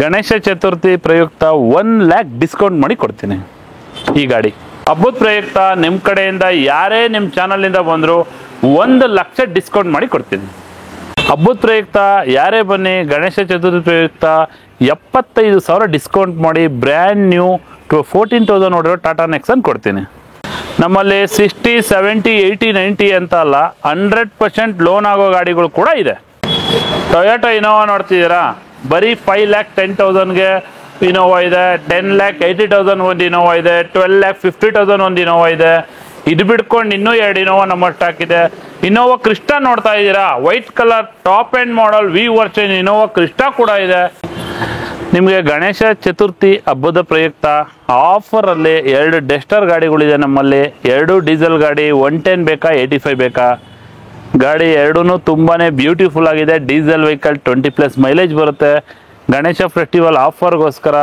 ಗಣೇಶ ಚತುರ್ಥಿ ಪ್ರಯುಕ್ತ 1 lakh discount ಮಾಡಿ ಕೊಡ್ತೀನಿ ಈ ಗಾಡಿ. ಹಬ್ಬದ ಪ್ರಯುಕ್ತ ನಿಮ್ಮ ಕಡೆಯಿಂದ ಯಾರೇ ನಿಮ್ಮ ಚಾನಲಿಂದ ಬಂದರೂ 1 ಲಕ್ಷ ಡಿಸ್ಕೌಂಟ್ ಮಾಡಿ ಕೊಡ್ತೀನಿ. ಹಬ್ಬದ ಪ್ರಯುಕ್ತ ಯಾರೇ ಬನ್ನಿ, ಗಣೇಶ ಚತುರ್ಥಿ ಪ್ರಯುಕ್ತ 75,000 ಡಿಸ್ಕೌಂಟ್ ಮಾಡಿ ಬ್ರ್ಯಾಂಡ್ ನ್ಯೂ 14,000 ನೋಡಿರೋ ಟಾಟಾ ನೆಕ್ಸನ್ ಕೊಡ್ತೀನಿ. ನಮ್ಮಲ್ಲಿ 60, 70, 80, 90 ಅಂತ ಅಲ್ಲ, 100% ಲೋನ್ ಆಗೋ ಗಾಡಿಗಳು ಕೂಡ ಇದೆ. ಟೊಯೋಟಾ ಇನೋವಾ ನೋಡ್ತಿದ್ದೀರಾ, ಬರೀ 5,10,000ಗೆ ಇನೋವಾ ಇದೆ, 10,80,000 ಒಂದು ಇನೋವಾ ಇದೆ, 12,50,000 ಒಂದು ಇನೋವಾ ಇದೆ. ಇದು ಬಿಡ್ಕೊಂಡು ಇನ್ನೂ 2 ಇನೋವಾ ನಮ್ಮ ಸ್ಟಾಕ್ ಇದೆ. ಇನೋವಾ ಕ್ರಿಸ್ಟಾ ನೋಡ್ತಾ ಇದ್ದೀರಾ, white colour top end model V version Innova Crysta ಕೂಡ ಇದೆ. ನಿಮಗೆ ಗಣೇಶ ಚತುರ್ಥಿ ಹಬ್ಬದ ಪ್ರಯುಕ್ತ ಆಫರಲ್ಲಿ 2 ಡೆಸ್ಟರ್ ಗಾಡಿಗಳಿದೆ ನಮ್ಮಲ್ಲಿ. 2 ಡೀಸೆಲ್ ಗಾಡಿ, 110 ಬೇಕಾ 85 ಬೇಕಾ ಗಾಡಿ, ಎರಡೂ ತುಂಬಾ ಬ್ಯೂಟಿಫುಲ್ ಆಗಿದೆ. ಡೀಸೆಲ್ ವೆಹಿಕಲ್ 20+ ಮೈಲೇಜ್ ಬರುತ್ತೆ. ಗಣೇಶ ಫೆಸ್ಟಿವಲ್ ಆಫರ್ಗೋಸ್ಕರ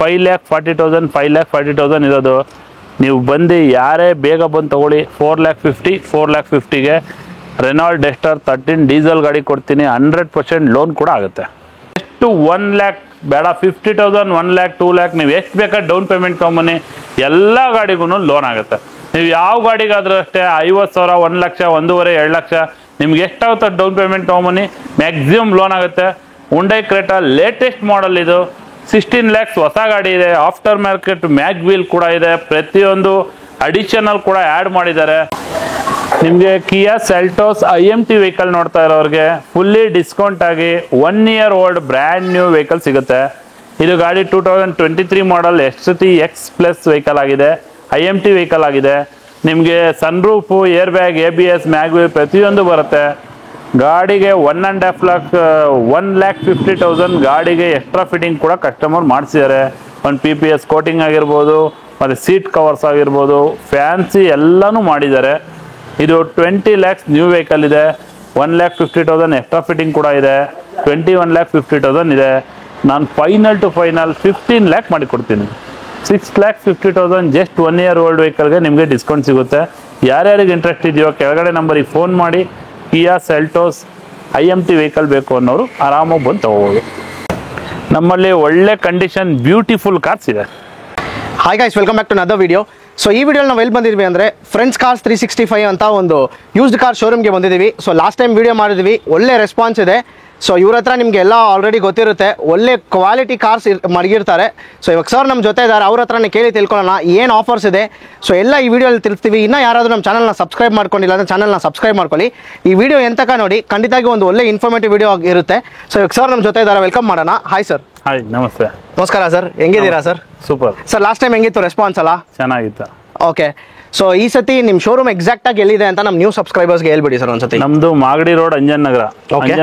5,40,000 5,40,000 ಇರೋದು. ನೀವು ಬಂದು ಯಾರೇ ಬೇಗ ಬಂದು ತೊಗೊಳ್ಳಿ. 4,50,ಗೆ ರೆನಾಲ್ಡ್ ಡೆಸ್ಟರ್ 13 ಡೀಸೆಲ್ ಗಾಡಿ ಕೊಡ್ತೀನಿ. 100% ಲೋನ್ ಕೂಡ ಆಗುತ್ತೆ. ಎಷ್ಟು 1 lakh ಬೇಡ, 50,000, 1 lakh, 2 lakh ನೀವು ಎಷ್ಟು ಬೇಕಾದ್ರೆ ಡೌನ್ ಪೇಮೆಂಟ್ ತೊಗೊಂಬನ್ನಿ, ಎಲ್ಲ ಗಾಡಿಗೂ ಲೋನ್ ಆಗುತ್ತೆ. ನೀವು ಯಾವ ಗಾಡಿಗಾದ್ರೂ ಅಷ್ಟೇ 50,000, 1 ಲಕ್ಷ, 1.5, 2 ಲಕ್ಷ ನಿಮ್ಗೆ ಎಷ್ಟಾಗುತ್ತೆ ಡೌನ್ ಪೇಮೆಂಟ್ ತೊಗೊಂಬನ್ನಿ, ಮ್ಯಾಕ್ಸಿಮಮ್ ಲೋನ್ ಆಗುತ್ತೆ. ಹುಂಡೈ ಕ್ರೇಟಾ ಲೇಟೆಸ್ಟ್ ಮಾಡಲ್ ಇದು, 16 lakhs ಹೊಸ ಗಾಡಿ ಇದೆ. ಆಫ್ಟರ್ ಮಾರ್ಕೆಟ್ ಮ್ಯಾಗ್ ವೀಲ್ ಕೂಡ ಇದೆ. ಪ್ರತಿಯೊಂದು ಅಡಿಷನಲ್ ಕೂಡ ಆ್ಯಡ್ ಮಾಡಿದ್ದಾರೆ. ನಿಮಗೆ ಕಿಯಾ ಸೆಲ್ಟೋಸ್ IMT ವೆಹಿಕಲ್ ನೋಡ್ತಾ ಇರೋರಿಗೆ ಫುಲ್ಲಿ ಡಿಸ್ಕೌಂಟ್ ಆಗಿ 1 year old brand new vehicle ಸಿಗುತ್ತೆ. ಇದು ಗಾಡಿ 2023 ಮಾಡಲ್ XT-X+ ವೆಹಿಕಲ್ ಆಗಿದೆ, IMT ವೆಹಿಕಲ್ ಆಗಿದೆ. ನಿಮಗೆ sunroof, air bag, ABS, mag wheel ಪ್ರತಿಯೊಂದು ಬರುತ್ತೆ. ಗಾಡಿಗೆ 1.5 lakh 1,50,000 ಗಾಡಿಗೆ ಎಕ್ಸ್ಟ್ರಾ ಫಿಟ್ಟಿಂಗ್ ಕೂಡ ಕಸ್ಟಮರ್ ಮಾಡಿಸಿದ್ದಾರೆ. ಒಂದು PPS ಕೋಟಿಂಗ್ ಆಗಿರ್ಬೋದು, ಮತ್ತು ಸೀಟ್ ಕವರ್ಸ್ ಆಗಿರ್ಬೋದು, ಫ್ಯಾನ್ಸಿ ಎಲ್ಲನೂ ಮಾಡಿದ್ದಾರೆ. ಇದು 20 lakhs ನ್ಯೂ ವೆಹಿಕಲ್ ಇದೆ. 1,50,000 ಎಕ್ಸ್ಟ್ರಾ ಫಿಟ್ಟಿಂಗ್ ಕೂಡ ಇದೆ. 21,50,000 ಇದೆ. ನಾನು ಫೈನಲ್ ಟು ಫೈನಲ್ 15 lakh ಮಾಡಿ ಕೊಡ್ತೀನಿ. 6,50,000 ಜಸ್ಟ್ 1 year ಓಲ್ಡ್ ವೆಹಿಕಲ್ಗೆ ನಿಮಗೆ ಡಿಸ್ಕೌಂಟ್ ಸಿಗುತ್ತೆ. ಯಾರ್ಯಾರಿಗೆ ಇಂಟ್ರೆಸ್ಟ್ ಇದೆಯೋ ಕೆಳಗಡೆ ನಂಬರಿಗೆ ಫೋನ್ ಮಾಡಿ ಕಿಯಾ ಸೆಲ್ಟೋಸ್ IMT ವೆಹಿಕಲ್ ಬೇಕು ಅನ್ನೋರು ಆರಾಮಾಗಿ ಬಂದು ತಗೋಬೋದು. ನಮ್ಮಲ್ಲಿ ಒಳ್ಳೆ ಕಂಡೀಷನ್ ಬ್ಯೂಟಿಫುಲ್ ಕಾರ್ಸ್ ಇದೆ. Hi guys, welcome back to another video. So ಈ ವಿಡಿಯೋಲಿ ನಾವು ಎಲ್ಲಿ ಬಂದಿದ್ವಿ ಅಂದರೆ ಫ್ರೆಂಡ್ಸ್ ಕಾರ್ಸ್ 365 ಅಂತ ಒಂದು ಯೂಸ್ಡ್ ಕಾರ್ ಶೋರೂಮ್ಗೆ ಬಂದಿದ್ದೀವಿ. ಸೊ ಲಾಸ್ಟ್ ಟೈಮ್ ವಿಡಿಯೋ ಮಾಡಿದ್ವಿ, ಒಳ್ಳೆ ರೆಸ್ಪಾನ್ಸ್ ಇದೆ. ಸೊ ಇವ್ರ ಹತ್ರ ನಿಮಗೆ ಎಲ್ಲ ಆಲ್ರೆಡಿ ಗೊತ್ತಿರುತ್ತೆ, ಒಳ್ಳೆ ಕ್ವಾಲಿಟಿ ಕಾರ್ಸ್ ಮಡಗಿರ್ತಾರೆ. ಸೊ ಇವಾಗ ಸರ್ ನಮ್ಮ ಜೊತೆ ಇದ್ದಾರೆ, ಅವ್ರ ಹತ್ರನೇ ಕೇಳಿ ತಿಳ್ಕೊಳ್ಳೋಣ ಏನು ಆಫರ್ಸ್ ಇದೆ. ಸೊ ಎಲ್ಲ ಈ ವಿಡಿಯೋಲಿ ತಿಳಿಸ್ತೀವಿ. ಇನ್ನೂ ಯಾರಾದರೂ ನಮ್ಮ ಚಾನಲ್ನ ಸಬ್ಸ್ಕ್ರೈಬ್ ಮಾಡ್ಕೊಂಡಿಲ್ಲ ಅಂದರೆ ಚಾನಲ್ನ ಸಬ್ಸ್ಕ್ರೈಬ್ ಮಾಡ್ಕೊಳ್ಳಿ. ಈ ವಿಡಿಯೋ ಎಂತಕ ನೋಡಿ, ಖಂಡಿತವಾಗಿ ಒಂದು ಒಳ್ಳೆ ಇನ್ಫಾರ್ಮೇಟಿವ್ ವಿಡಿಯೋ ಇರುತ್ತೆ. ಸೊ ಇವಾಗ ಸರ್ ನಮ್ಮ ಜೊತೆ ಇದ್ದಾರೆ, ವೆಲ್ಕಮ್ ಮಾಡೋಣ. Hi sir. ಹಾಯ್, ನಮಸ್ತೆ. ನಮಸ್ಕಾರ ಸರ್, ಹೆಂಗಿದ್ದೀರಾ sir? Super sir, last time ಹೆಂಗಿತ್ತು ರೆಸ್ಪಾನ್ಸ್ ಅಲ್ಲ? ಚೆನ್ನಾಗಿತ್ತು. ಓಕೆ, ಸೊ ಈ ಸತಿ ನಿಮ್ಮ ಶೋರೂಮ್ ಎಕ್ಸಾಕ್ಟ್ ಆಗಿ ಎಲ್ಲಿದೆ ಅಂತ ನಮ್ಮ ನ್ಯೂ ಸಬ್ಸ್ಕ್ರೈಬರ್ಸ್ಗೆ ಹೇಳ್ಬಿಡಿ ಸರ್ ಒಂದ್ಸತಿ. ನಮ್ದು ಮಾಗಡಿ ರೋಡ್, ಅಂಜನ್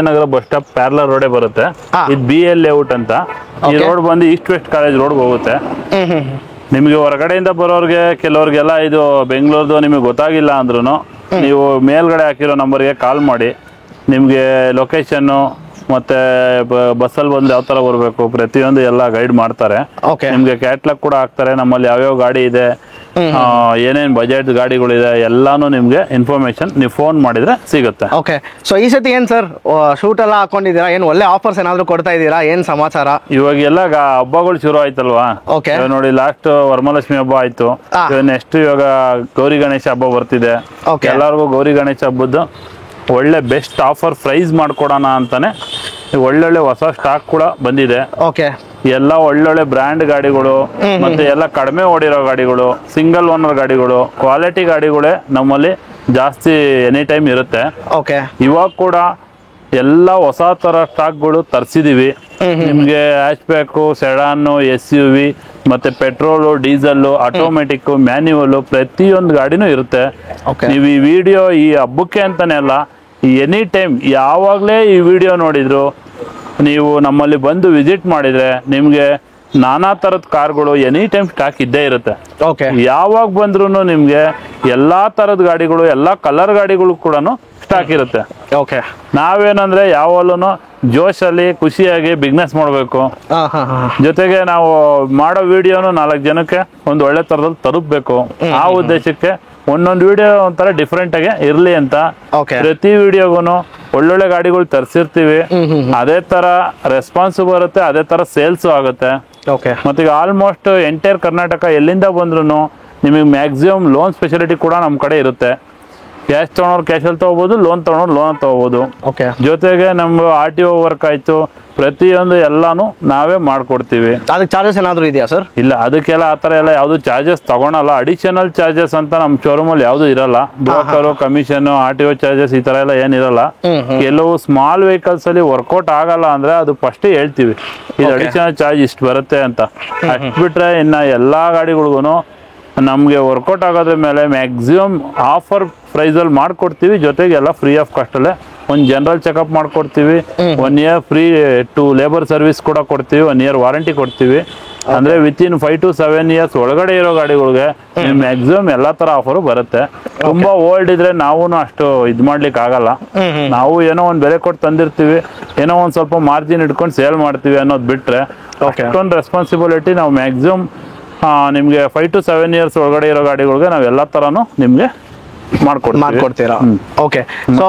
ನಗರ ಬಸ್ ಸ್ಟಾಪ್ ಪ್ಯಾರಲರ್ ರೋಡೇ ಬರುತ್ತೆ. ಇದು BL ಲೇಔಟ್ ಅಂತ. ಈ ರೋಡ್ ಬಂದು ಈಸ್ಟ್ ವೆಸ್ಟ್ ಕಾಲೇಜ್ ರೋಡ್ ಹೋಗುತ್ತೆ. ನಿಮಗೆ ಹೊರಗಡೆಯಿಂದ ಬರೋರಿಗೆ ಕೆಲವ್ರಿಗೆಲ್ಲ ಇದು ಬೆಂಗಳೂರ್ದು ನಿಮಗೆ ಗೊತ್ತಾಗಿಲ್ಲ ಅಂದ್ರೂ ನೀವು ಮೇಲ್ಗಡೆ ಹಾಕಿರೋ ನಂಬರ್ಗೆ ಕಾಲ್ ಮಾಡಿ. ನಿಮಗೆ ಲೊಕೇಶನ್ನು ಮತ್ತೆ ಬಸ್ಸಲ್ಲಿ ಬಂದು ಯಾವ ತರ ಬರಬೇಕು ಪ್ರತಿಯೊಂದು ಎಲ್ಲ ಗೈಡ್ ಮಾಡ್ತಾರೆ. ನಿಮ್ಗೆ ಕ್ಯಾಟ್ಲಾಗ್ ಕೂಡ ಹಾಕ್ತಾರೆ. ನಮ್ಮಲ್ಲಿ ಯಾವ್ಯಾವ ಗಾಡಿ ಇದೆ, ಏನೇನ್ ಬಜೆಟ್ ಗಾಡಿಗಳಿದೆ ಎಲ್ಲಾನು ನಿಮ್ಗೆ ಇನ್ಫಾರ್ಮೇಶನ್ ನೀವು ಫೋನ್ ಮಾಡಿದ್ರೆ ಸಿಗುತ್ತೆ. ಓಕೆ, ಸೊ ಈ ಸತಿ ಏನ್ ಸರ್ ಶೂಟ್ ಎಲ್ಲ ಹಾಕೊಂಡಿದ್ದೀರಾ? ಏನ್ ಒಳ್ಳೆ ಆಫರ್ಸ್ ಏನಾದ್ರು ಕೊಡ್ತಾ ಇದ್ದೀರಾ? ಏನ್ ಸಮಾಚಾರ? ಇವಾಗ ಎಲ್ಲ ಹಬ್ಬಗಳು ಶುರು ಆಯ್ತಲ್ವಾ? ನೋಡಿ, ಲಾಸ್ಟ್ ವರಮಹಾಲಕ್ಷ್ಮಿ ಹಬ್ಬ ಆಯ್ತು. ನೆಕ್ಸ್ಟ್ ಇವಾಗ ಗೌರಿ ಗಣೇಶ ಹಬ್ಬ ಬರ್ತಿದೆ. ಎಲ್ಲರಿಗೂ ಗೌರಿ ಗಣೇಶ ಹಬ್ಬದ್ದು ಒಳ್ಳೆ ಬೆಸ್ಟ್ ಆಫರ್ ಪ್ರೈಸ್ ಮಾಡ್ಕೊಡೋಣ ಅಂತಾನೆ ಒಳ್ಳೊಳ್ಳೆ ಹೊಸ ಸ್ಟಾಕ್ ಕೂಡ ಬಂದಿದೆ. ಓಕೆ, ಎಲ್ಲ ಒಳ್ಳೊಳ್ಳೆ ಬ್ರ್ಯಾಂಡ್ ಗಾಡಿಗಳು, ಮತ್ತೆ ಎಲ್ಲ ಕಡಿಮೆ ಓಡಿರೋ ಗಾಡಿಗಳು, ಸಿಂಗಲ್ ಓನರ್ ಗಾಡಿಗಳು, ಕ್ವಾಲಿಟಿ ಗಾಡಿಗಳೇ ನಮ್ಮಲ್ಲಿ ಜಾಸ್ತಿ ಎನಿ ಟೈಮ್ ಇರುತ್ತೆ. ಓಕೆ, ಇವಾಗ ಕೂಡ ಎಲ್ಲ ಹೊಸ ತರ ಸ್ಟಾಕ್ಗಳು ತರಿಸಿದೀವಿ. ನಿಮ್ಗೆ ಹ್ಯಾಚ್ ಬ್ಯಾಕು, ಸೆಡಾನು, SUV, ಮತ್ತೆ ಪೆಟ್ರೋಲು, ಡೀಸೆಲ್ಲು, ಆಟೋಮೆಟಿಕ್, ಮ್ಯಾನ್ಯುವಲ್ ಪ್ರತಿಯೊಂದು ಗಾಡಿನೂ ಇರುತ್ತೆ. ನೀವು ಈ ವಿಡಿಯೋ ಈ ಹಬ್ಬಕ್ಕೆ ಅಂತಾನೆ ಅಲ್ಲ, ಎನಿ ಟೈಮ್ ಯಾವಾಗಲೇ ಈ ವಿಡಿಯೋ ನೋಡಿದ್ರು ನೀವು ನಮ್ಮಲ್ಲಿ ಬಂದು ವಿಸಿಟ್ ಮಾಡಿದ್ರೆ ನಿಮ್ಗೆ ನಾನಾ ತರದ ಕಾರ್ಗಳು ಎನಿ ಟೈಮ್ ಸ್ಟಾಕ್ ಇದ್ದೇ ಇರುತ್ತೆ. ಯಾವಾಗ ಬಂದ್ರು ನಿಮ್ಗೆ ಎಲ್ಲಾ ತರದ ಗಾಡಿಗಳು, ಎಲ್ಲಾ ಕಲರ್ ಗಾಡಿಗಳು ಕೂಡ ಸ್ಟಾಕ್ ಇರುತ್ತೆ. ನಾವೇನಂದ್ರೆ ಯಾವಾಗಲೂ ಜೋಶಲ್ಲಿ ಖುಷಿಯಾಗಿ ಬಿಸ್ನೆಸ್ ಮಾಡಬೇಕು. ಜೊತೆಗೆ ನಾವು ಮಾಡೋ ವಿಡಿಯೋನು 4 ಜನಕ್ಕೆ ಒಂದು ಒಳ್ಳೆ ತರದಲ್ಲಿ ತಲುಪಬೇಕು. ಆ ಉದ್ದೇಶಕ್ಕೆ ಒಂದೊಂದು ವಿಡಿಯೋ ಒಂಥರ ಡಿಫ್ರೆಂಟ್ ಆಗಿ ಇರ್ಲಿ ಅಂತ ಓಕೆ ಪ್ರತಿ ವಿಡಿಯೋಗೂ ಒಳ್ಳೊಳ್ಳೆ ಗಾಡಿಗಳು ತರಿಸಿರ್ತೀವಿ. ಅದೇ ತರ ರೆಸ್ಪಾನ್ಸ್ ಬರುತ್ತೆ, ಅದೇ ತರ ಸೇಲ್ಸ್ ಆಗುತ್ತೆ. ಓಕೆ ಮತ್ತೀಗ ಆಲ್ಮೋಸ್ಟ್ ಎಂಟೈರ್ ಕರ್ನಾಟಕ ಎಲ್ಲಿಂದ ಬಂದ್ರು ನಿಮಗೆ ಮ್ಯಾಕ್ಸಿಮಮ್ ಲೋನ್ ಸ್ಪೆಷಾಲಿಟಿ ಕೂಡ ನಮ್ಮ ಕಡೆ ಇರುತ್ತೆ. ಕ್ಯಾಶ್ ತೊಗೊಳೋರು ಕ್ಯಾಶಲ್ಲಿ ತೊಗೋಬೋದು, ಲೋನ್ ತೊಗೊಳೋರು ಲೋನ್ ತೊಗೋಬೋದು. ಓಕೆ ಜೊತೆಗೆ ನಮ್ಮ RTO ವರ್ಕ್ ಆಯ್ತು, ಪ್ರತಿಯೊಂದು ಎಲ್ಲಾನು ನಾವೇ ಮಾಡ್ಕೊಡ್ತೀವಿ. ಅದಕ್ಕೆ ಚಾರ್ಜಸ್ ಏನಾದರೂ ಇದೆಯಾ ಸರ್? ಇಲ್ಲ, ಅದಕ್ಕೆಲ್ಲ ಆ ಥರ ಎಲ್ಲ ಯಾವುದು ಚಾರ್ಜಸ್ ತಗೊಳಲ್ಲ. ಅಡಿಷನಲ್ ಚಾರ್ಜಸ್ ಅಂತ ನಮ್ಮ ಶೋರೂಮಲ್ಲಿ ಯಾವುದು ಇರಲ್ಲ. ಬ್ರೋಕರು, ಕಮಿಷನ್, RTO ಚಾರ್ಜಸ್ ಈ ತರ ಎಲ್ಲ ಏನಿರಲ್ಲ. ಕೆಲವು ಸ್ಮಾಲ್ ವೆಹಿಕಲ್ಸ್ ಅಲ್ಲಿ ವರ್ಕೌಟ್ ಆಗಲ್ಲ ಅಂದ್ರೆ ಅದು ಫಸ್ಟ್ ಹೇಳ್ತೀವಿ, ಇದು ಅಡಿಷನಲ್ ಚಾರ್ಜ್ ಇಷ್ಟು ಬರುತ್ತೆ ಅಂತ. ಅಷ್ಟು ಬಿಟ್ರೆ ಇನ್ನ ಎಲ್ಲಾ ಗಾಡಿಗಳಿಗೂ ನಮ್ಗೆ ವರ್ಕೌಟ್ ಆಗೋದ್ರ ಮೇಲೆ ಮ್ಯಾಕ್ಸಿಮಮ್ ಆಫರ್ ಪ್ರೈಸ್ ಅಲ್ಲಿ ಮಾಡ್ಕೊಡ್ತೀವಿ. ಜೊತೆಗೆ ಎಲ್ಲ ಫ್ರೀ ಆಫ್ ಕಾಸ್ಟ್ ಅಲ್ಲೇ ಒಂದು ಜನರಲ್ ಚೆಕಪ್ ಮಾಡ್ಕೊಡ್ತೀವಿ. 1 year free two labour service ಕೂಡ ಕೊಡ್ತೀವಿ. 1 year ವಾರಂಟಿ ಕೊಡ್ತೀವಿ. ಅಂದ್ರೆ ವಿತಿನ್ 5 to 7 years ಒಳಗಡೆ ಇರೋ ಗಾಡಿಗಳಿಗೆ ಮ್ಯಾಕ್ಸಿಮಮ್ ಎಲ್ಲಾ ತರ ಆಫರ್ ಬರುತ್ತೆ. ತುಂಬಾ ಓಲ್ಡ್ ಇದ್ರೆ ನಾವು ಅಷ್ಟು ಇದ್ ಮಾಡ್ಲಿಕ್ಕೆ ಆಗಲ್ಲ. ನಾವು ಏನೋ ಒಂದ್ ಬೆಲೆ ಕೊಟ್ಟು ತಂದಿರ್ತೀವಿ, ಏನೋ ಒಂದ್ ಸ್ವಲ್ಪ ಮಾರ್ಜಿನ್ ಇಟ್ಕೊಂಡು ಸೇಲ್ ಮಾಡ್ತೀವಿ ಅನ್ನೋದು ಬಿಟ್ರೆ ಅಷ್ಟೊಂದು ರೆಸ್ಪಾನ್ಸಿಬಿಲಿಟಿ ನಾವು ಮ್ಯಾಕ್ಸಿಮಮ್ ನಿಮ್ಗೆ 5 to 7 years ಒಳಗಡೆ ಇರೋ ಗಾಡಿಗಳಿಗೆ ನಾವ್ ಎಲ್ಲಾ ತರಾನು ನಿಮ್ಗೆ ಮಾಡ್ಕೊಡ್ತೀರಾ? ಓಕೆ. ಸೊ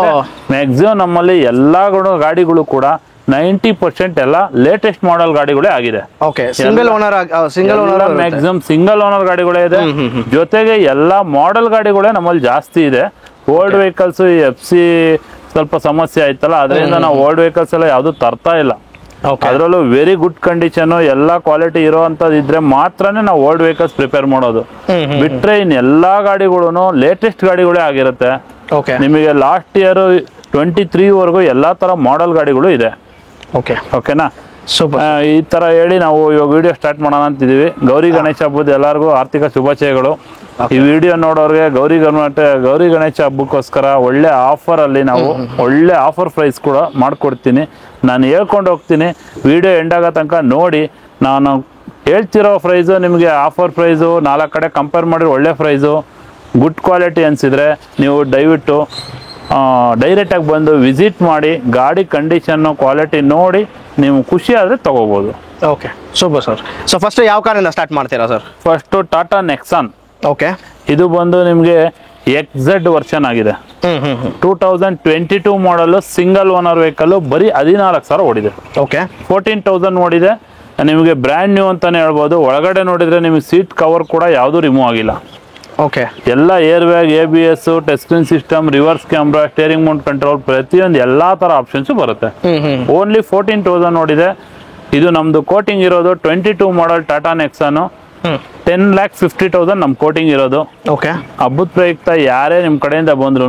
ಮ್ಯಾಕ್ಸಿಮಮ್ ನಮ್ಮಲ್ಲಿ ಎಲ್ಲಾ ಗಾಡಿಗಳು ಕೂಡ 90% ಎಲ್ಲ ಲೇಟೆಸ್ಟ್ ಮಾಡೆಲ್ ಗಾಡಿಗಳೇ ಆಗಿದೆ. Okay. Single owner maximum single owner ಗಾಡಿಗಳೇ ಇದೆ. ಜೊತೆಗೆ ಎಲ್ಲಾ ಮಾಡೆಲ್ ಗಾಡಿಗಳೇ ನಮ್ಮಲ್ಲಿ ಜಾಸ್ತಿ ಇದೆ. ಓಲ್ಡ್ ವೆಹಿಕಲ್ಸ್ FC ಸ್ವಲ್ಪ ಸಮಸ್ಯೆ ಆಯ್ತಲ್ಲ, ಅದರಿಂದ ನಾವು ಓಲ್ಡ್ ವೆಹಿಕಲ್ಸ್ ಎಲ್ಲ ಯಾವ್ದು ತರ್ತಾ ಇಲ್ಲ. ಅದರಲ್ಲೂ ವೆರಿ ಗುಡ್ ಕಂಡೀಷನ್ ಎಲ್ಲಾ ಕ್ವಾಲಿಟಿ ಇರೋಂಥದ್ದು ಇದ್ರೆ ಮಾತ್ರನೇ ನಾವು ಓಲ್ಡ್ ವೆಹಿಕಲ್ಸ್ ಪ್ರಿಪೇರ್ ಮಾಡೋದು. ಬಿಟ್ರೆ ಇನ್ ಎಲ್ಲಾ ಗಾಡಿಗಳು ಲೇಟೆಸ್ಟ್ ಗಾಡಿಗಳೇ ಆಗಿರುತ್ತೆ. ನಿಮಗೆ ಲಾಸ್ಟ್ ಇಯರ್ 23 ವರೆಗೂ ಎಲ್ಲಾ ತರ ಮಾಡೆಲ್ ಗಾಡಿಗಳು ಇದೆ. ಓಕೆನಾ? ಈ ತರ ಹೇಳಿ ನಾವು ಇವಾಗ ವಿಡಿಯೋ ಸ್ಟಾರ್ಟ್ ಮಾಡೋಣ ಅಂತಿದೀವಿ. ಗೌರಿ ಗಣೇಶ ಹಬ್ಬದ ಎಲ್ಲರಿಗೂ ಆರ್ಥಿಕ ಶುಭಾಶಯಗಳು. ಈ ವಿಡಿಯೋ ನೋಡೋರಿಗೆ ಗೌರಿ ಗಣೇಶ ಹಬ್ಬಕ್ಕೋಸ್ಕರ ಒಳ್ಳೆ ಆಫರ್ ಅಲ್ಲಿ ನಾವು ಒಳ್ಳೆ ಆಫರ್ ಪ್ರೈಸ್ ಕೂಡ ಮಾಡ್ಕೊಡ್ತೀನಿ. ನಾನು ಹೇಳ್ಕೊಂಡು ಹೋಗ್ತೀನಿ, ವಿಡಿಯೋ ಎಂಡ್ ಆಗೋ ತನಕ ನೋಡಿ. ನಾನು ಹೇಳ್ತಿರೋ ಪ್ರೈಸು ನಿಮಗೆ ಆಫರ್ ಪ್ರೈಸು 4 ಕಡೆ ಕಂಪೇರ್ ಮಾಡಿದ್ರೆ ಒಳ್ಳೆ ಪ್ರೈಸು, ಗುಡ್ ಕ್ವಾಲಿಟಿ ಅನಿಸಿದ್ರೆ ನೀವು ದಯವಿಟ್ಟು ಡೈರೆಕ್ಟಾಗಿ ಬಂದು ವಿಸಿಟ್ ಮಾಡಿ ಗಾಡಿ ಕಂಡೀಷನ್ನು ಕ್ವಾಲಿಟಿ ನೋಡಿ ನೀವು ಖುಷಿ ಆದರೆ ತಗೋಬೋದು. Okay, super sir. So first ಯಾವ ಕಾರಿಂದ ಸ್ಟಾರ್ಟ್ ಮಾಡ್ತೀರಾ sir? First Tata Nexon. Okay. ಇದು ಬಂದು ನಿಮಗೆ XZ ವರ್ಷನ್ ಆಗಿದೆ. 2022 ಮಾಡಲು ಸಿಂಗಲ್ ಓನರ್ ವೆಹಿಕಲ್, ಬರೀ 14,000 ಓಡಿದೆ. ಓಕೆ. 14,000 ಓಡಿದೆ. ನಿಮಗೆ ಬ್ರ್ಯಾಂಡ್ ನ್ಯೂ ಅಂತಾನೆ ಹೇಳ್ಬೋದು. ಒಳಗಡೆ ನೋಡಿದ್ರೆ ನಿಮಗೆ ಸೀಟ್ ಕವರ್ ಕೂಡ ಯಾವುದು ರಿಮೂವ್ ಆಗಿಲ್ಲ. ಓಕೆ. ಎಲ್ಲ air bag, ABS, touch screen system, reverse camera, steering mount control, ಪ್ರತಿಯೊಂದು ಎಲ್ಲಾ ತರ ಆಪ್ಷನ್ಸ್ ಬರುತ್ತೆ. ಓನ್ಲಿ 14,000 ನೋಡಿದೆ. ಇದು ನಮ್ದು ಕೋಟಿಂಗ್ ಇರೋದು 22 ಮಾಡಲ್ ಟಾಟಾ ನೆಕ್ಸಾನ್. 10,50,000 ನಮ್ ಕೋಟಿಂಗ್ ಇರೋದು. ಓಕೆ. ಹಬ್ಬದ ಪ್ರಯುಕ್ತ ಯಾರೇ ನಿಮ್ ಕಡೆಯಿಂದ ಬಂದ್ರು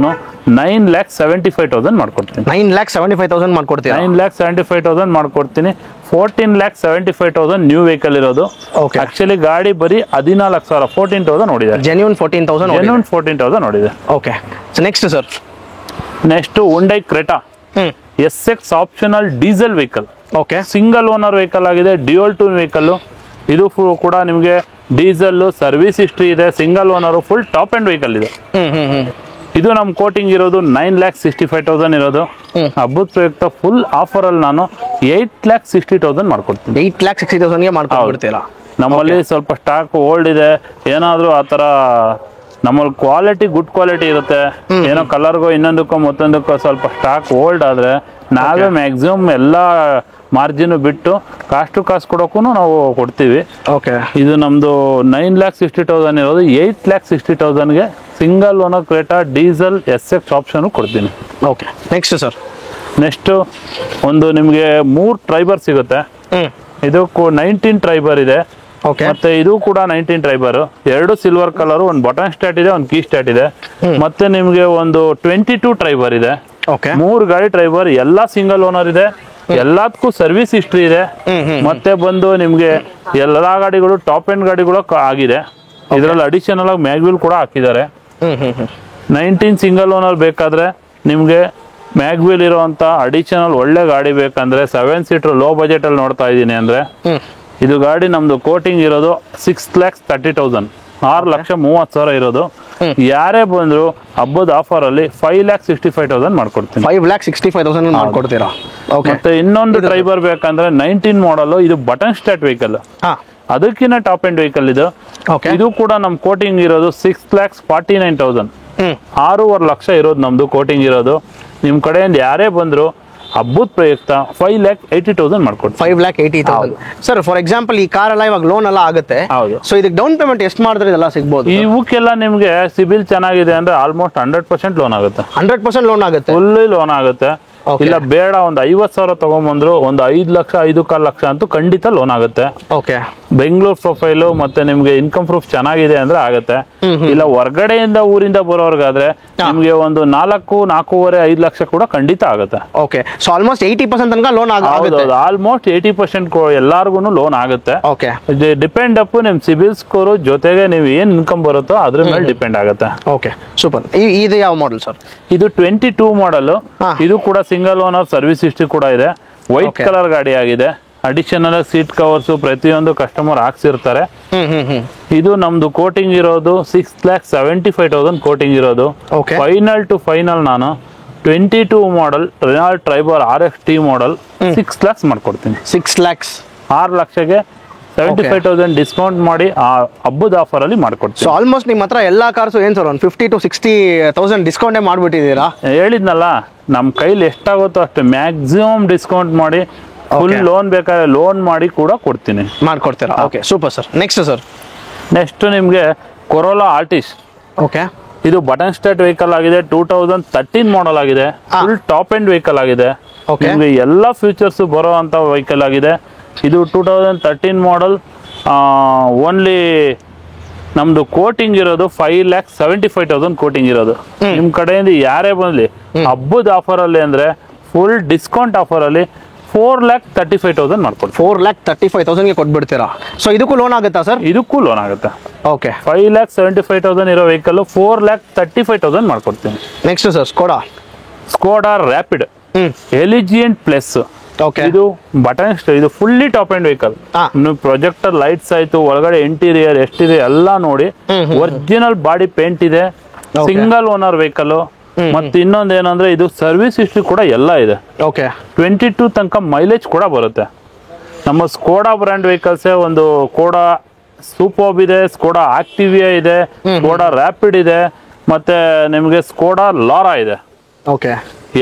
9,75,000 ಮಾಡ್ಕೊಡ್ತೀನಿ. 9,75,000 ಮಾಡ್ಕೊಡ್ತೀನಿ. 9,75,000 ಮಾಡ್ಕೊಡ್ತೀನಿ. 14,75,000 ನ್ಯೂ ವೆಹಿಕಲ್ ಇರೋದು. ಆಕ್ಚುಲಿ ಗಾಡಿ ಬರೀ 14,000, 14,000 ನೋಡಿದೆ. ಜೆನ್ಯೂನ್ 14,000 ನೋಡಿದೆ. Okay. Next sir? Next Hyundai Creta SX optional diesel vehicle. Okay. Single owner vehicle ಆಗಿದೆ, ಡ್ಯೂಯಲ್ ಟೂನ್ ವೆಹಿಕಲ್. ಇದು ಕೂಡ ನಿಮಗೆ ಡೀಸೆಲ್, ಸರ್ವಿಸ್ ಹಿಸ್ಟ್ರಿ ಇದೆ, single owner, full top end vehicle ಇದೆ. ಇದು ನಮ್ ಕೋಟಿಂಗ್ ಇರೋದು 9,65,000 ಇರೋದು. ಹಬ್ಬದ ಪ್ರಯುಕ್ತ ಫುಲ್ ಆಫರ್ ಅಲ್ಲಿ ನಾನು 8,60,000 ಮಾಡ್ಕೊಡ್ತೀನಿ. 8,60,000 ಮಾಡ್ಕೊಡ್ತೀರಾ? ನಮ್ಮಲ್ಲಿ ಸ್ವಲ್ಪ ಸ್ಟಾಕ್ ಓಲ್ಡ್ ಇದೆ. ಏನಾದ್ರೂ ಆತರ ನಮ್ಮಲ್ಲಿ ಕ್ವಾಲಿಟಿ ಗುಡ್ ಕ್ವಾಲಿಟಿ ಇರುತ್ತೆ. ಏನೋ ಕಲರ್ಗೋ ಇನ್ನೊಂದಕ್ಕೋ ಮತ್ತೊಂದಕ್ಕೋ ಸ್ವಲ್ಪ ಸ್ಟಾಕ್ ಓಲ್ಡ್ ಆದ್ರೆ ನಾವೇ ಮ್ಯಾಕ್ಸಿಮಮ್ ಎಲ್ಲಾ ಮಾರ್ಜಿನ್ ಬಿಟ್ಟು ಕಾಸ್ಟ್ ಟು ಕಾಸ್ಟ್ ಕೊಡೋಕ್ಕೂ ನಾವು ಕೊಡ್ತೀವಿ. ಓಕೆ. ಇದು ನಮ್ದು 9,60,000 ಇರೋದು. 8,60,000ಗೆ single owner Creta diesel SX option ಕೊಡ್ತೀನಿ. ಓಕೆ. Next sir? ನೆಕ್ಸ್ಟ್ ಒಂದು ನಿಮಗೆ 3 ಟ್ರೈಬರ್ ಸಿಗುತ್ತೆ. ಇದಕ್ಕೂ 19 ಟ್ರೈಬರ್ ಇದೆ. ಮತ್ತೆ ಇದು ಕೂಡ 19 ಟ್ರೈಬರ್. 2 ಸಿಲ್ವರ್ ಕಲರ್, ಒಂದು ಬಟನ್ ಸ್ಟಾರ್ಟ್ ಇದೆ, ಒಂದು ಕೀ ಸ್ಟಾರ್ಟ್ ಇದೆ. ಮತ್ತೆ ನಿಮ್ಗೆ ಒಂದು 22 ಟ್ರೈಬರ್ ಇದೆ. 3 ಗಾಡಿ ಟ್ರೈಬರ್, ಎಲ್ಲಾ ಸಿಂಗಲ್ ಓನರ್ ಇದೆ. ಎಲ್ಲದಕ್ಕೂ ಸರ್ವಿಸ್ ಹಿಸ್ಟ್ರಿ ಇದೆ. ಮತ್ತೆ ಬಂದು ನಿಮ್ಗೆ ಎಲ್ಲಾ ಗಾಡಿಗಳು ಟಾಪ್ ಎಂಡ್ ಗಾಡಿಗಳು ಆಗಿದೆ. ಇದರಲ್ಲಿ ಅಡಿಷನಲ್ ಆಗಿ ಮ್ಯಾಗ್ವಿಲ್ ಕೂಡ ಹಾಕಿದ್ದಾರೆ. 19 ಸಿಂಗಲ್ ಓನರ್ ಬೇಕಾದ್ರೆ ನಿಮ್ಗೆ ಮ್ಯಾಗ್ವಿಲ್ ಇರುವಂತ ಅಡಿಷನಲ್ ಒಳ್ಳೆ ಗಾಡಿ ಬೇಕಂದ್ರೆ 7 ಸೀಟರ್ ಲೋ ಬಜೆಟ್ ಅಲ್ಲಿ ನೋಡ್ತಾ ಇದ್ದೀನಿ ಅಂದ್ರೆ ಇದು ಗಾಡಿ ನಮ್ದು ಕೋಟಿಂಗ್ ಇರೋದು 6,30,000, 6,30,000 ಇರೋದು. ಯಾರೇ ಬಂದ್ರು ಹಬ್ಬದ ಆಫರ್ ಅಲ್ಲಿ 5,65,000 ಮಾಡ್ಕೊಡ್ತೀನಿ. 5,65,000 ಮಾಡ್ಕೊಡ್ತೀರಾ? ಮತ್ತೆ ಇನ್ನೊಂದು ಟ್ರೈಬರ್ ಬೇಕಂದ್ರೆ 19 ಮಾಡಲ್, ಇದು ಬಟನ್ ಸ್ಟಾರ್ಟ್ ವೆಹಿಕಲ್. ಅದಕ್ಕಿಂತ ಟಾಪ್ ಎಂಡ್ ವೆಹಿಕಲ್ ಇದು. ಓಕೆ. ಇದು ಕೂಡ ನಮ್ ಕೋಟಿಂಗ್ ಇರೋದು 6,49,000, 6.5 ಲಕ್ಷ ಇರೋದು ನಮ್ದು ಕೋಟಿಂಗ್ ಇರೋದು. ನಿಮ್ ಕಡೆಯಿಂದ ಯಾರೇ ಬಂದ್ರು ಹಬ್ಬದ ಪ್ರಯುಕ್ತ 5,80,000 ಮಾಡ್ಕೊಡ್ತೀವಿ. 5,80,000. ಸರ್ ಫಾರ್ ಎಕ್ಸಾಂಪಲ್ ಈ ಕಾರ್ ಎಲ್ಲ ಇವಾಗ ಲೋನ್ ಎಲ್ಲ ಆಗುತ್ತೆ. ಹೌದು. ಸೊ ಇದಕ್ಕೆ ಡೌನ್ ಪೇಮೆಂಟ್ ಎಷ್ಟು ಮಾಡಿದ್ರೆ ಇದೆಲ್ಲ ಸಿಗ್ಬೋದು? ಇವಕ್ಕೆಲ್ಲ ನಿಮ್ಗೆ ಸಿಬಿಲ್ ಚೆನ್ನಾಗಿದೆ ಅಂದ್ರೆ ಆಲ್ಮೋಸ್ಟ್ 100% ಲೋನ್ ಆಗುತ್ತೆ. 100% ಲೋನ್ ಆಗುತ್ತೆ. ಫುಲ್ಲಿ ಲೋನ್ ಆಗುತ್ತೆ. Okay. ಇಲ್ಲ ಬೇಡ ಒಂದು 50,000 ತಗೊಂಡ್ಬಂದ್ರು ಒಂದು 5 ಲಕ್ಷ 5.25 ಲಕ್ಷ ಅಂತೂ ಖಂಡಿತ ಲೋನ್ ಆಗುತ್ತೆ. ಓಕೆ. ಬೆಂಗಳೂರು ಪ್ರೊಫೈಲು ಮತ್ತೆ ನಿಮ್ಗೆ ಇನ್ಕಮ್ ಪ್ರೂಫ್ ಚೆನ್ನಾಗಿದೆ ಅಂದ್ರೆ ಆಗುತ್ತೆ. ಇಲ್ಲ ಹೊರಗಡೆಯಿಂದ ಊರಿಂದ ಬರೋರ್ಗಾದ್ರೆ ನಿಮ್ಗೆ ಒಂದು 4.5 ಲಕ್ಷ ಕೂಡ ಖಂಡಿತ ಆಗುತ್ತೆ. ಓಕೆ. ಸೊ ಆಲ್ಮೋಸ್ಟ್ 80% ತನಕ ಲೋನ್ ಆಗುತ್ತೆ. ಆಲ್ಮೋಸ್ಟ್ 80% ಎಲ್ಲಾರ್ಗು ಲೋನ್ ಆಗುತ್ತೆ. ಓಕೆ. ಡಿಪೆಂಡ್ ಅಪ್ ನಿಮ್ ಸಿಬಿಲ್ ಸ್ಕೋರ್ ಜೊತೆಗೆ ನೀವು ಏನ್ ಇನ್ಕಮ್ ಬರುತ್ತೋ ಅದ್ರ ಮೇಲೆ ಡಿಪೆಂಡ್ ಆಗುತ್ತೆ. Okay super. ಇದು ಯಾವ ಮಾಡೆಲ್ ಸರ್? ಇದು 22 ಮಾಡೆಲ್. ಇದು ಕೂಡ ಸಿಂಗಲ್ ಓನರ್ ಸರ್ವಿಸ್ ಹಿಸ್ಟ್ರಿ ಕೂಡ ಇದೆ. ವೈಟ್ ಕಲರ್ ಗಾಡಿ ಆಗಿದೆ. ಅಡಿಷನಲ್ ಸೀಟ್ ಕವರ್ಸ್ ಪ್ರತಿಯೊಂದು ಕಸ್ಟಮರ್ ಹಾಕ್ಸಿರ್ತಾರೆ. ಇದು ನಮ್ದು ಕೋಟಿಂಗ್ ಇರೋದು 6,75,000 ಕೋಟಿಂಗ್ ಇರೋದು. ಫೈನಲ್ ಟು ಫೈನಲ್ ನಾನು 22 model Renault Triber RXT model 6 lakhs ಮಾಡ್ಕೊಡ್ತೀನಿ. 6 lakhs 6 ಲಕ್ಷಕ್ಕೆ 75,000 ಡಿಸ್ಕೌಂಟ್ ಮಾಡಿ ಆ ಹಬ್ಬದ ಆಫರ್ ಅಲ್ಲಿ ಮಾಡ್ಕೊಡ್ತೀನಿ. ಸೊ ಆಲ್ಮೋಸ್ಟ್ ನಿಮ್ಮ ಹತ್ರ ಎಲ್ಲಾ ಕಾರ್ಸ್ ಏನ್ ಸರ್ ಒಂದು 50 to 60,000 ಡಿಸ್ಕೌಂಟೇ ಮಾಡ್ಬಿಟ್ಟಿದ್ದೀರಾ? ಹೇಳಿದ್ನಲ್ಲ ನಮ್ ಕೈಲಿ ಎಷ್ಟಾಗುತ್ತೋ ಅಷ್ಟು ಮ್ಯಾಕ್ಸಿಮಮ್ ಡಿಸ್ಕೌಂಟ್ ಮಾಡಿ ಫುಲ್ ಲೋನ್ ಬೇಕಾದ್ರೆ ಲೋನ್ ಮಾಡಿ ಕೂಡ ಕೊಡ್ತೀನಿ. ಮಾಡ್ಕೊಡ್ತೀರಾ? Okay super sir. Next sir? Next ನಿಮ್ಗೆ ಕೊರೋಲಾ ಆರ್ಟಿಸ್. ಓಕೆ. ಇದು ಬಟನ್ ಸ್ಟಾರ್ಟ್ ವೆಹಿಕಲ್ ಆಗಿದೆ. 2013 ಮಾಡೆಲ್ ಆಗಿದೆ. ಫುಲ್ ಟಾಪ್ ಎಂಡ್ ವೆಹಿಕಲ್ ಆಗಿದೆ. ನಿಮ್ಗೆ ಎಲ್ಲಾ ಫ್ಯೂಚರ್ಸ್ ಬರೋ ಅಂತ ವೆಹಿಕಲ್ ಆಗಿದೆ. ಇದು 2013 ಮಾಡೆಲ್. ಓನ್ಲಿ ನಮ್ದು ಕೋಟಿಂಗ್ ಇರೋದು 5,75,000 ಕೋಟಿಂಗ್ ಇರೋದು. ನಿಮ್ ಕಡೆಯಿಂದ ಯಾರೇ ಬಂದ್ಲಿ ಹಬ್ಬದ ಆಫರ್ ಅಲ್ಲಿ ಅಂದ್ರೆ ಫುಲ್ ಡಿಸ್ಕೌಂಟ್ ಆಫರ್ ಅಲ್ಲಿ 4,35,000 ಮಾಡ್ಕೊಡ್ತೀವಿ. 4,35,000 ಗೆ ಕೊಟ್ಬಿಡ್ತೀರಾ? ಸೊ ಇದಕ್ಕೂ ಲೋನ್ ಆಗುತ್ತಾ ಸರ್? ಇದಕ್ಕೂ ಲೋನ್ ಆಗುತ್ತೆ. ಓಕೆ. 5,75,000 ಇರೋ ವೆಹಿಕಲ್ 4,35,000 ಮಾಡ್ಕೊಡ್ತೀನಿ. Next sir Skoda Rapid elegant plus. ಇದು ಬಟನ್ ಇದು fully top end vehicle. Projector lights ಆಯ್ತು, ಒಳಗಡೆ ಇಂಟೀರಿಯರ್ ಎಷ್ಟಿದೆ ಎಲ್ಲ ನೋಡಿ. ಒರಿಜಿನಲ್ ಬಾಡಿ ಪೇಂಟ್ ಇದೆ. Single owner vehicle. ಮತ್ತೆ ಇನ್ನೊಂದು ಏನಂದ್ರೆ ಇದು ಸರ್ವಿಸ್ ಹಿಸ್ಟ್ರಿ ಕೂಡ ಎಲ್ಲ ಇದೆ. ಓಕೆ. 22 ತನಕ ಮೈಲೇಜ್ ಕೂಡ ಬರುತ್ತೆ. ನಮ್ಮ ಸ್ಕೋಡಾ ಬ್ರ್ಯಾಂಡ್ ವೆಹಿಕಲ್ಸ್ ಒಂದು ಸ್ಕೋಡಾ ಸೂಪರ್ಬ್ ಇದೆ, ಸ್ಕೋಡಾ ಆಕ್ಟಿವಿಯಾ ಇದೆ, ಸ್ಕೋಡಾ ರ್ಯಾಪಿಡ್ ಇದೆ, ಮತ್ತೆ ನಿಮಗೆ ಸ್ಕೋಡಾ ಲಾರಾ ಇದೆ. ಓಕೆ.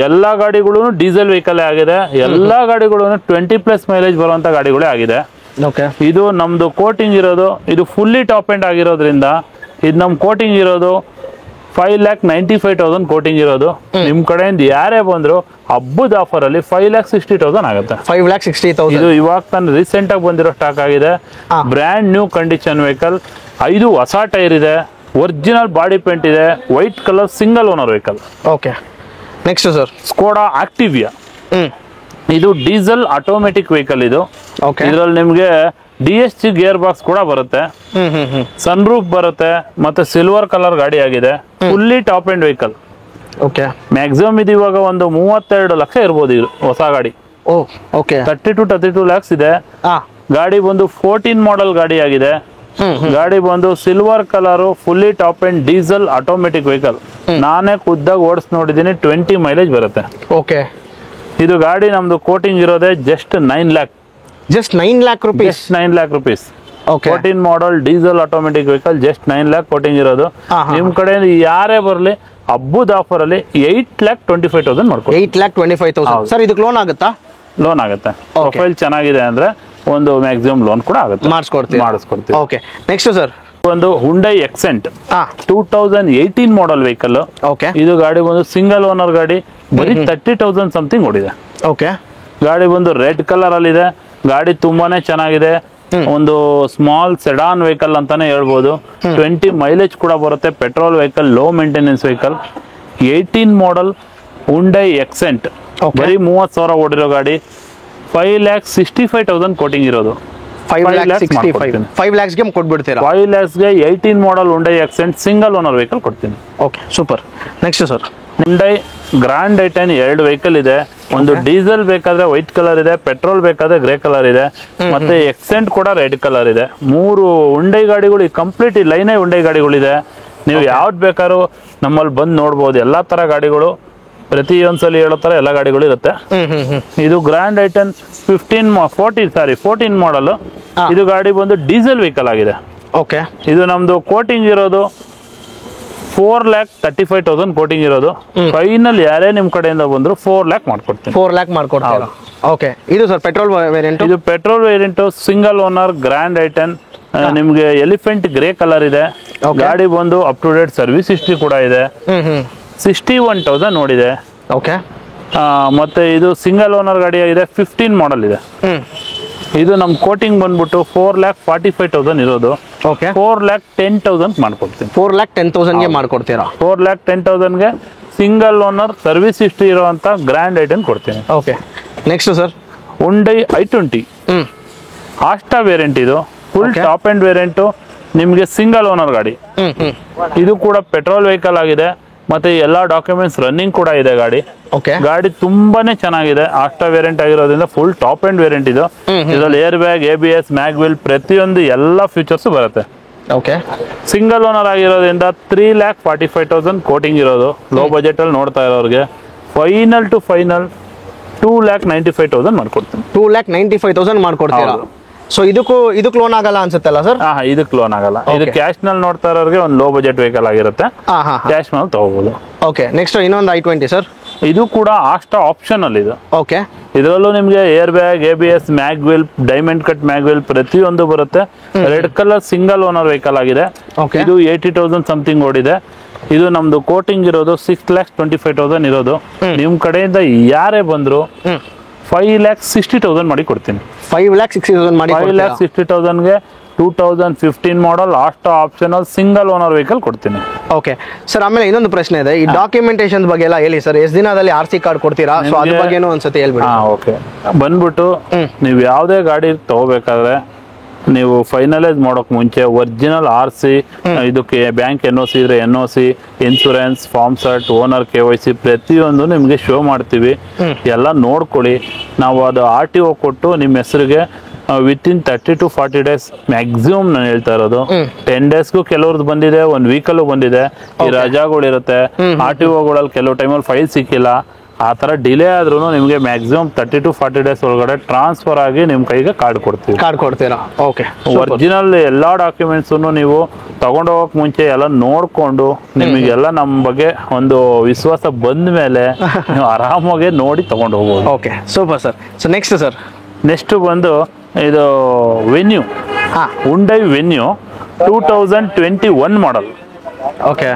ಎಲ್ಲಾ ಗಾಡಿಗಳು ಡೀಸೆಲ್ ವೆಹಿಕಲ್ ಆಗಿದೆ. ಎಲ್ಲಾ ಗಾಡಿಗಳು 20+ ಮೈಲೇಜ್ ಬರುವಂತ ಗಾಡಿಗಳೇ ಆಗಿದೆ. ಓಕೆ. ಇದು ನಮ್ದು ಕೋಟಿಂಗ್ ಇರೋದು ಇದು ಫುಲ್ಲಿ ಟಾಪ್ ಎಂಡ್ ಆಗಿರೋದ್ರಿಂದ ಇದು ನಮ್ ಕೋಟಿಂಗ್ ಇರೋದು 5,95,000 ಕೋಟಿಂಗ್ ಇರೋದು. ನಿಮ್ ಕಡೆಯಿಂದ ಯಾರೇ ಬಂದ್ರು ಹಬ್ಬದ ಆಫರ್ ಅಲ್ಲಿ 5,60,000 ಆಗುತ್ತೆ. 5,60,000. ಇದು ಇವಾಗ ತಾನು ರೀಸೆಂಟ್ ಆಗಿ ಬಂದಿರೋ ಸ್ಟಾಕ್ ಆಗಿದೆ. Brand new condition vehicle. 5 ಹೊಸ ಟೈರ್ ಇದೆ. ಒರಿಜಿನಲ್ ಬಾಡಿ ಪೇಂಟ್ ಇದೆ. White colour single owner vehicle. Okay. Next sir Skoda ಆಕ್ಟಿವಿಯಾ. ಇದು ಡೀಸೆಲ್ ಆಟೋಮೆಟಿಕ್ ವೆಹಿಕಲ್. ಇದು ಇದರಲ್ಲಿ ನಿಮ್ಗೆ DSG ಗೇರ್ ಬಾಕ್ಸ್ ಕೂಡ ಬರುತ್ತೆ. ಸನ್ ರೂಫ್ ಬರುತ್ತೆ. ಮತ್ತೆ ಸಿಲ್ವರ್ ಕಲರ್ ಗಾಡಿ ಆಗಿದೆ. Fully top end vehicle. Okay. Maximum ಇದು ಇವಾಗ ಒಂದು 32 ಲಕ್ಷ ಇರ್ಬೋದು. ಇದು ಹೊಸ ಗಾಡಿ. ಓಕೆ. 32 lakhs ಇದೆ. ಗಾಡಿ ಬಂದು 14 ಮಾಡೆಲ್ ಗಾಡಿ ಆಗಿದೆ. ಗಾಡಿ ಬಂದು silver colour fully top end diesel automatic vehicle. ನಾನೇ ಖುದ್ದಾಗಿ ಓಡಿಸ್ ನೋಡಿದೀನಿ. 20 ಮೈಲೇಜ್ ಬರುತ್ತೆ. ಓಕೆ. ಇದು ಗಾಡಿ ನಮ್ದು ಕೋಟಿಂಗ್ ಇರೋದೇ just 9 lakh. Just 9 lakh rupees. 9 lakh rupees. Okay. 14 model diesel automatic vehicle just 9 lakh quoting ಇರೋದು. ನಿಮ್ ಕಡೆಯಿಂದ ಯಾರೇ ಬರ್ಲಿ ಹಬ್ಬದ ಆಫರ್ ಅಲ್ಲಿ 8,25,000 ಮಾಡ್ಕೊಡಿ. 8,25,000. ಸರ್ ಇದಕ್ಕೆ ಲೋನ್ ಆಗುತ್ತಾ? ಲೋನ್ ಆಗುತ್ತೆ. ಪ್ರೊಫೈಲ್ ಚೆನ್ನಾಗಿದೆ ಅಂದ್ರೆ ಒಂದು ಮ್ಯಾಕ್ಸಿಮಮ್ ಲೋನ್ ಕೂಡ ಆಗುತ್ತೆ. ಮಾಡಿಸ್ಕೊಡ್ತೀವಿ. ಓಕೆ. ನೆಕ್ಸ್ಟ್ ಸರ್ ಒಂದು Hyundai Accent 2018 model vehicle. Okay. ಇದು ಗಾಡಿ ಬಂದು ಸಿಂಗಲ್ ಓನರ್ ಗಾಡಿ. ಬರೀ 30,000 ಸಮಥಿಂಗ್ ಓಡಿದೆ. ಓಕೆ. ಗಾಡಿ ಬಂದು ರೆಡ್ ಕಲರ್ ಅಲ್ಲಿ ಇದೆ. ಗಾಡಿ ತುಂಬಾನೇ ಚೆನ್ನಾಗಿದೆ. ಒಂದು ಸ್ಮಾಲ್ ಸೆಡಾನ್ ವೆಹಿಕಲ್ ಅಂತಾನೆ ಹೇಳ್ಬೋದು. 20 ಮೈಲೇಜ್ ಕೂಡ ಬರುತ್ತೆ. Petrol vehicle, low maintenance vehicle. 18 model Hyundai Accent. ಬರೀ 30,000 ಓಡಿರೋ ಗಾಡಿ. 5,65,000 ಕೋಟಿಂಗ್ ಇರೋದು. 5 lakhs ಗೆ ಕೊಟ್ಬಿಡ್ತೀರಾ? 5 lakhs ಗೆ 18 model Hyundai Xcent single owner vehicle ಕೊಡ್ತೀನಿ. Okay super. Next sir Hyundai grand i ten 2 vehicle ಇದೆ. ಒಂದು ಡೀಸೆಲ್ ಬೇಕಾದ್ರೆ ವೈಟ್ ಕಲರ್ ಇದೆ, ಪೆಟ್ರೋಲ್ ಬೇಕಾದ್ರೆ ಗ್ರೇ ಕಲರ್ ಇದೆ, ಮತ್ತೆ ಎಕ್ಸೆಂಟ್ ಕೂಡ ರೆಡ್ ಕಲರ್ ಇದೆ. 3 ಹುಂಡೈ ಗಾಡಿಗಳು ಕಂಪ್ಲೀಟ್ ಲೈನೇ ಹುಂಡೈ ಗಾಡಿಗಳಿದೆ. ನೀವು ಯಾವ್ದು ಬೇಕಾದ್ರೂ ನಮ್ಮಲ್ಲಿ ಬಂದು ನೋಡ್ಬೋದು. ಎಲ್ಲಾ ತರ ಗಾಡಿಗಳು ಪ್ರತಿಯೊಂದ್ಸಲಿ ಹೇಳೋ ತರ ಎಲ್ಲ ಗಾಡಿಗಳು ಇರುತ್ತೆ. ಇದು ಗ್ರ್ಯಾಂಡ್ ಐಟನ್ 14 ಮಾಡಲ್ ಇದು ಗಾಡಿ ಬಂದು ಡೀಸೆಲ್ ವೆಹಿಕಲ್ ಆಗಿದೆ. ಓಕೆ. ಇದು ನಮ್ದು ಕೋಟಿಂಗ್ ಇರೋದು 4,35,000 ಕೋಟಿಂಗ್ ಇರೋದು. ಫೈನಲ್ ಯಾರೇ ನಿಮ್ ಕಡೆಯಿಂದ ಬಂದ್ರು 4 lakh ಮಾಡ್ಕೊಡ್ತೀನಿ. 4 lakh ಮಾಡ್ಕೊಡ್ತೀರಾ? ಓಕೆ. ಇದು ಸರ್ ಪೆಟ್ರೋಲ್ ವೇರಿಯಂಟ್? ಇದು petrol variant, single owner, Grand i ten, ನಿಮ್ಗೆ ಎಲಿಫೆಂಟ್ ಗ್ರೇ ಕಲರ್ ಇದೆ. ಗಾಡಿ ಬಂದು up to date service history ಕೂಡ ಇದೆ. 61,000 ನೋಡಿದೆ. ಓಕೆ. ಮತ್ತೆ ಇದು ಸಿಂಗಲ್ ಓನರ್ ಗಾಡಿ ಆಗಿದೆ, 15 ಮಾಡಲ್ ಇದೆ. ಇದು ನಮ್ ಕೋಟಿಂಗ್ ಬಂದ್ಬಿಟ್ಟು 4,45,000 ಇರೋದು. ಓಕೆ. 4,10,000 ಮಾಡ್ಕೊಡ್ತೀನಿ. 4,10,000 ಗೆ ಮಾಡ್ಕೊಡ್ತೀರಾ? 4,10,000 ಗೆ ಸಿಂಗಲ್ ಓನರ್ ಸರ್ವಿಸ್ ಹಿಸ್ಟ್ರಿ ಇರುವಂತ ಗ್ರ್ಯಾಂಡ್ ಐಟನ್ ಕೊಡ್ತೀನಿ. Okay. Next sir Hyundai i20 Asta variant. ಇದು ಫುಲ್ ಟಾಪ್ ಅಂಡ್ ವೇರಿಯಂಟ್, ನಿಮ್ಗೆ ಸಿಂಗಲ್ ಓನರ್ ಗಾಡಿ. ಇದು ಕೂಡ ಪೆಟ್ರೋಲ್ ವೆಹಿಕಲ್ ಆಗಿದೆ, ಮತ್ತೆ ಎಲ್ಲಾ ಡಾಕ್ಯುಮೆಂಟ್ಸ್ ರನ್ನಿಂಗ್ ಕೂಡ ಇದೆ ಗಾಡಿ. ಓಕೆ. ಗಾಡಿ ತುಂಬಾನೇ ಚೆನ್ನಾಗಿದೆ. ಆಸ್ಟಾ ವೇರಿಯಂಟ್ ಆಗಿರೋದ್ರಿಂದ ಫುಲ್ ಟಾಪ್ ಅಂಡ್ ವೇರಿಯಂಟ್ ಇದು. ಇದ್ರಲ್ಲಿ ಏರ್ ಬ್ಯಾಗ್, ABS, ಮ್ಯಾಗ್ವಿಲ್ ಪ್ರತಿಯೊಂದು ಎಲ್ಲಾ ಫೀಚರ್ಸ್ ಬರುತ್ತೆ. ಓಕೆ. ಸಿಂಗಲ್ ಓನರ್ ಆಗಿರೋದ್ರಿಂದ 3,45,000 ಕೋಟಿಂಗ್ ಇರೋದು. ಲೋ ಬಜೆಟ್ ಅಲ್ಲಿ ನೋಡ್ತಾ ಇರೋರಿಗೆ ಫೈನಲ್ ಟು ಫೈನಲ್ 2,95,000 ಮಾಡ್ಕೊಡ್ತೀನಿ. 2,95,000 ಮಾಡ್ಕೊಡ್ತೀರಾ? ಸೊ ಇದಕ್ಕೂ ಲೋನ್ ಆಗಲ್ಲ ಅನ್ಸುತ್ತಲ್ಲ ಸರ್? ಇದಕ್ಕೆ ಲೋನ್ ಆಗಲ್ಲ. ಇದು ಕ್ಯಾಶ್ ನಲ್ಲಿ ನೋಡ್ತಾ ಇರೋರಿಗೆ ಒಂದು ಲೋ ಬಜೆಟ್ ವೆಹಿಕಲ್ ಆಗಿರುತ್ತೆ, ಕ್ಯಾಶ್ ನಲ್ಲಿ ತಗೋಬಹುದು. ಓಕೆ. ನೆಕ್ಸ್ಟ್ ಇನ್ನೊಂದು i20 ಸರ್. ಇದು ಕೂಡ ಆಸ್ಟಾ ಆಪ್ಷನ್ ಅಲ್ಲಿ ಇದು. ಓಕೆ. ಇದರಲ್ಲೂ ನಿಮ್ಗೆ air bag, ABS, mag wheel, diamond cut mag wheel ಪ್ರತಿಯೊಂದು ಬರುತ್ತೆ. Red colour single owner vehicle ಆಗಿದೆ. ಇದು 80,000 ಸಮಥಿಂಗ್ ಓಡಿದೆ. ಇದು ನಮ್ದು ಕೋಟಿಂಗ್ ಇರೋದು 6,25,000 ಇರೋದು. ನಿಮ್ ಕಡೆಯಿಂದ ಯಾರೇ ಬಂದ್ರು 5,60,000 ಮಾಡಿ ಕೊಡ್ತೀನಿ. 5,60,000 ಮಾಡಿ 5,60,000ಗೆ 2015 model Asta optional single owner vehicle ಕೊಡ್ತೀನಿ. Okay sir. ಆಮೇಲೆ ಇನ್ನೊಂದು ಪ್ರಶ್ನೆ ಇದೆ, ಈ ಡಾಕ್ಯುಮೆಂಟೇಶನ್ ಬಗ್ಗೆ ಎಲ್ಲ ಹೇಳಿ ಸರ್. ಎಷ್ಟು ದಿನದಲ್ಲಿ RC ಕಾರ್ಡ್ ಕೊಡ್ತೀರಾ? ಸೊ ಅದ್ರ ಬಗ್ಗೆನೂ ಒಂದ್ಸತಿ ಹೇಳ್ಬಿಡಿ. ಓಕೆ. ಬಂದ್ಬಿಟ್ಟು ನೀವು ಯಾವುದೇ ಗಾಡಿ ತಗೋಬೇಕಾದ್ರೆ ನೀವು ಫೈನಲೈಸ್ ಮಾಡೋಕ್ ಮುಂಚೆ ಒರಿಜಿನಲ್ RC, ಇದಕ್ಕೆ ಬ್ಯಾಂಕ್ NOC ಇದ್ರೆ NOC, insurance, form cert, owner KYC ಪ್ರತಿಯೊಂದು ನಿಮ್ಗೆ ಶೋ ಮಾಡ್ತೀವಿ. ಎಲ್ಲ ನೋಡ್ಕೊಳ್ಳಿ. ನಾವು ಅದು RTO ಕೊಟ್ಟು ನಿಮ್ಮ ಹೆಸರಿಗೆ ವಿತಿನ್ 30 to 40 days ಮ್ಯಾಕ್ಸಿಮಮ್ ನಾನು ಹೇಳ್ತಾ ಇರೋದು. 10 daysಗೂ ಕೆಲವ್ರದ್ದು ಬಂದಿದೆ, 1 ವೀಕಲ್ಲೂ ಬಂದಿದೆ. ಈ ರಜಾಗಳಿರುತ್ತೆ, RTOಗಳಲ್ಲಿ ಕೆಲವು ಟೈಮಲ್ಲಿ ಫೈಲ್ ಸಿಕ್ಕಿಲ್ಲ. ಆ ತರ ಡಿಲೇ ಆದ್ರೂ ನಿಮ್ಗೆ ಮ್ಯಾಕ್ಸಿಮಮ್ 30 to 40 days ಒಳಗಡೆ ಟ್ರಾನ್ಸ್ಫರ್ ಆಗಿ ನಿಮ್ ಕೈಗೆ ಕಾರ್ಡ್ ಕೊಡ್ತೀರಾ. ಓಕೆ. ಒರಿಜಿನಲ್ ಎಲ್ಲಾ ಡಾಕ್ಯುಮೆಂಟ್ಸ್ ನೀವು ತಗೊಂಡೋಗಕ್ ಮುಂಚೆ ಎಲ್ಲ ನೋಡ್ಕೊಂಡು ನಿಮಗೆಲ್ಲ ನಮ್ಮ ಬಗ್ಗೆ ಒಂದು ವಿಶ್ವಾಸ ಬಂದ ಮೇಲೆ ನೀವು ಆರಾಮಾಗಿ ನೋಡಿ ತಗೊಂಡು ಹೋಗ್ಬೋದು. Okay, super sir. So next ಬಂದು ಇದು ವೆನ್ಯೂ, Hyundai ವೆನ್ಯೂ 2021 ಮಾಡಲ್. ಓಕೆ.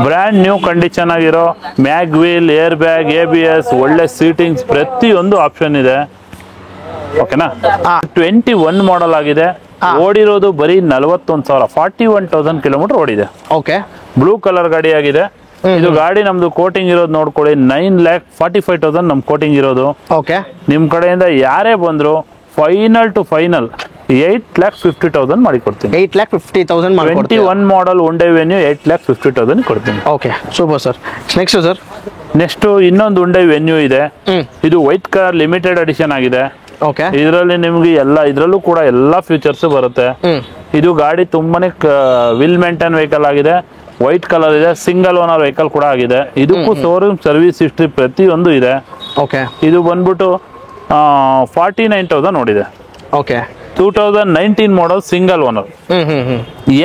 ಬ್ರ್ಯಾಂಡ್ ನ್ಯೂ ಕಂಡೀಷನ್ ಆಗಿರೋ ಮ್ಯಾಗ್ವಿಲ್, ಏರ್ ಬ್ಯಾಗ್, ABS, ಒಳ್ಳೆ ಸೀಟಿಂಗ್ಸ್ ಪ್ರತಿಯೊಂದು ಆಪ್ಷನ್ ಇದೆ. ಓಕೆನಾ? 21 ಮಾಡಲ್ ಆಗಿದೆ. ಓಡಿರೋದು ಬರೀ 41,000, 41,000 ಕಿಲೋಮೀಟರ್ ಓಡಿದೆ. ಓಕೆ. ಬ್ಲೂ ಕಲರ್ ಗಾಡಿ ಆಗಿದೆ. ಇದು ಗಾಡಿ ನಮ್ದು ಕೋಟಿಂಗ್ ಇರೋದು ನೋಡ್ಕೊಳ್ಳಿ 9,45,000 ನಮ್ ಕೋಟಿಂಗ್ ಇರೋದು. ಓಕೆ. ನಿಮ್ ಕಡೆಯಿಂದ ಯಾರೇ ಬಂದ್ರು ಫೈನಲ್ ಟು ಫೈನಲ್ 8,50,000 ಮಾಡಿ ಕೊಡ್ತೀನಿ. 8,50,000 ಮಾಡ್ಕೊಡ್ತೀನಿ. 21 ಮಾಡಲ್ Hyundai ವೆನ್ಯೂ 8,50,000 ಕೊಡ್ತೀನಿ. Okay, super sir. Next sir, next ಇನ್ನೊಂದು Hyundai ವೆನ್ಯೂ ಇದೆ. ಇದು ವೈಟ್ ಕಲರ್ ಲಿಮಿಟೆಡ್ ಎಡಿಷನ್ ಆಗಿದೆ. ಓಕೆ. ಇದರಲ್ಲಿ ನಿಮ್ಗೆ ಇದ್ರಲ್ಲೂ ಕೂಡ ಎಲ್ಲಾ ಫೀಚರ್ಸ್ ಬರುತ್ತೆ. ಇದು ಗಾಡಿ ತುಂಬಾನೇ ವಿಲ್ ಮೇಂಟೈನ್ ವೆಹಿಕಲ್ ಆಗಿದೆ. ವೈಟ್ ಕಲರ್ ಇದೆ, ಸಿಂಗಲ್ ಓನರ್ ವೆಹಿಕಲ್ ಕೂಡ ಆಗಿದೆ. ಇದಕ್ಕೂ ಶೋರೂಮ್ ಸರ್ವಿಸ್ ಹಿಸ್ಟ್ರಿ ಪ್ರತಿಯೊಂದು ಇದೆ. ಓಕೆ. ಇದು ಬಂದ್ಬಿಟ್ಟು 49,000 ನೋಡಿದೆ. Okay. 2019 model single owner,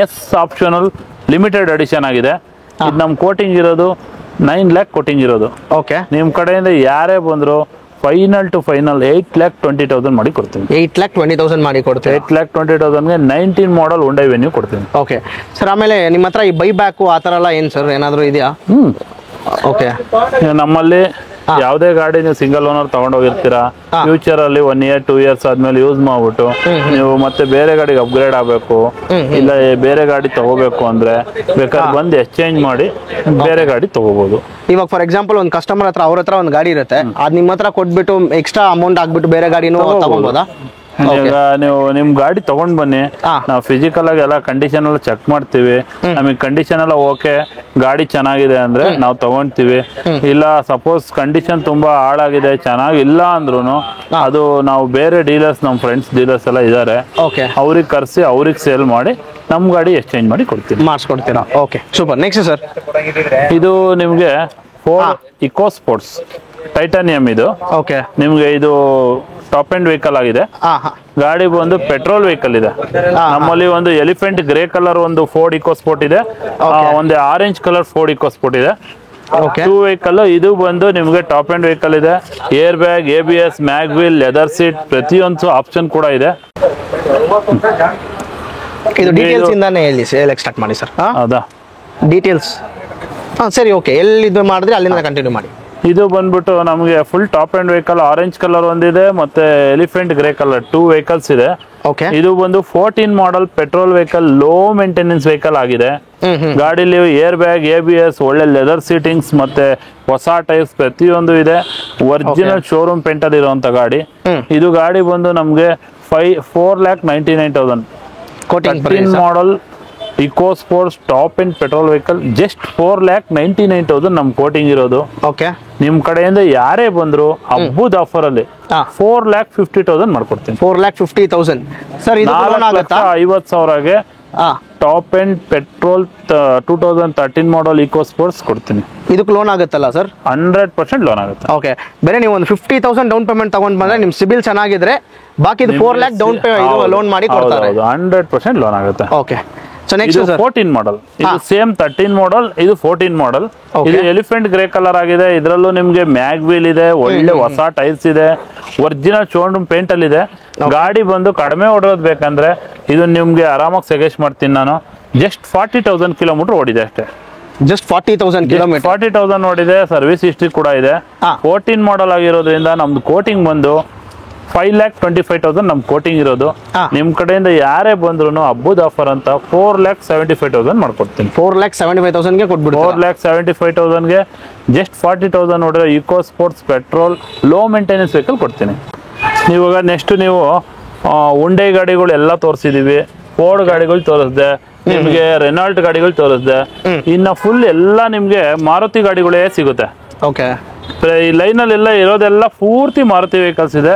S optional limited edition ಆಗಿದೆ. ಇದು ನಮ್ ಕೋಟಿಂಗ್ ಇರೋದು 9 lakh ಕೋಟಿಂಗ್ ಇರೋದು. ಓಕೆ. ನಿಮ್ ಕಡೆಯಿಂದ ಯಾರೇ ಬಂದ್ರು ಫೈನಲ್ ಟು ಫೈನಲ್ 8,20,000 ಮಾಡಿ ಕೊಡ್ತೀನಿ. 8,20,000 ಮಾಡಿ ಕೊಡ್ತೀನಿ. 8,20,000ಗೆ 19 ಮಾಡಲ್ Hyundai ವೆನ್ಯೂ ಕೊಡ್ತೀನಿ. Okay sir. ಆಮೇಲೆ ನಿಮ್ಮ ಹತ್ರ ಈ ಬೈ ಬ್ಯಾಕು ಆ ಥರ ಎಲ್ಲ ಏನು ಸರ್ ಏನಾದರೂ ಇದೆಯಾ? ಓಕೆ. ನಮ್ಮಲ್ಲಿ ಯಾವುದೇ ಗಾಡಿ ನೀವು ಸಿಂಗಲ್ ಓನರ್ ತಗೊಂಡೋಗಿರ್ತೀರಾ, ಫ್ಯೂಚರ್ ಅಲ್ಲಿ 1 year 2 years ಆದ್ಮೇಲೆ ಯೂಸ್ ಮಾಡ್ಬಿಟ್ಟು ನೀವು ಮತ್ತೆ ಬೇರೆ ಗಾಡಿಗೆ ಅಪ್ಗ್ರೇಡ್ ಆಗ್ಬೇಕು, ಇಲ್ಲ ಬೇರೆ ಗಾಡಿ ತಗೋಬೇಕು ಅಂದ್ರೆ ಬೇಕಾದ್ರೆ ಬಂದು ಎಕ್ಸ್ಚೇಂಜ್ ಮಾಡಿ ಬೇರೆ ಗಾಡಿ ತಗೋಬಹುದು. ಇವಾಗ ಫಾರ್ ಎಕ್ಸಾಂಪಲ್ ಒಂದು ಕಸ್ಟಮರ್ ಹತ್ರ ಅವ್ರ ಹತ್ರ ಒಂದು ಗಾಡಿ ಇರುತ್ತೆ, ಅದ್ ನಿಮ್ಮ ಹತ್ರ ಕೊಟ್ಬಿಟ್ಟು ಎಕ್ಸ್ಟ್ರಾ ಅಮೌಂಟ್ ಆಗ್ಬಿಟ್ಟು ಬೇರೆ ಗಾಡಿನೂ ತಗೋಬೋದಾ? ಈಗ ನೀವು ನಿಮ್ ಗಾಡಿ ತಗೊಂಡ್ ಬನ್ನಿ, ನಾವು ಫಿಸಿಕಲ್ ಆಗಿ ಎಲ್ಲ ಕಂಡೀಷನ್ ಎಲ್ಲ ಚೆಕ್ ಮಾಡ್ತೀವಿ. ನಮಗೆ ಕಂಡೀಷನ್ ಎಲ್ಲ ಓಕೆ, ಗಾಡಿ ಚೆನ್ನಾಗಿದೆ ಅಂದ್ರೆ ನಾವು ತಗೊಂತೀವಿ. ಇಲ್ಲ ಸಪೋಸ್ ಕಂಡೀಷನ್ ತುಂಬಾ ಹಾಳಾಗಿದೆ, ಚೆನ್ನಾಗಿಲ್ಲ ಅಂದ್ರೂ ಅದು ನಾವು ಬೇರೆ ಡೀಲರ್ಸ್, ನಮ್ ಫ್ರೆಂಡ್ಸ್ ಡೀಲರ್ಸ್ ಎಲ್ಲ ಇದಾರೆ, ಅವ್ರಿಗೆ ಕರ್ಸಿ ಅವ್ರಿಗೆ ಸೇಲ್ ಮಾಡಿ ನಮ್ ಗಾಡಿ ಎಕ್ಸ್ಚೇಂಜ್ ಮಾಡಿ ಕೊಡ್ತೀವಿ, ಮಾಡಿಸ್ಕೊಡ್ತೀರಾ. Okay, super. ನೆಕ್ಸ್ಟ್ ಸರ್, ಇದು ನಿಮ್ಗೆ ಫೋರ್ಡ್ ಇಕೋ ಸ್ಪೋರ್ಟ್ಸ್ ಟೈಟಾನಿಯಂ. ಇದು ಓಕೆ. ನಿಮ್ಗೆ ಇದು ಟಾಪ್ ಎಂಡ್ ವೆಹಿಕಲ್ ಆಗಿದೆ. ಹಾ ಹಾ ಗಾಡಿ ಬಂದು ಪೆಟ್ರೋಲ್ ವೆಹಿಕಲ್ ಇದೆ. ನಮ್ಮಲ್ಲಿ ಒಂದು ಎಲಿಫೆಂಟ್ ಗ್ರೇ ಕಲರ್ ಒಂದು ಫೋರ್ಡ್ ಇಕೋ ಸ್ಪೋರ್ಟ್ ಇದೆ, ಒಂದು orange colour Ford Eco Sport ಇದೆ. Okay two vehicle. ಇದು ಬಂದು ನಿಮಗೆ ಟಾಪ್ ಎಂಡ್ ವೆಹಿಕಲ್ ಇದೆ. Air bag, ABS, mag wheel, leather seat ಪ್ರತಿಯೊಂದು ಆಪ್ಷನ್ ಕೂಡ ಇದೆ. ಇದು ಡೀಟೇಲ್ಸ್ ಇಂದಾನೆ ಹೇಳಿ ಸೇಲ್ ಸ್ಟಾರ್ಟ್ ಮಾಡಿ ಸರ್. ಹೌದಾ, ಡೀಟೇಲ್ಸ್ ಸರಿ ಓಕೆ. ಎಲ್ಲಿ ಇದು ಮಾಡಿದ್ರೆ ಅಲ್ಲಿಂದ ಕಂಟಿನ್ಯೂ ಮಾಡಿ. ಇದು ಬಂದ್ಬಿಟ್ಟು ನಮಗೆ full top end vehicle orange colour ಒಂದಿದೆ, ಮತ್ತೆ ಎಲಿಫೆಂಟ್ ಗ್ರೇ ಕಲರ್ 2 ವೆಹಿಕಲ್ಸ್ ಇದೆ. ಓಕೆ ಇದು ಬಂದು 14 model petrol vehicle, low maintenance vehicle ಆಗಿದೆ. ಗಾಡಿಲಿ ಏರ್ ಬ್ಯಾಗ್, ABS, ಒಳ್ಳೆ ಲೆದರ್ ಸೀಟಿಂಗ್ಸ್ ಮತ್ತೆ ಹೊಸ ಟೈರ್ಸ್ ಪ್ರತಿಯೊಂದು ಇದೆ. ಒರಿಜಿನಲ್ ಶೋರೂಮ್ ಪೇಂಟ್ ಅಲ್ಲಿ ಇರುವಂತ ಗಾಡಿ. ಇದು ಗಾಡಿ ಬಂದು ನಮ್ಗೆ 4,99,000 13 model eco sports top end petrol vehicle. Just 4,99,000 ನಮ್ ಕೋಟಿಂಗ್ ಇರೋದು. ಓಕೆ ನಿಮ್ ಕಡೆಯಿಂದ ಯಾರೇ ಬಂದ್ರು ಹಬ್ಬದ ಆಫರ್ ಅಲ್ಲಿ 4,50,000 ಮಾಡ್ಕೊಡ್ತೀನಿ. 4,50,000 ಸರ್. ಇದು ಲೋನ್ ಆಗುತ್ತಾ? 50,000ಗೆ top end petrol 2013 model eco Sports ಕೊಡ್ತೀನಿ. ಇದಕ್ಕೆ ಲೋನ್ ಆಗುತ್ತಲ್ಲ ಸರ್? 100% ಲೋನ್ ಆಗುತ್ತೆ. ಓಕೆ, ಬೇರೆ ನೀವು ಒಂದು 50,000 ಡೌನ್ ಪೇಮೆಂಟ್ ತಗೊಂಡ್ ಬಂದ್ರೆ ನಿಮ್ ಸಿಬಿಲ್ ಚೆನ್ನಾಗಿದ್ರೆ ಬಾಕಿ 4 lakh ಡೌನ್ ಲೋನ್ ಮಾಡಿ ಕೊಡ್ತಾರೆ. 100% ಲೋನ್ ಆಗುತ್ತೆ. ಓಕೆ, ಸೊ ನೆಕ್ಸ್ಟ್ ಇದು 14 ಮಾಡೆಲ್. ಇದು ಸೇಮ್ 13 ಮಾಡೆಲ್, ಇದು 14 ಮಾಡೆಲ್. ಇದು ಎಲಿಫೆಂಟ್ ಗ್ರೇ ಕಲರ್ ಆಗಿದೆ. ಇದರಲ್ಲೂ ನಿಮ್ಗೆ ಮ್ಯಾಗ್ ವೀಲ್ ಇದೆ, ಒಳ್ಳೆ ಹೊಸ ಟೈರ್ಸ್ ಇದೆ, ಒರಿಜಿನಲ್ ಶೋರೂಮ್ ಪೇಂಟ್ ಅಲ್ಲಿ ಇದೆ. ಗಾಡಿ ಬಂದು ಕಡಿಮೆ ಓಡೋದ್ ಬೇಕಂದ್ರೆ ಇದು ನಿಮ್ಗೆ ಆರಾಮಾಗಿ ಸಜೆಸ್ಟ್ ಮಾಡ್ತೀನಿ ನಾನು. ಜಸ್ಟ್ 40,000 ಕಿಲೋಮೀಟರ್ ಓಡಿದೆ ಅಷ್ಟೇ. ಜಸ್ಟ್ 40,000 ಕಿಲೋಮೀಟರ್ 40,000 ಓಡಿದೆ. ಸರ್ವಿಸ್ ಹಿಸ್ಟ್ರಿ ಕೂಡ ಇದೆ. 14 ಮಾಡೆಲ್ ಆಗಿರೋದ್ರಿಂದ ನಮ್ದು ಕೋಟಿಂಗ್ ಬಂದು 5,25,000 ನಮ್ ಕೋಟಿಂಗ್ ಇರೋದು. ನಿಮ್ ಕಡೆಯಿಂದ ಯಾರೇ ಬಂದ್ರು ಹಬ್ಬದ ಆಫರ್ ಅಂತ 4,75,000 ಮಾಡ್ಕೊಡ್ತೀನಿ. 4,75,000 ಕೊಟ್ಬಿಡ್ತೀನಿ. 4,75,000ಗೆ ಜಸ್ಟ್ 40,000 ನೋಡಿದ್ರೆ eco sports petrol low maintenance vehicle ಕೊಡ್ತೀನಿ. ಇವಾಗ ನೆಕ್ಸ್ಟ್ ನೀವು ಉಂಡೈ ಗಾಡಿಗಳು ಎಲ್ಲ ತೋರಿಸಿದೀವಿ, ಫೋರ್ಡ್ ಗಾಡಿಗಳು ತೋರಿಸ್ದೆ, ನಿಮ್ಗೆ ರೆನಾಲ್ಟ್ ಗಾಡಿಗಳು ತೋರಿಸ್ದೆ. ಇನ್ನ ಫುಲ್ ಎಲ್ಲ ನಿಮ್ಗೆ ಮಾರುತಿ ಗಾಡಿಗಳೇ ಸಿಗುತ್ತೆ. ಓಕೆ, ಈ ಲೈನ್ ಅಲ್ಲಿ ಎಲ್ಲ ಇರೋದೆಲ್ಲ ಪೂರ್ತಿ ಮಾರುತಿ ವೆಹಿಕಲ್ಸ್ ಇದೆ.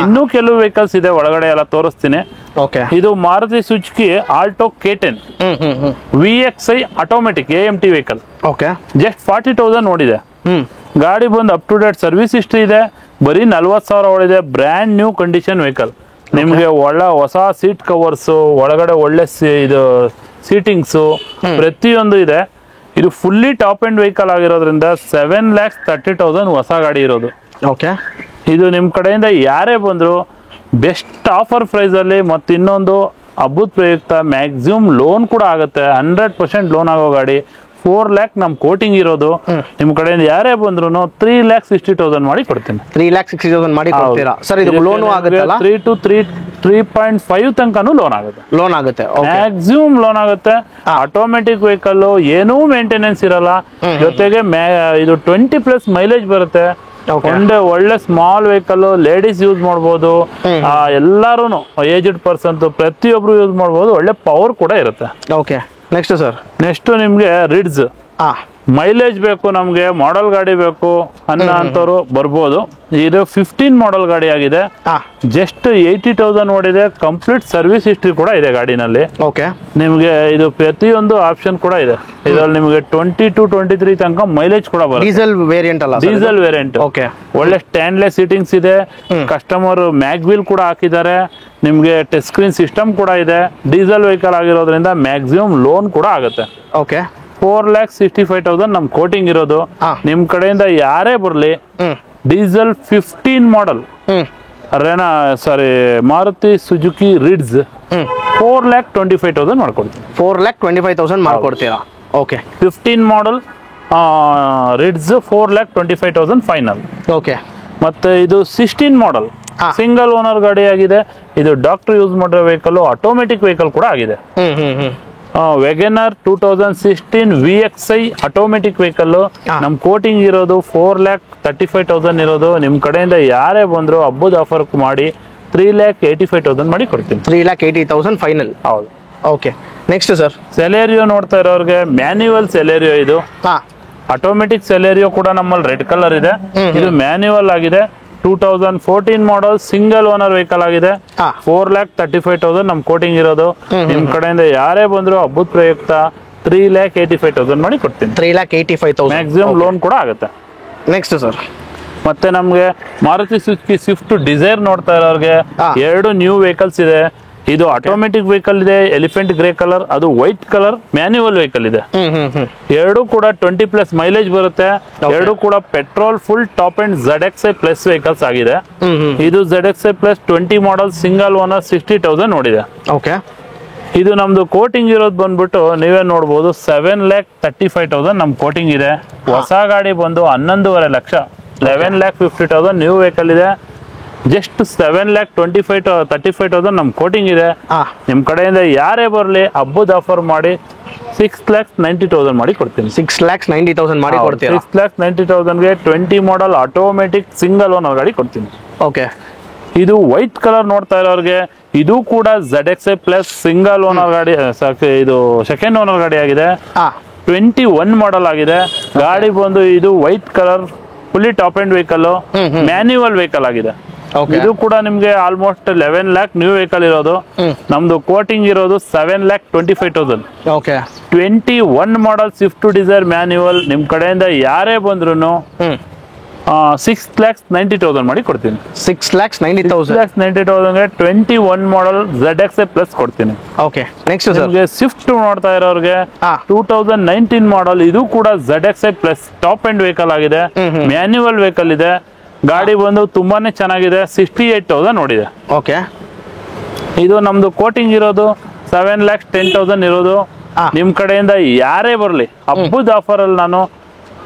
ಇನ್ನೂ ಕೆಲವು ವೆಹಿಕಲ್ಸ್ ಇದೆ ಒಳಗಡೆ, ಎಲ್ಲ ತೋರಿಸ್ತೀನಿ. ಓಕೆ, ಇದು Maruti Suzuki Alto K10 VXI automatic AMT vehicle. Okay, just 40,000 ನೋಡಿದೆ. ಗಾಡಿ ಬಂದು up to date service history ಇದೆ. ಬರೀ 40,000 ಓಡಿದೆ. Brand new condition vehicle. ನಿಮ್ಗೆ ಒಳ್ಳೆ ಹೊಸ ಸೀಟ್ ಕವರ್ಸ್, ಒಳಗಡೆ ಒಳ್ಳೆ ಇದು ಸೀಟಿಂಗ್ಸ್ ಪ್ರತಿಯೊಂದು ಇದೆ. ಇದು ಫುಲ್ಲಿ ಟಾಪ್ ಎಂಡ್ ವೆಹಿಕಲ್ ಆಗಿರೋದ್ರಿಂದ 7,30,000 ಹೊಸ ಗಾಡಿ ಇರೋದು. ಓಕೆ, ಇದು ನಿಮ್ ಕಡೆಯಿಂದ ಯಾರೇ ಬಂದ್ರು ಬೆಸ್ಟ್ ಆಫರ್ ಪ್ರೈಸ್ ಅಲ್ಲಿ. ಮತ್ತೆ ಇನ್ನೊಂದು ಹಬ್ಬದ ಪ್ರಯುಕ್ತ ಮ್ಯಾಕ್ಸಿಮಮ್ ಲೋನ್ ಕೂಡ ಆಗುತ್ತೆ. 100% ಲೋನ್ ಆಗೋ ಗಾಡಿ. 4 lakh ನಮ್ ಕೋಟಿಂಗ್ ಇರೋದು. ನಿಮ್ ಕಡೆಯಿಂದ ಯಾರೇ ಬಂದ್ರು 3,60,000 ಮಾಡಿ ಕೊಡ್ತೀನಿ. 3,60,000 ಮಾಡಿ ಕೊಡ್ತೀರಾ ಸರ್? ಇದು ಲೋನ್ ಆಗುತ್ತಲ್ಲ? 3 to 3.5 ತನಕನೂ ಲೋನ್ ಆಗುತ್ತೆ. ಲೋನ್ ಆಗುತ್ತೆ, ಮ್ಯಾಕ್ಸಿಮಮ್ ಲೋನ್ ಆಗುತ್ತೆ. ಆಟೋಮೆಟಿಕ್ ವೆಹಿಕಲ್, ಏನೂ ಮೇಂಟೆನೆನ್ಸ್ ಇರಲ್ಲ. ಜೊತೆಗೆ ಇದು 20+ ಮೈಲೇಜ್ ಬರುತ್ತೆ. ಒಳ್ಳೆ ಸ್ಮಾಲ್ ವೆಹಿಕಲ್, ಲೇಡೀಸ್ ಯೂಸ್ ಮಾಡ್ಬೋದು. ಎಲ್ಲಾರು ಏಜ್ಡ್ ಪರ್ಸನ್ ಪ್ರತಿಯೊಬ್ರು ಯೂಸ್ ಮಾಡ್ಬೋದು. ಒಳ್ಳೆ ಪವರ್ ಕೂಡ ಇರುತ್ತೆ. Okay, next sir. ನೆಕ್ಸ್ಟ್ ನಿಮ್ಗೆ ರಿಡ್ಸ್. ಮೈಲೇಜ್ ಬೇಕು ನಮ್ಗೆ, ಮಾಡೆಲ್ ಗಾಡಿ ಬೇಕು ಅಂತವ್ರು ಬರ್ಬೋದು. ಇದು 15 ಮಾಡೆಲ್ ಗಾಡಿ ಆಗಿದೆ. ಜಸ್ಟ್ 80,000 ಓಡಿದೆ. ಕಂಪ್ಲೀಟ್ ಸರ್ವಿಸ್ ಹಿಸ್ಟ್ರಿ ಕೂಡ ಇದೆ ಗಾಡಿನಲ್ಲಿ. ಓಕೆ, ನಿಮ್ಗೆ ಇದು ಪ್ರತಿಯೊಂದು ಆಪ್ಷನ್ ಕೂಡ ಇದೆ. ಇದ್ರಲ್ಲಿ ನಿಮ್ಗೆ 20 to 23 ತನಕ ಮೈಲೇಜ್ ಕೂಡ ಬರುತ್ತೆ. ಡೀಸೆಲ್ ವೇರಿಯಂಟ್ ಅಲ್ಲ? Diesel variant. ಓಕೆ, ಒಳ್ಳೆ ಸ್ಟ್ಯಾನ್ಲೆಸ್ ಸೀಟಿಂಗ್ಸ್ ಇದೆ. ಕಸ್ಟಮರ್ ಮ್ಯಾಗ್ ವೀಲ್ ಕೂಡ ಹಾಕಿದ್ದಾರೆ. ನಿಮ್ಗೆ ಟಚ್ ಸ್ಕ್ರೀನ್ ಸಿಸ್ಟಮ್ ಕೂಡ ಇದೆ. ಡೀಸೆಲ್ ವೆಹಿಕಲ್ ಆಗಿರೋದ್ರಿಂದ ಮ್ಯಾಕ್ಸಿಮಮ್ ಲೋನ್ ಕೂಡ ಆಗುತ್ತೆ. ಓಕೆ, 4,65,000 ನಮ್ ಕೋಟಿಂಗ್ ಇರೋದು. ನಿಮ್ ಕಡೆಯಿಂದ ಯಾರೇ ಬರ್ಲಿ ಡೀಸೆಲ್ 15 ಮಾಡೆಲ್ ಮಾರುತಿ ಸುಜುಕಿ ರಿಡ್ಸ್ 4,25,000 ಮಾಡ್ಕೊಡ್ತೀನಿ. 4,25,000 ಮಾಡ್ಕೊಡ್ತೀರಾ? Okay, 15 model ರಿಡ್ಸ್ 4,25,000 final. ಓಕೆ, ಮತ್ತೆ ಇದು 16 ಮಾಡೆಲ್ ಸಿಂಗಲ್ ಓನರ್ ಗಾಡಿ ಆಗಿದೆ. ಇದು ಡಾಕ್ಟರ್ ಯೂಸ್ ಮಾಡಿರೋ ವೆಹಿಕಲ್, ಆಟೋಮೆಟಿಕ್ ವೆಹಿಕಲ್ ಕೂಡ ಆಗಿದೆ. Wegener 2016 VXI automatic vehicle. ನಮ್ ಕೋಟಿಂಗ್ ಇರೋದು 4,35,000 ಇರೋದು. ನಿಮ್ ಕಡೆಯಿಂದ ಯಾರೇ ಬಂದ್ರು ಹಬ್ಬದ ಆಫರ್ ಮಾಡಿ 3,85,000 ಮಾಡಿ ಕೊಡ್ತೀನಿ. 3,80,000 ಫೈನಲ್. ಹೌದು. Okay, next sir. ಸೆಲೆರಿಯೋ ನೋಡ್ತಾ ಇರೋರಿಗೆ ಮ್ಯಾನ್ಯುವಲ್ ಸೆಲೆರಿಯೋ. ಇದು ಆಟೋಮೆಟಿಕ್ ಸೆಲೆರಿಯೋ ಕೂಡ ನಮ್ಮಲ್ಲಿ ರೆಡ್ ಕಲರ್ ಇದೆ. ಇದು ಮ್ಯಾನ್ಯುವಲ್ ಆಗಿದೆ. 2014 ಮಾಡೆಲ್ ಸಿಂಗಲ್ ಓನರ್ ವೆಹಿಕಲ್ ಆಗಿದೆ. 4,35,000 ನಮ್ ಕೋಟಿಂಗ್ ಇರೋದು. ನಿಮ್ ಕಡೆಯಿಂದ ಯಾರೇ ಬಂದ್ರು ಹಬ್ಬದ ಪ್ರಯುಕ್ತ 3,85,000 ಮಾಡಿ ಕೊಡ್ತೀನಿ. 3,85,000 ಮ್ಯಾಕ್ಸಿಮಮ್ ಲೋನ್ ಕೂಡ ಆಗುತ್ತೆ. Next sir. ಮತ್ತೆ ನಮ್ಗೆ ಮಾರುತಿ ಸುಜುಕಿ ಸ್ವಿಫ್ಟ್ ಡಿಸೈರ್ ನೋಡ್ತಾ ಇರೋರಿಗೆ ಹಾ. 2 ನ್ಯೂ ವೆಹಿಕಲ್ಸ್ ಇದೆ. ಇದು ಆಟೋಮೆಟಿಕ್ ವೆಹಿಕಲ್ ಇದೆ, ಎಲಿಫೆಂಟ್ ಗ್ರೇ ಕಲರ್, ಅದು ವೈಟ್ ಕಲರ್ ಮ್ಯಾನ್ಯುವಲ್ ವೆಹಿಕಲ್ ಇದೆ. ಎರಡು ಕೂಡ 20+ ಮೈಲೇಜ್ ಬರುತ್ತೆ. ಎರಡು ಕೂಡ petrol full top and ZXi plus vehicles ಆಗಿದೆ. ಇದು ZXi plus 20 model single owner 60,000 ನೋಡಿದೆ. ಓಕೆ, ಇದು ನಮ್ದು ಕೋಟಿಂಗ್ ಇರೋದು ಬಂದ್ಬಿಟ್ಟು ನೀವೇ ನೋಡ್ಬೋದು 7,35,000 ನಮ್ ಕೋಟಿಂಗ್ ಇದೆ. ಹೊಸ ಗಾಡಿ ಬಂದು 11.5 ಲಕ್ಷ, 11,50,000 ನ್ಯೂ ವೆಹಿಕಲ್ ಇದೆ. ಜಸ್ಟ್ 7,35,000 ನಮ್ ಕೋಟಿಂಗ್ ಇದೆ. ನಿಮ್ ಕಡೆಯಿಂದ ಯಾರೇ ಬರ್ಲಿ ಹಬ್ಬದ ಆಫರ್ ಮಾಡಿ 6,90,000 ಮಾಡಿ ಕೊಡ್ತೀನಿ. 6,90,000 ಮಾಡಿ ಕೊಡ್ತೀರಾ? 6,90,000ಗೆ 20 ಮಾಡೆಲ್ ಆಟೋಮೆಟಿಕ್ ಸಿಂಗಲ್ ಓನರ್ ಗಾಡಿ ಕೊಡ್ತೀನಿ. ಓಕೆ, ಇದು ವೈಟ್ ಕಲರ್ ನೋಡ್ತಾ ಇರೋರಿಗೆ ಇದು ಕೂಡ ZXi ಪ್ಲಸ್ ಸಿಂಗಲ್ ಓನರ್ ಗಾಡಿ, ಇದು ಸೆಕೆಂಡ್ ಓನರ್ ಗಾಡಿ ಆಗಿದೆ. 21 ಮಾಡೆಲ್ ಆಗಿದೆ. ಗಾಡಿ ಬಂದು ಇದು white colour fully top end vehicle, manual vehicle ಆಗಿದೆ. ಇದು ಕೂಡ ನಿಮ್ಗೆ ಆಲ್ಮೋಸ್ಟ್ 11 lakh ನ್ಯೂ ವೆಹಿಕಲ್ ಇರೋದು. ನಮ್ದು ಕೋಟಿಂಗ್ ಇರೋದು 7,25,000. Okay, 21 model Swift Dzire manual ನಿಮ್ ಕಡೆಯಿಂದ ಯಾರೇ ಬಂದ್ರು 6,90,000 ಮಾಡಿ ಕೊಡ್ತೀನಿ. 6,90,000. 6,90,000ಗೆ 21 ಮಾಡೆಲ್ ZXi ಪ್ಲಸ್ ಕೊಡ್ತೀನಿ. ಓಕೆ, ನೆಕ್ಸ್ಟ್ ಸರ್ ನಿಮ್ಗೆ ಸ್ವಿಫ್ಟ್ ನೋಡ್ತಾ ಇರೋರಿಗೆ 2019 ಮಾಡೆಲ್, ಇದು ಕೂಡ ZXi plus top end vehicle ಆಗಿದೆ, ಮ್ಯಾನ್ಯುವಲ್ ವೆಹಿಕಲ್ ಇದೆ. ಗಾಡಿ ಬಂದು ತುಂಬಾನೇ ಚೆನ್ನಾಗಿದೆ, 68,000 ನೋಡಿದೆ. ಓಕೆ, ಇದು ನಮ್ದು ಕೋಟಿಂಗ್ ಇರೋದು 7,10,000 ಇರೋದು. ನಿಮ್ ಕಡೆಯಿಂದ ಯಾರೇ ಬರ್ಲಿ ಹಬ್ಬದ ಆಫರ್ ಅಲ್ಲಿ ನಾನು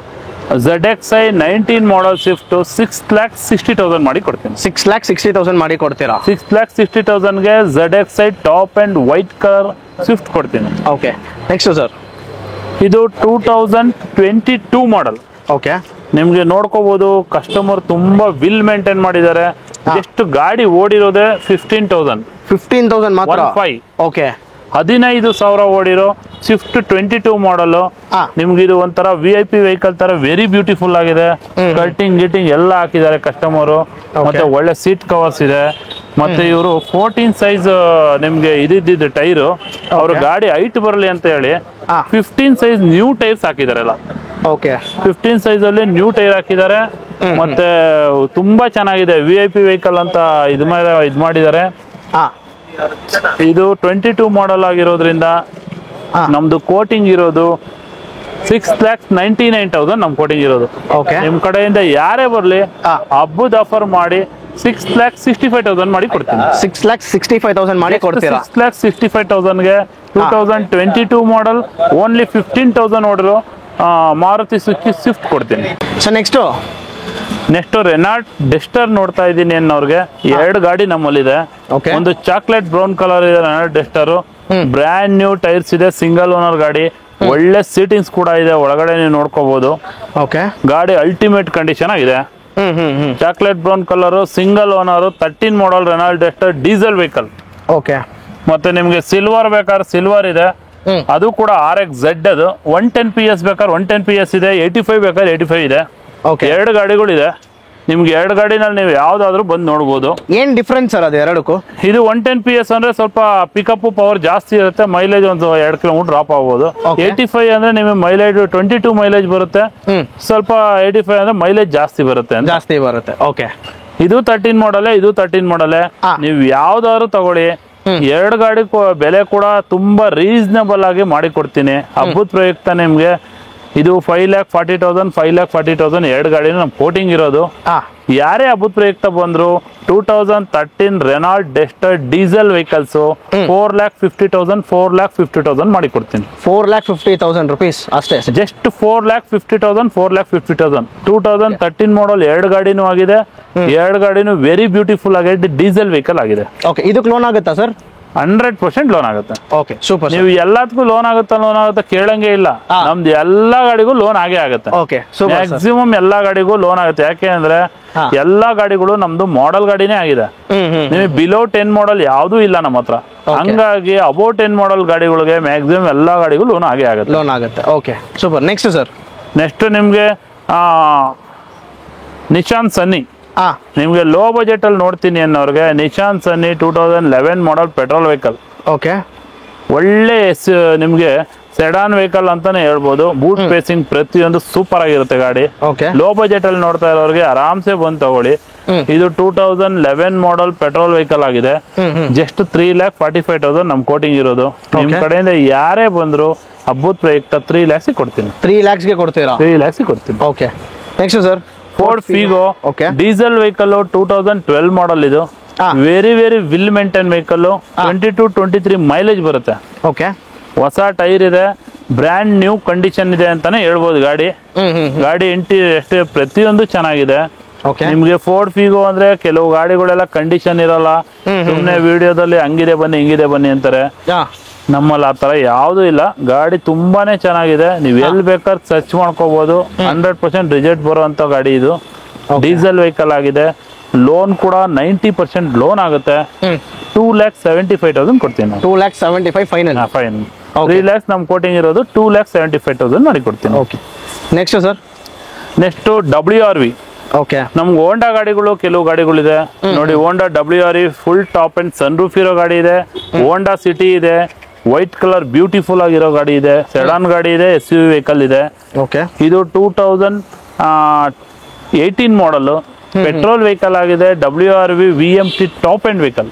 ZXi 19 ಮಾಡೆಲ್ ಸ್ವಿಫ್ಟ್ 6,60,000 ಮಾಡಿ ಕೊಡ್ತೀನಿ. 6,60,000 ಮಾಡಿ ಕೊಡ್ತೀರಾ? 6,60,000ಗೆ ZXi top end white colour Swift ಕೊಡ್ತೀನಿ. ಓಕೆ, ನೆಕ್ಸ್ಟ್ ಸರ್ ಇದು 2022 ಮಾಡೆಲ್. ಓಕೆ, ನಿಮ್ಗೆ ನೋಡ್ಕೋಬಹುದು ಕಸ್ಟಮರ್ ತುಂಬಾ ವಿಲ್ ಮೇಂಟೈನ್ ಮಾಡಿದ್ದಾರೆ. ಎಷ್ಟು ಗಾಡಿ ಓಡಿರೋದೆ 15,000 ಮಾತ್ರ. 15. ಓಕೆ, 15,000 ಓಡಿರೋ ಸ್ವಿಫ್ಟ್ 22 ಮಾಡೆಲ್. ನಿಮ್ಗೆ ಇದು ಒಂಥರ VIP ವೆಹಿಕಲ್ ತರ ವೆರಿ ಬ್ಯೂಟಿಫುಲ್ ಆಗಿದೆ. ಕಟಿಂಗ್ ಗಿಟಿಂಗ್ ಎಲ್ಲ ಹಾಕಿದ್ದಾರೆ ಕಸ್ಟಮರ್. ಮತ್ತೆ ಒಳ್ಳೆ ಸೀಟ್ ಕವರ್ಸ್ ಇದೆ. ಮತ್ತೆ ಇವರು 14 ಸೈಜ್ ನಿಮ್ಗೆ ಇದಿದ್ದು ಟೈರು, ಅವ್ರ ಗಾಡಿ ಹೈಟ್ ಬರಲಿ ಅಂತ ಹೇಳಿ 15 ಸೈಜ್ ನ್ಯೂ ಟೈರ್ಸ್ ಹಾಕಿದಾರಲ್ಲ. ಓಕೆ, 15 ಸೈಜ್ ಅಲ್ಲಿ ನ್ಯೂ ಟೈರ್ ಹಾಕಿದ್ದಾರೆ. ಮತ್ತೆ ತುಂಬಾ ಚೆನ್ನಾಗಿದೆ, VIP ವೆಹಿಕಲ್ ಅಂತ ಇದ್ ಮಾಡಿದ್ದಾರೆ. ಇದು 22 ಮಾಡೆಲ್ ಆಗಿರೋದ್ರಿಂದ ನಮ್ದು ಕೋಟಿಂಗ್ ಇರೋದು 6,99,000 ನಮ್ ಕೋಟಿಂಗ್ ಇರೋದು. ನಿಮ್ ಕಡೆಯಿಂದ ಯಾರೇ ಬರ್ಲಿ ಹಬ್ಬದ ಆಫರ್ ಮಾಡಿ 6,65,000 ಮಾಡಿ ಕೊಡ್ತೀನಿ. 6,65,000 ಮಾಡಿ ಕೊಡ್ತೀರಾ? 6,65,000ಗೆ 2022 ಮಾಡೆಲ್ ಓನ್ಲಿ 15,000 ನೋಡಿರೋ ಮಾರುತಿ ಸುಜುಕಿ ಸ್ವಿಫ್ಟ್ ಕೊಡ್ತೀನಿ. ಸೊ ನೆಕ್ಸ್ಟ್ ರೆನಾಲ್ಟ್ ಡೆಸ್ಟರ್ ನೋಡ್ತಾ ಇದ್ದೀನಿ ಅನ್ನೋರ್ಗೆ 2 ಗಾಡಿ ನಮ್ಮಲ್ಲಿದೆ. ಒಂದು ಚಾಕ್ಲೇಟ್ ಬ್ರೌನ್ ಕಲರ್ ಇದೆ Renault Duster, brand new tyres ಇದೆ, ಸಿಂಗಲ್ ಓನರ್ ಗಾಡಿ, ಒಳ್ಳೆ ಸೀಟಿಂಗ್ಸ್ ಕೂಡ ಇದೆ, ಒಳಗಡೆ ನೀವು ನೋಡ್ಕೋಬಹುದು. ಗಾಡಿ ಅಲ್ಟಿಮೇಟ್ ಕಂಡೀಷನ್ ಆಗಿದೆ. Chocolate brown colour, single owner, 13 model Renault Duster diesel vehicle. ಮತ್ತೆ ನಿಮ್ಗೆ ಸಿಲ್ವರ್ ಬೇಕಾದ್ರೆ ಸಿಲ್ವರ್ ಇದೆ, ಅದು ಕೂಡ RXZ. ಅದು 110 PS ಬೇಕಾದ್ರೆ 110 PS ಇದೆ, 85 ಬೇಕಾದ್ರೆ 85 ಇದೆ. 2 ಗಾಡಿಗಳಿದೆ. ನಿಮ್ಗೆ 2 ಗಾಡಿನಲ್ಲಿ ನೀವು ಯಾವ್ದಾದ್ರು ಬಂದು ನೋಡ್ಬೋದು. ಏನ್ ಡಿಫ್ರೆನ್ಸ್ ಸರ್ ಅದು ಎರಡಕ್ಕೂ? ಇದು 110 PS ಅಂದ್ರೆ ಸ್ವಲ್ಪ ಪಿಕಪ್ ಪವರ್ ಜಾಸ್ತಿ ಇರುತ್ತೆ, ಮೈಲೇಜ್ ಒಂದು 2 ಕಿಲೋಮೀಟರ್ ಡ್ರಾಪ್ ಆಗ್ಬೋದು. 85 ಅಂದ್ರೆ ನಿಮಗೆ ಮೈಲೇಜ್ 22 ಮೈಲೇಜ್ ಬರುತ್ತೆ, ಸ್ವಲ್ಪ 85 ಅಂದ್ರೆ ಮೈಲೇಜ್ ಜಾಸ್ತಿ ಬರುತ್ತೆ. ಓಕೆ, ಇದು 13 ಮಾಡಲೇ, ಇದು 13 ಮಾಡಲೇ. ನೀವು ಯಾವ್ದಾದ್ರು ತಗೊಳ್ಳಿ, 2 ಗಾಡಿ ಬೆಲೆ ಕೂಡ ತುಂಬಾ ರೀಸನಬಲ್ ಆಗಿ ಮಾಡಿ ಕೊಡ್ತೀನಿ. ಹಬ್ಬದ ಪ್ರಯುಕ್ತ ನಿಮ್ಗೆ ಇದು 5,40,000 5,40,000 2 ಗಾಡಿನ ನಮ್ ಕೋಟಿಂಗ್ ಇರೋದು. ಯಾರೇ ಹಬ್ಬದ ಪ್ರಯುಕ್ತ ಬಂದ್ರು 2013 ರೆನಾಲ್ಟ್ ಡೆಸ್ಟರ್ ಡೀಸೆಲ್ ವೆಹಿಕಲ್ಸ್ 4,50,000 4,50,000 ಮಾಡಿ ಕೊಡ್ತೀನಿ. 4,50,000 rupees ಅಷ್ಟೇ? ಜಸ್ಟ್ 4,50,000 4,50,000. 2013 ಮಾಡಲ್ 2 ಗಾಡಿನೂ ಆಗಿದೆ. 2 ಗಾಡಿನೂ ವೆರಿ ಬ್ಯೂಟಿಫುಲ್ ಆಗಿದೆ, ಡೀಸೆಲ್ ವೆಹಿಕಲ್ ಆಗಿದೆ. ಓಕೆ, ಇದಕ್ಕೆ ಲೋನ್ ಆಗುತ್ತಾ ಸರ್? 100% ಲೋನ್ ಆಗುತ್ತೆ. Okay, super. ನೀವು ಎಲ್ಲದಕ್ಕೂ ಲೋನ್ ಆಗುತ್ತೆ ಕೇಳಂಗೆ ಇಲ್ಲ. ನಮ್ದು ಎಲ್ಲಾ ಗಾಡಿಗೂ ಲೋನ್ ಆಗೇ ಆಗುತ್ತೆ. Okay, super. ಮ್ಯಾಕ್ಸಿಮಮ್ ಎಲ್ಲಾ ಗಾಡಿಗೂ ಲೋನ್ ಆಗುತ್ತೆ. ಯಾಕೆ ಅಂದ್ರೆ ಎಲ್ಲಾ ಗಾಡಿಗಳು ನಮ್ದು ಮಾಡೆಲ್ ಗಾಡಿನೇ ಆಗಿದೆ. ನಿಮಗೆ ಬಿಲೋ 10 ಮಾಡೆಲ್ ಯಾವ್ದು ಇಲ್ಲ ನಮ್ಮ ಹತ್ರ. ಹಂಗಾಗಿ ಅಬೌವ್ 10 ಮಾಡೆಲ್ ಗಾಡಿಗಳಿಗೆ ಮ್ಯಾಕ್ಸಿಮಮ್ ಎಲ್ಲಾ ಗಾಡಿಗೂ ಲೋನ್ ಆಗೇ ಆಗುತ್ತೆ. Okay, super. Next sir? Next ನಿಮ್ಗೆ ನಿಶಾನ್ ಸನ್ನಿ. ನಿಮ್ಗೆ ಲೋ ಬಜೆಟ್ ಅಲ್ಲಿ ನೋಡ್ತೀನಿ ಅನ್ನೋರ್ಗೆ ನಿಶಾನ್ ಸನ್ನಿ 2011 ಮಾಡೆಲ್ ಪೆಟ್ರೋಲ್ ವೆಹಿಕಲ್. ಓಕೆ, ಒಳ್ಳೆ ನಿಮ್ಗೆ ಸೆಡಾನ್ ವೆಹಿಕಲ್ ಅಂತಾನೆ ಹೇಳ್ಬೋದು. ಬೂಟ್ ಪೇಸಿಂಗ್ ಪ್ರತಿಯೊಂದು ಸೂಪರ್ ಆಗಿರುತ್ತೆ ಗಾಡಿ. ಓಕೆ ಲೋ ಬಜೆಟ್ ಅಲ್ಲಿ ನೋಡ್ತಾ ಇರೋರಿಗೆ ಆರಾಮ್ಸೆ ಬಂದು ತಗೊಳ್ಳಿ. ಇದು 2011 ಮಾಡಲ್ ಪೆಟ್ರೋಲ್ ವೆಹಿಕಲ್ ಆಗಿದೆ. ಜಸ್ಟ್ 3,45,000 ನಮ್ ಕೋಟಿಂಗ್ ಇರೋದು. ನಿಮ್ ಕಡೆಯಿಂದ ಯಾರೇ ಬಂದ್ರು ಹಬ್ಬದ ಪ್ರಯುಕ್ತ 3 lakhs ಕೊಡ್ತೀನಿ. 3 lakhs ಗೆ ಕೊಡ್ತೀರಾ? 3 lakhs ಕೊಡ್ತೀನಿ. Okay next sir Ford Figo okay diesel vehicle 2012 ಮಾಡಲ್ ಇದು. Very well maintain vehicle. 22-23 mileage ಬರುತ್ತೆ. ಓಕೆ ಹೊಸ ಟೈರ್ ಇದೆ, ಬ್ರ್ಯಾಂಡ್ ನ್ಯೂ ಕಂಡೀಷನ್ ಇದೆ ಅಂತಾನೆ ಹೇಳ್ಬೋದು. ಗಾಡಿ ಇಂಟೀರಿಯರ್ ಪ್ರತಿಯೊಂದು ಚೆನ್ನಾಗಿದೆ. ನಿಮ್ಗೆ ಫೋರ್ಡ್ ಫಿಗೋ ಅಂದ್ರೆ ಕೆಲವು ಗಾಡಿಗಳೆಲ್ಲ ಕಂಡೀಷನ್ ಇರಲ್ಲ, ಸುಮ್ನೆ ವಿಡಿಯೋದಲ್ಲಿ ಹಂಗಿದೆ ಬನ್ನಿ ಹಿಂಗಿದೆ ಬನ್ನಿ ಅಂತಾರೆ. ನಮ್ಮಲ್ಲಿ ಆ ತರ ಯಾವ್ದು ಇಲ್ಲ. ಗಾಡಿ ತುಂಬಾನೇ ಚೆನ್ನಾಗಿದೆ. ನೀವ್ ಎಲ್ಲಿ ಬೇಕಾದ್ರೆ ಸರ್ಚ್ ಮಾಡ್ಕೋಬಹುದು. 100% ರಿಸಲ್ಟ್ ಬರುವಂತ ಗಾಡಿ ಇದು. ಡೀಸೆಲ್ ವೆಹಿಕಲ್ ಆಗಿದೆ. ಲೋನ್ ಕೂಡ 90% ಲೋನ್ ಆಗುತ್ತೆ. 2,75,000 ಕೊಡ್ತೀನಿ. 2,75,000 ಫೈನಲ್. ಫೈನ್ 3 lakhs ನಮ್ ಕೋಟಿಂಗ್ ಇರೋದು. 2,75,000 ಮಾಡಿ ಕೊಡ್ತೀನಿ. Okay next sir next WRV. Okay ನಮ್ಗೆ ಹೋಂಡಾ ಗಾಡಿಗಳು ಕೆಲವು ಗಾಡಿಗಳಿದೆ ನೋಡಿ. Honda WRV full top end sun roof ಇರೋ ಗಾಡಿ ಇದೆ. ಹೋಂಡಾ ಸಿಟಿ ಇದೆ, ವೈಟ್ ಕಲರ್ ಬ್ಯೂಟಿಫುಲ್ ಆಗಿರೋ ಗಾಡಿ ಇದೆ. ಸೆಡಾನ್ ಗಾಡಿ ಇದೆ, SUV ವೆಹಿಕಲ್ ಇದೆ. ಓಕೆ ಇದು 2018 ಮಾಡಲ್ ಪೆಟ್ರೋಲ್ ವೆಹಿಕಲ್ ಆಗಿದೆ. WRV VMT top end vehicle.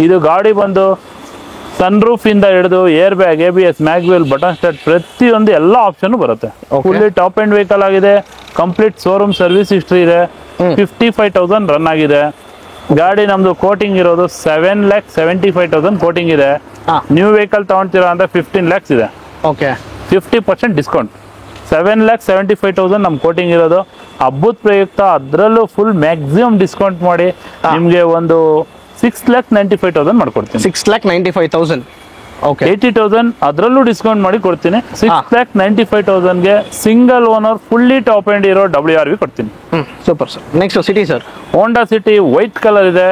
ಇದು ಗಾಡಿ ಬಂದು ಸನ್ ರೂಫ್ ಇಂದ ಹಿಡಿದು air bag, ABS, mag wheel, button start ಪ್ರತಿಯೊಂದು ಎಲ್ಲ ಆಪ್ಷನ್ ಬರುತ್ತೆ. ಫುಲ್ಲಿ ಟಾಪ್ ಅಂಡ್ ವೆಹಿಕಲ್ ಆಗಿದೆ. ಕಂಪ್ಲೀಟ್ ಶೋರೂಮ್ ಸರ್ವಿಸ್ ಹಿಸ್ಟ್ರಿ ಇದೆ. 55,000 ರನ್ ಆಗಿದೆ. ಗಾಡಿ ನಮ್ದು ಕೋಟಿಂಗ್ ಇರೋದು 7,75,000 ಕೋಟಿಂಗ್ ಇದೆ. ನ್ಯೂ ವೆಹಿಕಲ್ ತಗೊಂತೀರಾ ಅಂದ್ರೆ 15 lakhs ಇದೆ. Okay 50% discount. 7,75,000 ನಮ್ ಕೋಟಿಂಗ್ ಇರೋದು. ಹಬ್ಬದ ಪ್ರಯುಕ್ತ ಅದರಲ್ಲೂ ಫುಲ್ ಮ್ಯಾಕ್ಸಿಮಮ್ ಡಿಸ್ಕೌಂಟ್ ಮಾಡಿ ನಿಮ್ಗೆ ಒಂದು 6,95,000 ಮಾಡ್ಕೊಡ್ತೀನಿ. 6,95,000 ಓಕೆ 80,000 ಅದರಲ್ಲೂ ಡಿಸ್ಕೌಂಟ್ ಮಾಡಿ ಕೊಡ್ತೀನಿ. 6,95,000ಗೆ single owner fully top end ಇರೋ WRV ಕೊಡ್ತೀನಿ. Super sir. Next City sir. Honda City white colour ಇದೆ.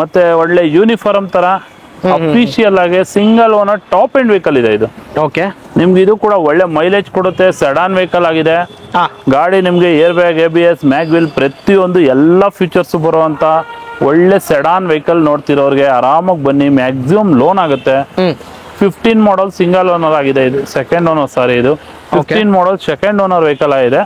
ಮತ್ತೆ ಒಳ್ಳೆ ಯೂನಿಫಾರ್ಮ್ ತರ ಅಫಿಷಿಯಲ್ ಆಗಿ single owner top end vehicle ಇದೆ ಇದು. ಓಕೆ ನಿಮ್ಗೆ ಇದು ಕೂಡ ಒಳ್ಳೆ ಮೈಲೇಜ್ ಕೊಡುತ್ತೆ. ಸೆಡಾನ್ ವೆಹಿಕಲ್ ಆಗಿದೆ. ಗಾಡಿ ನಿಮ್ಗೆ ಏರ್ ಬ್ಯಾಗ್, ABS, ಮ್ಯಾಗ್ವಿಲ್ ಪ್ರತಿಯೊಂದು ಎಲ್ಲ ಫೀಚರ್ಸ್ ಬರುವಂತ ಒಳ್ಳೆ ಸೆಡಾನ್ ವೆಹಿಕಲ್ ನೋಡ್ತಿರೋರ್ಗೆ ಆರಾಮಾಗಿ ಬನ್ನಿ. ಮ್ಯಾಕ್ಸಿಮಮ್ ಲೋನ್ ಆಗುತ್ತೆ. 15 ಮಾಡಲ್ ಸಿಂಗಲ್ ಓನರ್ ಆಗಿದೆ. ಇದು ಸೆಕೆಂಡ್ ಓನರ್ ಸಾರಿ ಇದು 15 ಮಾಡಲ್ ಸೆಕೆಂಡ್ ಓನರ್ ವೆಹಿಕಲ್ ಆಗಿದೆ.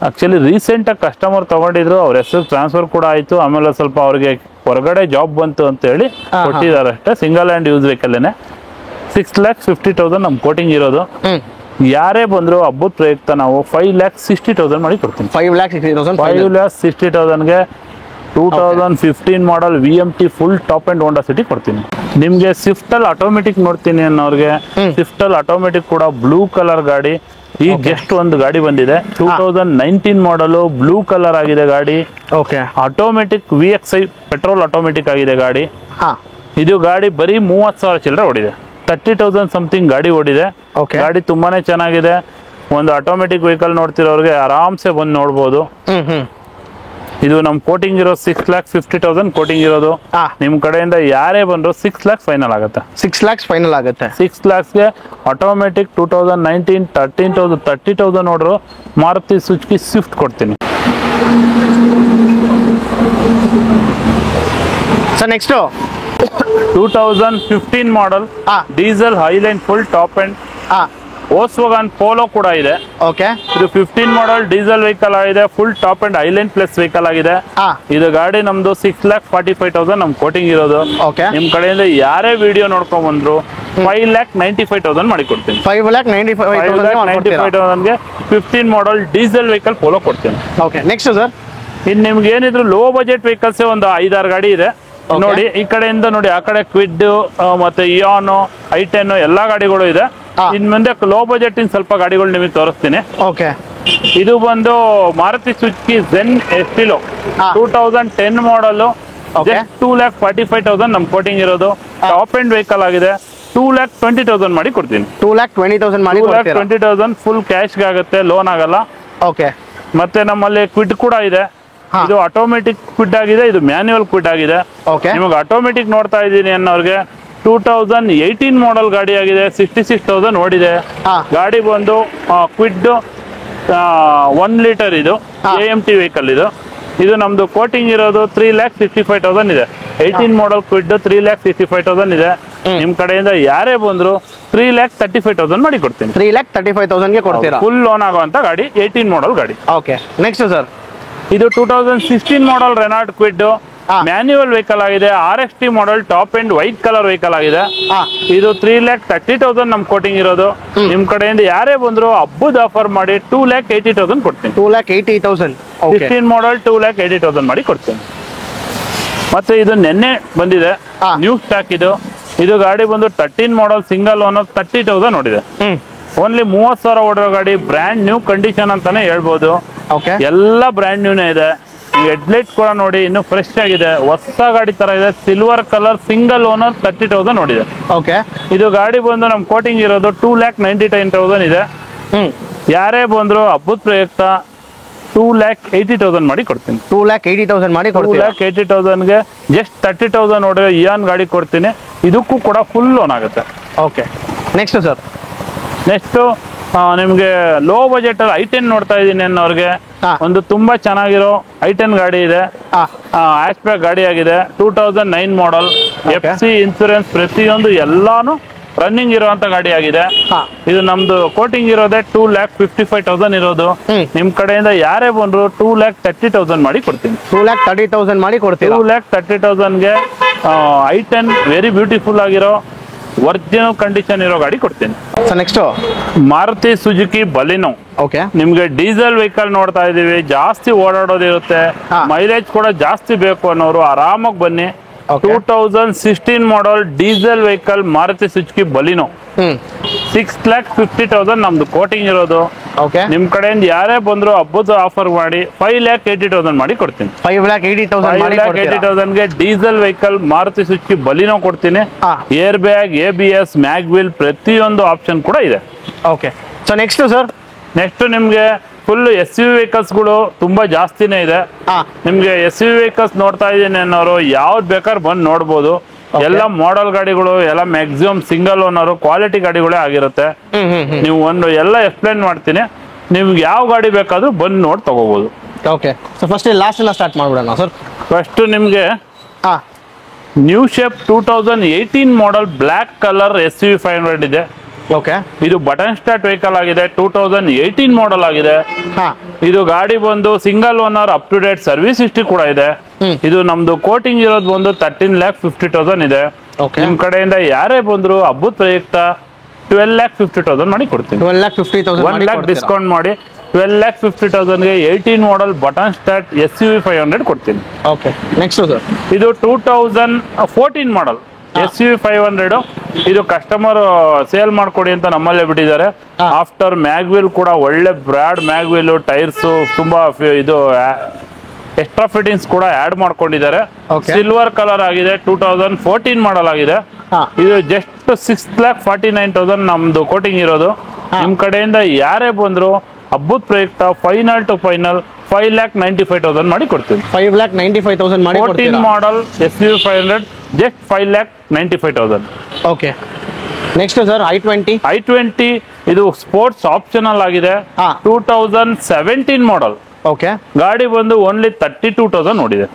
ಆಕ್ಚುಲಿ ರೀಸೆಂಟ್ ಆಗಿ ಕಸ್ಟಮರ್ ತಗೊಂಡಿದ್ರು, ಅವ್ರ ಹೆಸರು ಟ್ರಾನ್ಸ್ಫರ್ ಕೂಡ ಆಯ್ತು. ಆಮೇಲೆ ಸ್ವಲ್ಪ ಅವ್ರಿಗೆ ಹೊರಗಡೆ ಜಾಬ್ ಬಂತು ಅಂತ ಹೇಳಿ ಕೊಟ್ಟಿದ್ದಾರೆ ಅಷ್ಟೇ. Single hand use ವೆಹಿಕಲ್ಲೇನೆ. 6,50,000 ನಮ್ ಕೋಟಿಂಗ್ ಇರೋದು. ಯಾರೇ ಬಂದ್ರು ಹಬ್ಬದ ಪ್ರಯುಕ್ತ ನಾವು 5,60,000 ಮಾಡಿ ಕೊಡ್ತೀನಿ. 5,60,000ಗೆ 2015 ಮಾಡಲ್ VMT full top and Honda City ಕೊಡ್ತೀನಿ. ನಿಮ್ಗೆ ಸ್ವಿಫ್ಟ್ ಅಲ್ಲಿ ಆಟೋಮೆಟಿಕ್ ನೋಡ್ತೀನಿ ಅನ್ನೋರ್ಗೆ ಸ್ವಿಫ್ಟ್ ಅಲ್ಲಿ ಆಟೋಮೆಟಿಕ್ ಕೂಡ ಬ್ಲೂ ಕಲರ್ ಗಾಡಿ ಈಗ ಜಸ್ಟ್ ಒಂದು ಗಾಡಿ ಬಂದಿದೆ. 2019 ಮಾಡಲು ಬ್ಲೂ ಕಲರ್ ಆಗಿದೆ ಗಾಡಿ. Okay automatic VXI petrol automatic ಆಗಿದೆ ಗಾಡಿ. ಇದು ಗಾಡಿ ಬರೀ 30,000 ಚಿಲ್ಲರೆ ಓಡಿದೆ. 30,000 ಸಮಥಿಂಗ್ ಗಾಡಿ ಓಡಿದೆ. ಗಾಡಿ ತುಂಬಾನೇ ಚೆನ್ನಾಗಿದೆ. ಒಂದು ಆಟೋಮೆಟಿಕ್ ವೆಹಿಕಲ್ ನೋಡ್ತಿರೋರಿಗೆ ಆರಾಮ್ಸೆ ಬಂದು ನೋಡ್ಬೋದು. ಇದು ನಮ್ ಕೋಟಿಂಗ್ ಇರೋ 6,50,000 ಕೋಟಿಂಗ್ ಇರೋದು. ನಿಮ್ ಕಡೆಯಿಂದ ಯಾರೇ ಬಂದ್ರು 6 lakhs ಫೈನಲ್ ಆಗುತ್ತೆ. 6 lakhs ಫೈನಲ್ ಆಗುತ್ತೆ. 6 lakhsಗೆ ಆಟೋಮೆಟಿಕ್ 2019 30,000 ನೋಡ್ರು ಮಾರುತಿ ಸುಜುಕಿ ಸ್ವಿಫ್ಟ್ ಕೊಡ್ತೀನಿ. Sir next 2015 model diesel Highline full top and Volkswagen polo ಕೂಡ ಇದೆ. ಓಕೆ ಇದು 15 ಮಾಡಲ್ ಡೀಸೆಲ್ ವೆಹಿಕಲ್ ಆಗಿದೆ. Full top and Highline plus vehicle ಆಗಿದೆ. ಇದು ಗಾಡಿ ನಮ್ದು 6,45,000 ನಮ್ ಕೋಟಿಂಗ್ ಇರೋದು. ನಿಮ್ ಕಡೆಯಿಂದ ಯಾರೇ ವಿಡಿಯೋ ನೋಡ್ಕೊಂಡ್ ಬಂದ್ರು 5,95,000 ಮಾಡಿ ಕೊಡ್ತೀನಿ. 5,95,000ಗೆ 15 ಮಾಡಲ್ ಡೀಸೆಲ್ ವೆಹಿಕಲ್ ಪೋಲೋ ಕೊಡ್ತೀನಿ. ಓಕೆ ನೆಕ್ಸ್ಟ್ ಸರ್ ಇನ್ ನಿಮ್ಗೆ ಏನಿದ್ರು ಲೋ ಬಜೆಟ್ ವೆಹಿಕಲ್ಸ್ ಒಂದು 5-6 ಗಾಡಿ ಇದೆ ನೋಡಿ. ಈ ಕಡೆಯಿಂದ ನೋಡಿ, ಆ ಕಡೆ ಕ್ವಿಡ್ ಮತ್ತೆ ಇಯಾನ್, i10 ಎಲ್ಲಾ ಗಾಡಿಗಳು ಇದೆ. ಇನ್ ಮುಂದೆ ಲೋ ಬಜೆಟ್ ಇನ್ ಸ್ವಲ್ಪ ಗಾಡಿಗಳು ನಿಮಗೆ ತೋರಿಸ್ತೀನಿ. ಓಕೆ ಇದು ಬಂದು ಮಾರುತಿ ಸುಜುಕಿ ಝೆನ್ ಎಸ್ಟಿಲೋ 2010 ಮಾಡಲ್. 2,45,000 ನಮ್ ಕೋಟಿಂಗ್ ಇರೋದು. ಟಾಪ್ ಎಂಡ್ ವೆಹಿಕಲ್ ಆಗಿದೆ. 2,20,000 ಮಾಡಿ ಕೊಡ್ತೀನಿ. 2,20,000 ಮಾಡಿ 2,20,000 ಫುಲ್ ಕ್ಯಾಶ್ ಆಗತ್ತೆ, ಲೋನ್ ಆಗಲ್ಲ. ಓಕೆ ಮತ್ತೆ ನಮ್ಮಲ್ಲಿ ಕ್ವಿಡ್ ಕೂಡ ಇದೆ. ಇದು ಆಟೋಮೆಟಿಕ್ ಕ್ವಿಡ್ ಆಗಿದೆ, ಇದು ಮ್ಯಾನ್ಯುವಲ್ ಕ್ವಿಡ್ ಆಗಿದೆ. ನಿಮಗೆ ಆಟೋಮೆಟಿಕ್ ನೋಡ್ತಾ ಇದ್ದೀನಿ ಅನ್ನೋರ್ಗೆ 2018 ಮಾಡಲ್ ಗಾಡಿ ಆಗಿದೆ. 66,000 ಓಡಿದೆ. ಗಾಡಿ ಬಂದು ಕ್ವಿಡ್ 1 ಲೀಟರ್ ಇದು AMT ವೆಹಿಕಲ್ ಇದು. ಇದು ನಮ್ದು ಕೋಟಿಂಗ್ ಇರೋದು 3,65,000 ಇದೆ. 18 ಮಾಡಲ್ ಕ್ವಿಡ್ 3,65,000 ಇದೆ. ನಿಮ್ ಕಡೆಯಿಂದ ಯಾರೇ ಬಂದ್ರು 3,35,000 ಮಾಡಿ ಕೊಡ್ತೀನಿ. 3,35,000 ಗೆ ಕೊಡ್ತೀರಾ? ಫುಲ್ ಲೋನ್ ಆಗುವಂತ ಗಾಡಿ, 18 ಮಾಡಲ್ ಗಾಡಿ. Okay, next sir. ಇದು 2016 model Renault Kwid, manual vehicle ಆಗಿದೆ. RXT model, top end white colour vehicle ಆಗಿದೆ. ಇದು 3,30,000 ನಮ್ ಕೋಟಿಂಗ್ ಇರೋದು. ನಿಮ್ ಕಡೆಯಿಂದ ಯಾರೇ ಬಂದ್ರು ಹಬ್ಬದ ಆಫರ್ ಮಾಡಿ 2,80,000 ಕೊಡ್ತೀನಿ. 2,80,000. 16 ಮಾಡಲ್ 2,80,000 ಮಾಡಿ ಕೊಡ್ತೀನಿ. ಮತ್ತೆ ಇದು ನೆನ್ನೆ ಬಂದಿದೆ, ನ್ಯೂ ಸ್ಟಾಕ್ ಇದು. ಇದು ಗಾಡಿ ಬಂದು 13 ಮಾಡಲ್ ಸಿಂಗಲ್ ಓನರ್, 30,000 ನೋಡಿದೆ. ಓನ್ಲಿ 30,000 ಓಡಿರೋ ಗಾಡಿ, ಬ್ರ್ಯಾಂಡ್ ನ್ಯೂ ಕಂಡೀಷನ್ ಅಂತಾನೆ ಹೇಳ್ಬೋದು. ಎಲ್ಲ ಬ್ರ್ಯಾಂಡ್ ನ್ಯೂನೇ ಇದೆ. ಹೆಡ್ಲೈಟ್ ಕೂಡ ನೋಡಿ, ಇನ್ನು ಫ್ರೆಶ್ ಆಗಿದೆ, ಹೊಸ ಗಾಡಿ ತರ ಇದೆ. ಸಿಲ್ವರ್ ಕಲರ್ ಸಿಂಗಲ್ ಓನರ್, 30,000 ನೋಡಿದೆ. ಓಕೆ, ಇದು ಗಾಡಿ ಬಂದು ನಮ್ ಕೋಟಿಂಗ್ ಇರೋದು 2,99,000 ಇದೆ. ಯಾರೇ ಬಂದ್ರು ಹಬ್ಬದ ಪ್ರಯುಕ್ತ 2,80,000 ಮಾಡಿ ಕೊಡ್ತೀನಿ. 2,80,000 ಮಾಡಿ ಕೊಡ್ತೀನಿ. 2,80,000ಗೆ ಜಸ್ಟ್ 30,000 ನೋಡಿದ್ರೆ ಇಯಾನ್ ಗಾಡಿ ಕೊಡ್ತೀನಿ. ಇದಕ್ಕೂ ಕೂಡ ಫುಲ್ ಲೋನ್ ಆಗುತ್ತೆ. Okay, next sir. ನೆಕ್ಸ್ಟ್ ನಿಮ್ಗೆ ಲೋ ಬಜೆಟ್ ಅಲ್ಲಿ i10 ನೋಡ್ತಾ ಇದ್ದೀನಿ ಅನ್ನೋರ್ಗೆ ಒಂದು ತುಂಬಾ ಚೆನ್ನಾಗಿರೋ i10 ಗಾಡಿ ಇದೆ. ಆಸ್ಪ್ಯಾಕ್ ಗಾಡಿ ಆಗಿದೆ, 2009 ಮಾಡಲ್, FC ಇನ್ಸೂರೆನ್ಸ್ ಪ್ರತಿಯೊಂದು ಎಲ್ಲಾನು ರನ್ನಿಂಗ್ ಇರುವಂತ ಗಾಡಿ ಆಗಿದೆ. ಇದು ನಮ್ದು ಕೋಟಿಂಗ್ ಇರೋದೇ 2,55,000 ಇರೋದು. ನಿಮ್ ಕಡೆಯಿಂದ ಯಾರೇ ಬಂದ್ರು 2,30,000 ಮಾಡಿ ಕೊಡ್ತೀನಿ. 2,30,000 ಮಾಡಿ ಕೊಡ್ತೀನಿ. 2,30,000ಗೆ i10 ವೆರಿ ಬ್ಯೂಟಿಫುಲ್ ಆಗಿರೋ ಒರಿಜಿನಲ್ ಕಂಡೀಷನ್ ಇರೋ ಗಾಡಿ ಕೊಡ್ತೀನಿ. Next Maruti Suzuki ಬಲಿನೋ. ಓಕೆ, ನಿಮ್ಗೆ ಡೀಸೆಲ್ ವೆಹಿಕಲ್ ನೋಡ್ತಾ ಇದೀವಿ, ಜಾಸ್ತಿ ಓಡಾಡೋದಿರುತ್ತೆ, ಮೈಲೇಜ್ ಕೂಡ ಜಾಸ್ತಿ ಬೇಕು ಅನ್ನೋರು ಆರಾಮಾಗಿ ಬನ್ನಿ. 2016 ಮಾಡಲ್ ಡೀಸೆಲ್ ವೆಹಿಕಲ್ ಮಾರುತಿ ಸುಜುಕಿ ಬಲಿನೋ, 6,50,000 ನಮ್ದು ಕೋಟಿಂಗ್ ಇರೋದು. ನಿಮ್ ಕಡೆಯಿಂದ ಯಾರೇ ಬಂದ್ರು ಹಬ್ಬದ ಆಫರ್ ಮಾಡಿ 5,80,000 ಮಾಡಿ ಕೊಡ್ತೀನಿ. 5,80,000ಗೆ diesel vehicle Maruti Suzuki Baleno ಕೊಡ್ತೀನಿ. ಏರ್ ಬ್ಯಾಗ್, ABS, ಮ್ಯಾಗ್ವಿಲ್ ಪ್ರತಿಯೊಂದು ಆಪ್ಷನ್ ಕೂಡ ಇದೆ. Okay, so next sir. Next ನಿಮ್ಗೆ ಫುಲ್ SUV ವೆಹಿಕಲ್ಸ್ ಗಳು ತುಂಬಾ ಜಾಸ್ತಿನೇ ಇದೆ. ನಿಮ್ಗೆ SUV ವೆಹಿಕಲ್ಸ್ ನೋಡ್ತಾ ಇದೀನಿ ಅನ್ನೋರು ಯಾವ್ದು ಬೇಕಾದ್ರೆ ಬಂದು ನೋಡ್ಬೋದು. ಎಲ್ಲ ಮಾಡೆಲ್ ಗಾಡಿಗಳು, ಎಲ್ಲ ಮ್ಯಾಕ್ಸಿಮಮ್ ಸಿಂಗಲ್ ಓನರ್ ಕ್ವಾಲಿಟಿ ಗಾಡಿಗಳೇ ಆಗಿರುತ್ತೆ. ನೀವು ಒಂದು ಎಲ್ಲ ಎಕ್ಸ್ಪ್ಲೈನ್ ಮಾಡ್ತೀನಿ, ನಿಮ್ಗೆ ಯಾವ ಗಾಡಿ ಬೇಕಾದ್ರೂ ಬಂದು ನೋಡಿ ತಗೋಬಹುದು. ಓಕೆ, ಸೊ ಫಸ್ಟ್ ಲಾಸ್ಟ್ ಎಲ್ಲ ಸ್ಟಾರ್ಟ್ ಮಾಡ್ಬಿಡೋಣ ಸರ್. ಫಸ್ಟ್ ನಿಮ್ಗೆ ನ್ಯೂ ಶೇಪ್ 2018 ಮಾಡಲ್ ಬ್ಲ್ಯಾಕ್ ಕಲರ್ SUV 500 ಇದೆ. ಓಕೆ, ಇದು ಬಟನ್ ಸ್ಟಾರ್ಟ್ ವೆಹಿಕಲ್ ಆಗಿದೆ, 2018 ಮಾಡಲ್ ಆಗಿದೆ. ಇದು ಗಾಡಿ ಬಂದು single owner, up to date service history ಕೂಡ ಇದೆ. ಇದು ನಮ್ದು ಕೋಟಿಂಗ್ ಇರೋದು ಬಂದು 13,50,000 ಇದೆ. ನಿಮ್ ಕಡೆಯಿಂದ ಯಾರೇ ಬಂದ್ರು ಹಬ್ಬದ ಪ್ರಯುಕ್ತ 12,50,000 ಮಾಡಿ ಕೊಡ್ತೀನಿ. 12,50,000 1 lakh ಡಿಸ್ಕೌಂಟ್ ಮಾಡಿ 12,50,000ಗೆ 18 ಮಾಡಲ್ ಬಟನ್ ಸ್ಟಾರ್ಟ್ SUV 500 ಕೊಡ್ತೀನಿ. Okay, next sir. ಇದು 2014 ಮಾಡಲ್ SUV 500. ಇದು ಕಸ್ಟಮರ್ ಸೇಲ್ ಮಾಡ್ಕೊಡಿ ಅಂತ ನಮ್ಮಲ್ಲೇ ಬಿಟ್ಟಿದ್ದಾರೆ. ಆಫ್ಟರ್ ಮ್ಯಾಗ್ವಿಲ್ ಕೂಡ ಒಳ್ಳೆ ಬ್ರಾಡ್ ಮ್ಯಾಗ್ವಿಲ್, ಟೈರ್ಸ್ ತುಂಬಾ ಇದು ಎಕ್ಸ್ಟ್ರಾ ಫಿಟ್ಟಿಂಗ್ಸ್ ಕೂಡ ಆಡ್ ಮಾಡ್ಕೊಂಡಿದ್ದಾರೆ. ಸಿಲ್ವರ್ ಕಲರ್ ಆಗಿದೆ, 2014 ಮಾಡಲ್ ಆಗಿದೆ. ಇದು ಜಸ್ಟ್ 6,49,000 ನಮ್ದು ಕೋಟಿಂಗ್ ಇರೋದು. ನಿಮ್ ಕಡೆಯಿಂದ ಯಾರೇ ಬಂದ್ರು ಹಬ್ಬದ ಪ್ರಯುಕ್ತ ಫೈನಲ್ ಟು ಫೈನಲ್ 5,95,000 ಮಾಡಿ ಕೊಡ್ತೀನಿ. 5,95,000 ಮಾಡಿ 14 ಮಾಡಲ್ SUV 500 just 5,95,000. Okay, next sir. i20 ಇದು ಸ್ಪೋರ್ಟ್ಸ್ ಆಪ್ಷನಲ್ ಆಗಿದೆ, 2017 ಮಾಡಲ್. ಓಕೆ, ಗಾಡಿ ಬಂದು ಓನ್ಲಿ 32,000 ನೋಡಿದೆ.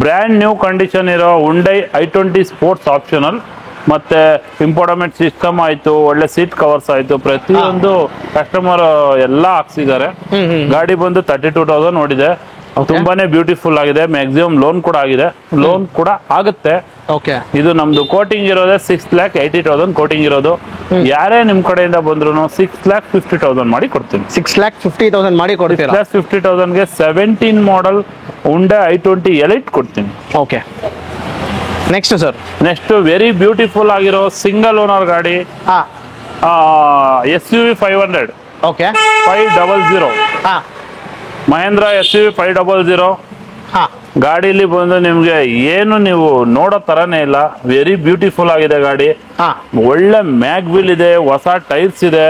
ಬ್ರ್ಯಾಂಡ್ ನ್ಯೂ ಕಂಡೀಷನ್ ಇರೋ ಹುಂಡೈ i20 ಸ್ಪೋರ್ಟ್ಸ್ ಆಪ್ಷನಲ್. ಮತ್ತೆ ಇಂಪೋರ್ಟಮೆಂಟ್ ಸಿಸ್ಟಮ್ ಆಯ್ತು, ಒಳ್ಳೆ ಸೀಟ್ ಕವರ್ಸ್ ಆಯ್ತು, ಪ್ರತಿಯೊಂದು ಕಸ್ಟಮರ್ ಎಲ್ಲ ಹಾಕ್ಸಿದ್ದಾರೆ. ಗಾಡಿ ಬಂದು 32,000 ನೋಡಿದೆ. ತುಂಬಾನೇ ಬ್ಯೂಟಿಫುಲ್ ಆಗಿದೆ, ಮ್ಯಾಕ್ಸಿಮಮ್ ಲೋನ್ ಕೂಡ ಆಗಿದೆ, ಲೋನ್ ಕೂಡ ಆಗುತ್ತೆ. ಓಕೆ, ಇದು ನಮ್ದು ಕೋಟಿಂಗ್ ಇರೋದೇ 6,80,000 ಕೋಟಿಂಗ್ ಇರೋದು. ಯಾರೇ ನಿಮ್ ಕಡೆಯಿಂದ ಬಂದ್ರು 6,50,000 ಮಾಡಿ ಕೊಡ್ತೀನಿ. 6,50,000 ಮಾಡಿ ಕೊಡ್ತೀರಾ? 6,50,000ಗೆ 17 ಮಾಡಲ್ ಹುಂಡೈ i20 ಎಲೈಟ್ ಕೊಡ್ತೀನಿ. Okay, next sir. Next very beautiful ಆಗಿರೋ ಸಿಂಗಲ್ ಓನರ್ ಗಾಡಿ SUV 500. Okay, 500 Mahindra SUV 500. ಗಾಡಿಲಿ ಬಂದು ನಿಮ್ಗೆ ಏನು ನೀವು ನೋಡೋ ತರನೇ ಇಲ್ಲ, ವೆರಿ ಬ್ಯೂಟಿಫುಲ್ ಆಗಿದೆ ಗಾಡಿ. ಒಳ್ಳೆ ಮ್ಯಾಗ್ವಿಲ್ ಇದೆ, ಹೊಸ ಟೈರ್ಸ್ ಇದೆ,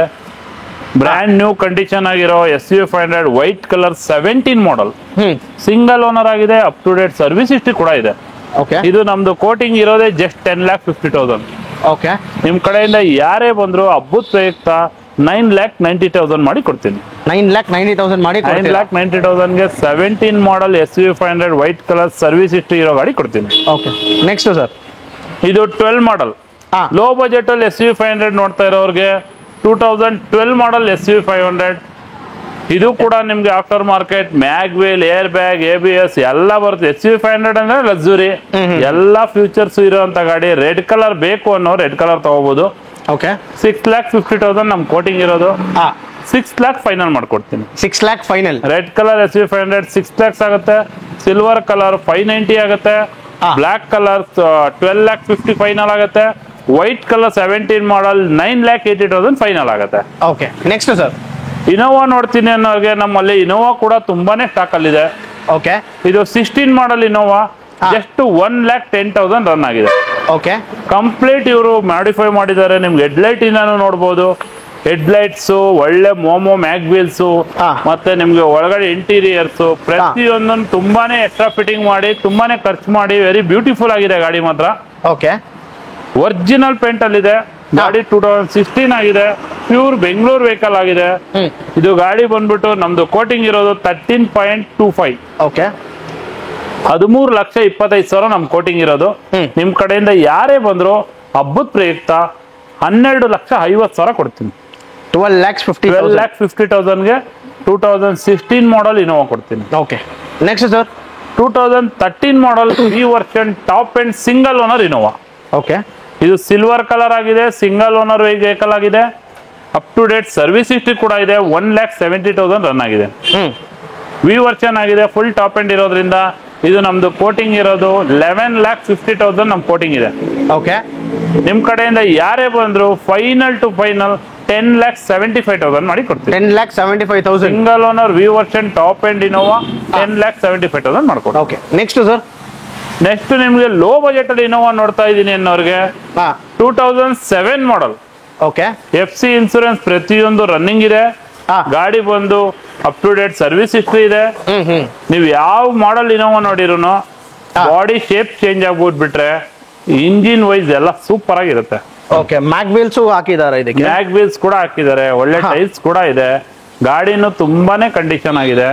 ಬ್ರ್ಯಾಂಡ್ ನ್ಯೂ ಕಂಡೀಷನ್ ಆಗಿರೋ SUV 500 white colour 17 model, single owner ಆಗಿದೆ, up to date service history ಕೂಡ ಇದೆ. ಇದು ನಮ್ದು ಕೋಟಿಂಗ್ ಇರೋದೇ ಜಸ್ಟ್ 10,50,000. ಓಕೆ, ನಿಮ್ ಕಡೆಯಿಂದ ಯಾರೇ ಬಂದ್ರು ಹಬ್ಬದ ಪ್ರಯುಕ್ತ 9,90,000 ಮಾಡಿ ಕೊಡ್ತೀನಿ. 9,90,000 ಮಾಡಿ 9,90,000ಗೆ 17 ಮಾಡಲ್ SV 500 white colour service history ಇರೋ ಗಾಡಿ ಕೊಡ್ತೀನಿ. ಓಕೆ ನೆಕ್ಸ್ಟ್ ಸರ್ ಇದು 12 ಮಾಡಲ್ ಲೋ ಬಜೆಟ್ ಅಲ್ಲಿ SV 500 ನೋಡ್ತಾ ಇರೋರಿಗೆ 2012 ಮಾಡಲ್ SV 500 ಇದು ಕೂಡ ನಿಮ್ಗೆ after market mag wheel air bag ABS ಎಲ್ಲ ಬರುತ್ತೆ. SV 500 ಅಂದ್ರೆ ಲಕ್ಸುರಿ ಎಲ್ಲಾ ಫ್ಯೂಚರ್ಸ್ ಇರುವಂತ ಗಾಡಿ. ರೆಡ್ ಕಲರ್ ಬೇಕು ಅನ್ನೋ ರೆಡ್ ಕಲರ್ ತಗೋಬಹುದು. ಓಕೆ 6,50,000 ನಮ್ ಕೋಟಿಂಗ್ ಇರೋದು. 6 lakh ಫೈನಲ್ ಮಾಡ್ಕೊಡ್ತೀನಿ. 6 lakh final. Red colour SV 500 6 lakhs ಆಗುತ್ತೆ. ಸಿಲ್ವರ್ ಕಲರ್ 590 ಆಗುತ್ತೆ. ಬ್ಲಾಕ್ ಕಲರ್ 12,50,000 ಫೈನಲ್ ಆಗುತ್ತೆ. ವೈಟ್ ಕಲರ್ 17 ಮಾಡಲ್ 9,80,000 ಫೈನಲ್ ಆಗುತ್ತೆ. ಓಕೆ ನೆಕ್ಸ್ಟ್ ಸರ್ ಇನೋವಾ ನೋಡ್ತೀನಿ ಅನ್ನೋರಿಗೆ ನಮ್ಮಲ್ಲಿ ಇನೋವಾ ಕೂಡ ತುಂಬಾನೇ ಸ್ಟಾಕ್ ಅಲ್ಲಿದೆ. ಓಕೆ ಇದು 16 ಮಾಡಲ್ ಇನೋವಾ ಜಸ್ಟ್ 1,10,000 ರನ್ ಆಗಿದೆ. ಓಕೆ ಕಂಪ್ಲೀಟ್ ಇವರು ಮಾಡಿಫೈ ಮಾಡಿದ್ದಾರೆ. ನಿಮ್ಗೆ ಹೆಡ್ಲೈಟ್ ಇಂದಾನು ನೋಡ್ಬೋದು. ಹೆಡ್ಲೈಟ್ಸ್ ಒಳ್ಳೆ ಮೋಮೋ ಮ್ಯಾಗ್ವೀಲ್ಸ್ ಮತ್ತೆ ನಿಮ್ಗೆ ಒಳಗಡೆ ಇಂಟೀರಿಯರ್ಸ್ ಪ್ರತಿಯೊಂದನ್ನು ತುಂಬಾನೇ ಎಕ್ಸ್ಟ್ರಾ ಫಿಟ್ಟಿಂಗ್ ಮಾಡಿ ತುಂಬಾನೇ ಖರ್ಚು ಮಾಡಿ ವೆರಿ ಬ್ಯೂಟಿಫುಲ್ ಆಗಿದೆ ಗಾಡಿ ಮಾತ್ರ. ಓಕೆ ಒರಿಜಿನಲ್ ಪೇಂಟ್ ಅಲ್ಲಿದೆ. ಗಾಡಿ 2016 ಆಗಿದೆ. ಪ್ಯೂರ್ ಬೆಂಗಳೂರು ವೆಹಿಕಲ್ ಆಗಿದೆ. ಇದು ಗಾಡಿ ಬಂದ್ಬಿಟ್ಟು ನಮ್ದು ಕೋಟಿಂಗ್ ಇರೋದು 13.25. ಓಕೆ 13,25,000 ನಮ್ ಕೋಟಿಂಗ್ ಇರೋದು. ನಿಮ್ ಕಡೆಯಿಂದ ಯಾರೇ ಬಂದ್ರು ಹಬ್ಬದ ಪ್ರಯುಕ್ತ 12,50,000 ಕೊಡ್ತೀನಿ. 12,50,000 2016 ಮಾಡಲ್ ಇನೋವಾ ಕೊಡ್ತೀನಿ. ಓಕೆ ನೆಕ್ಸ್ಟ್ ಸರ್ 2013 ಮಾಡಲ್ ಈ version top end single owner Innova. Okay ಇದು ಸಿಲ್ವರ್ ಕಲರ್ ಆಗಿದೆ. ಸಿಂಗಲ್ ಓನರ್ ವೆಹಿಕಲ್ ಆಗಿದೆ. Up to date service history ಕೂಡ ಇದೆ. 1,70,000 ರನ್ ಆಗಿದೆ. ವಿ ವರ್ಷನ್ ಆಗಿದೆ. ಫುಲ್ ಟಾಪ್ ಎಂಡ್ ಇರೋದ್ರಿಂದ ಇದು ನಮ್ದು ಕೋಟಿಂಗ್ ಇರೋದು 11,50,000 ನಮ್ ಕೋಟಿಂಗ್ ಇದೆ. ಓಕೆ ನಿಮ್ ಕಡೆಯಿಂದ ಯಾರೇ ಬಂದ್ರು ಫೈನಲ್ ಟು ಫೈನಲ್ 10,75,000 ಮಾಡಿ ಕೊಡ್ತೀವಿ. 10,75,000 single owner V version top end Innova 10,75,000 ಮಾಡ್ಕೊಡ್ತೀವಿ. ಓಕೆ ನೆಕ್ಸ್ಟ್ ಸರ್ ನೆಕ್ಸ್ಟ್ ನಿಮ್ಗೆ ಲೋ ಬಜೆಟ್ ಅಲ್ಲಿ ಇನೋವಾ ನೋಡ್ತಾ ಇದೀನಿ ಅನ್ನೋರ್ಗೆ 2007 ಮಾಡಲ್. ಓಕೆ FC ಇನ್ಸೂರೆನ್ಸ್ ಪ್ರತಿಯೊಂದು ರನ್ನಿಂಗ್ ಇದೆ. ಗಾಡಿ ಬಂದು up to date service history ಇದೆ. ನೀವು ಯಾವ ಮಾಡಲ್ ಇನೋವಾ ನೋಡಿರುನು ಬಾಡಿ ಶೇಪ್ ಚೇಂಜ್ ಆಗ್ಬೋದು ಬಿಟ್ರೆ ಇಂಜಿನ್ ವೈಸ್ ಎಲ್ಲ ಸೂಪರ್ ಆಗಿರುತ್ತೆ. ಓಕೆ ಮ್ಯಾಗ್ ವೀಲ್ಸ್ ಹಾಕಿದ್ದಾರೆ. ಇದಕ್ಕೆ ಮ್ಯಾಗ್ ವೀಲ್ಸ್ ಕೂಡ ಹಾಕಿದ್ದಾರೆ. ಒಳ್ಳೆ ಟೈಲ್ಸ್ ಕೂಡ ಇದೆ. ಗಾಡಿನೂ ತುಂಬಾನೇ ಕಂಡೀಷನ್ ಆಗಿದೆ.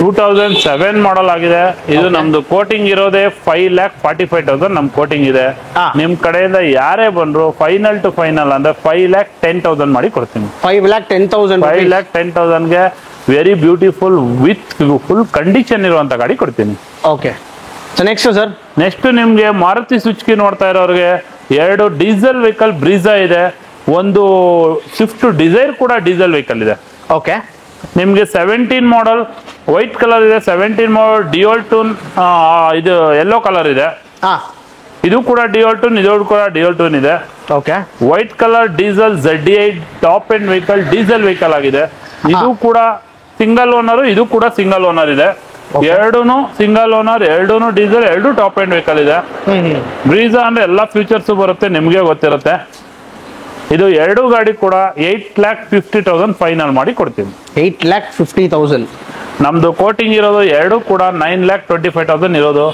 2007 ಮಾಡಲ್ ಆಗಿದೆ. ಇದು ನಮ್ದು ಕೋಟಿಂಗ್ ಇರೋದೇ 5,45,000 ನಮ್ ಕೋಟಿಂಗ್ ಇದೆ. ನಿಮ್ ಕಡೆಯಿಂದ ಯಾರೇ ಬಂದ್ರು ಫೈನಲ್ ಟು ಫೈನಲ್ ಅಂದ್ರೆ 5,10,000 ಮಾಡಿ ಕೊಡ್ತೀನಿ. 5,10,000 5,10,000ಗೆ very beautiful with full condition ಇರುವಂತ ಗಾಡಿ ಕೊಡ್ತೀನಿ. ಓಕೆ ನೆಕ್ಸ್ಟ್ ಸರ್ ನೆಕ್ಸ್ಟ್ ನಿಮ್ಗೆ ಮಾರುತಿ ಸುಜುಕಿ ನೋಡ್ತಾ ಇರೋರಿಗೆ 2 ಡೀಸೆಲ್ ವೆಹಿಕಲ್ ಬ್ರೀಜಾ ಇದೆ. ಒಂದು ಸ್ವಿಫ್ಟ್ ಡಿಸೈರ್ ಕೂಡ ಡೀಸೆಲ್ ವೆಹಿಕಲ್ ಇದೆ. ಓಕೆ ನಿಮ್ಗೆ 17 ಮಾಡಲ್ ವೈಟ್ ಕಲರ್ ಇದೆ. 17 ಮಾಡಲ್ ಡಿಯೋಲ್ ಟೂನ್ ಇದು ಯೆಲ್ಲೋ ಕಲರ್ ಇದೆ. ಇದು ಕೂಡ ಡಿಯೋಲ್ ಟೂನ್, ಇದು ಕೂಡ ಡಿಯೋಲ್ ಟೂನ್ ಇದೆ. Okay white colour diesel ZDI top end vehicle diesel vehicle ಆಗಿದೆ. ಇದು ಕೂಡ ಸಿಂಗಲ್ ಓನರ್, ಇದು ಕೂಡ ಸಿಂಗಲ್ ಓನರ್ ಇದೆ. ಎರಡೂನು ಸಿಂಗಲ್ ಓನರ್, ಎರಡೂನು ಡೀಸೆಲ್, ಎರಡು ಟಾಪ್ ಎಂಡ್ ವೆಹಿಕಲ್ ಇದೆ. ಬ್ರೀಜಾ ಅಂದ್ರೆ ಎಲ್ಲಾ ಫ್ಯೂಚರ್ಸ್ ಬರುತ್ತೆ, ನಿಮ್ಗೆ ಗೊತ್ತಿರುತ್ತೆ. ಇದು ಎರಡು ಗಾಡಿ ಕೂಡ 8,50,000 ಫೈನಲ್ ಮಾಡಿ ಕೊಡ್ತೀನಿ. 8,50,000 ನಮ್ದು ಕೋಟಿಂಗ್ ಇರೋದು ಎರಡು ಕೂಡ 9,25,000 ಇರೋದು.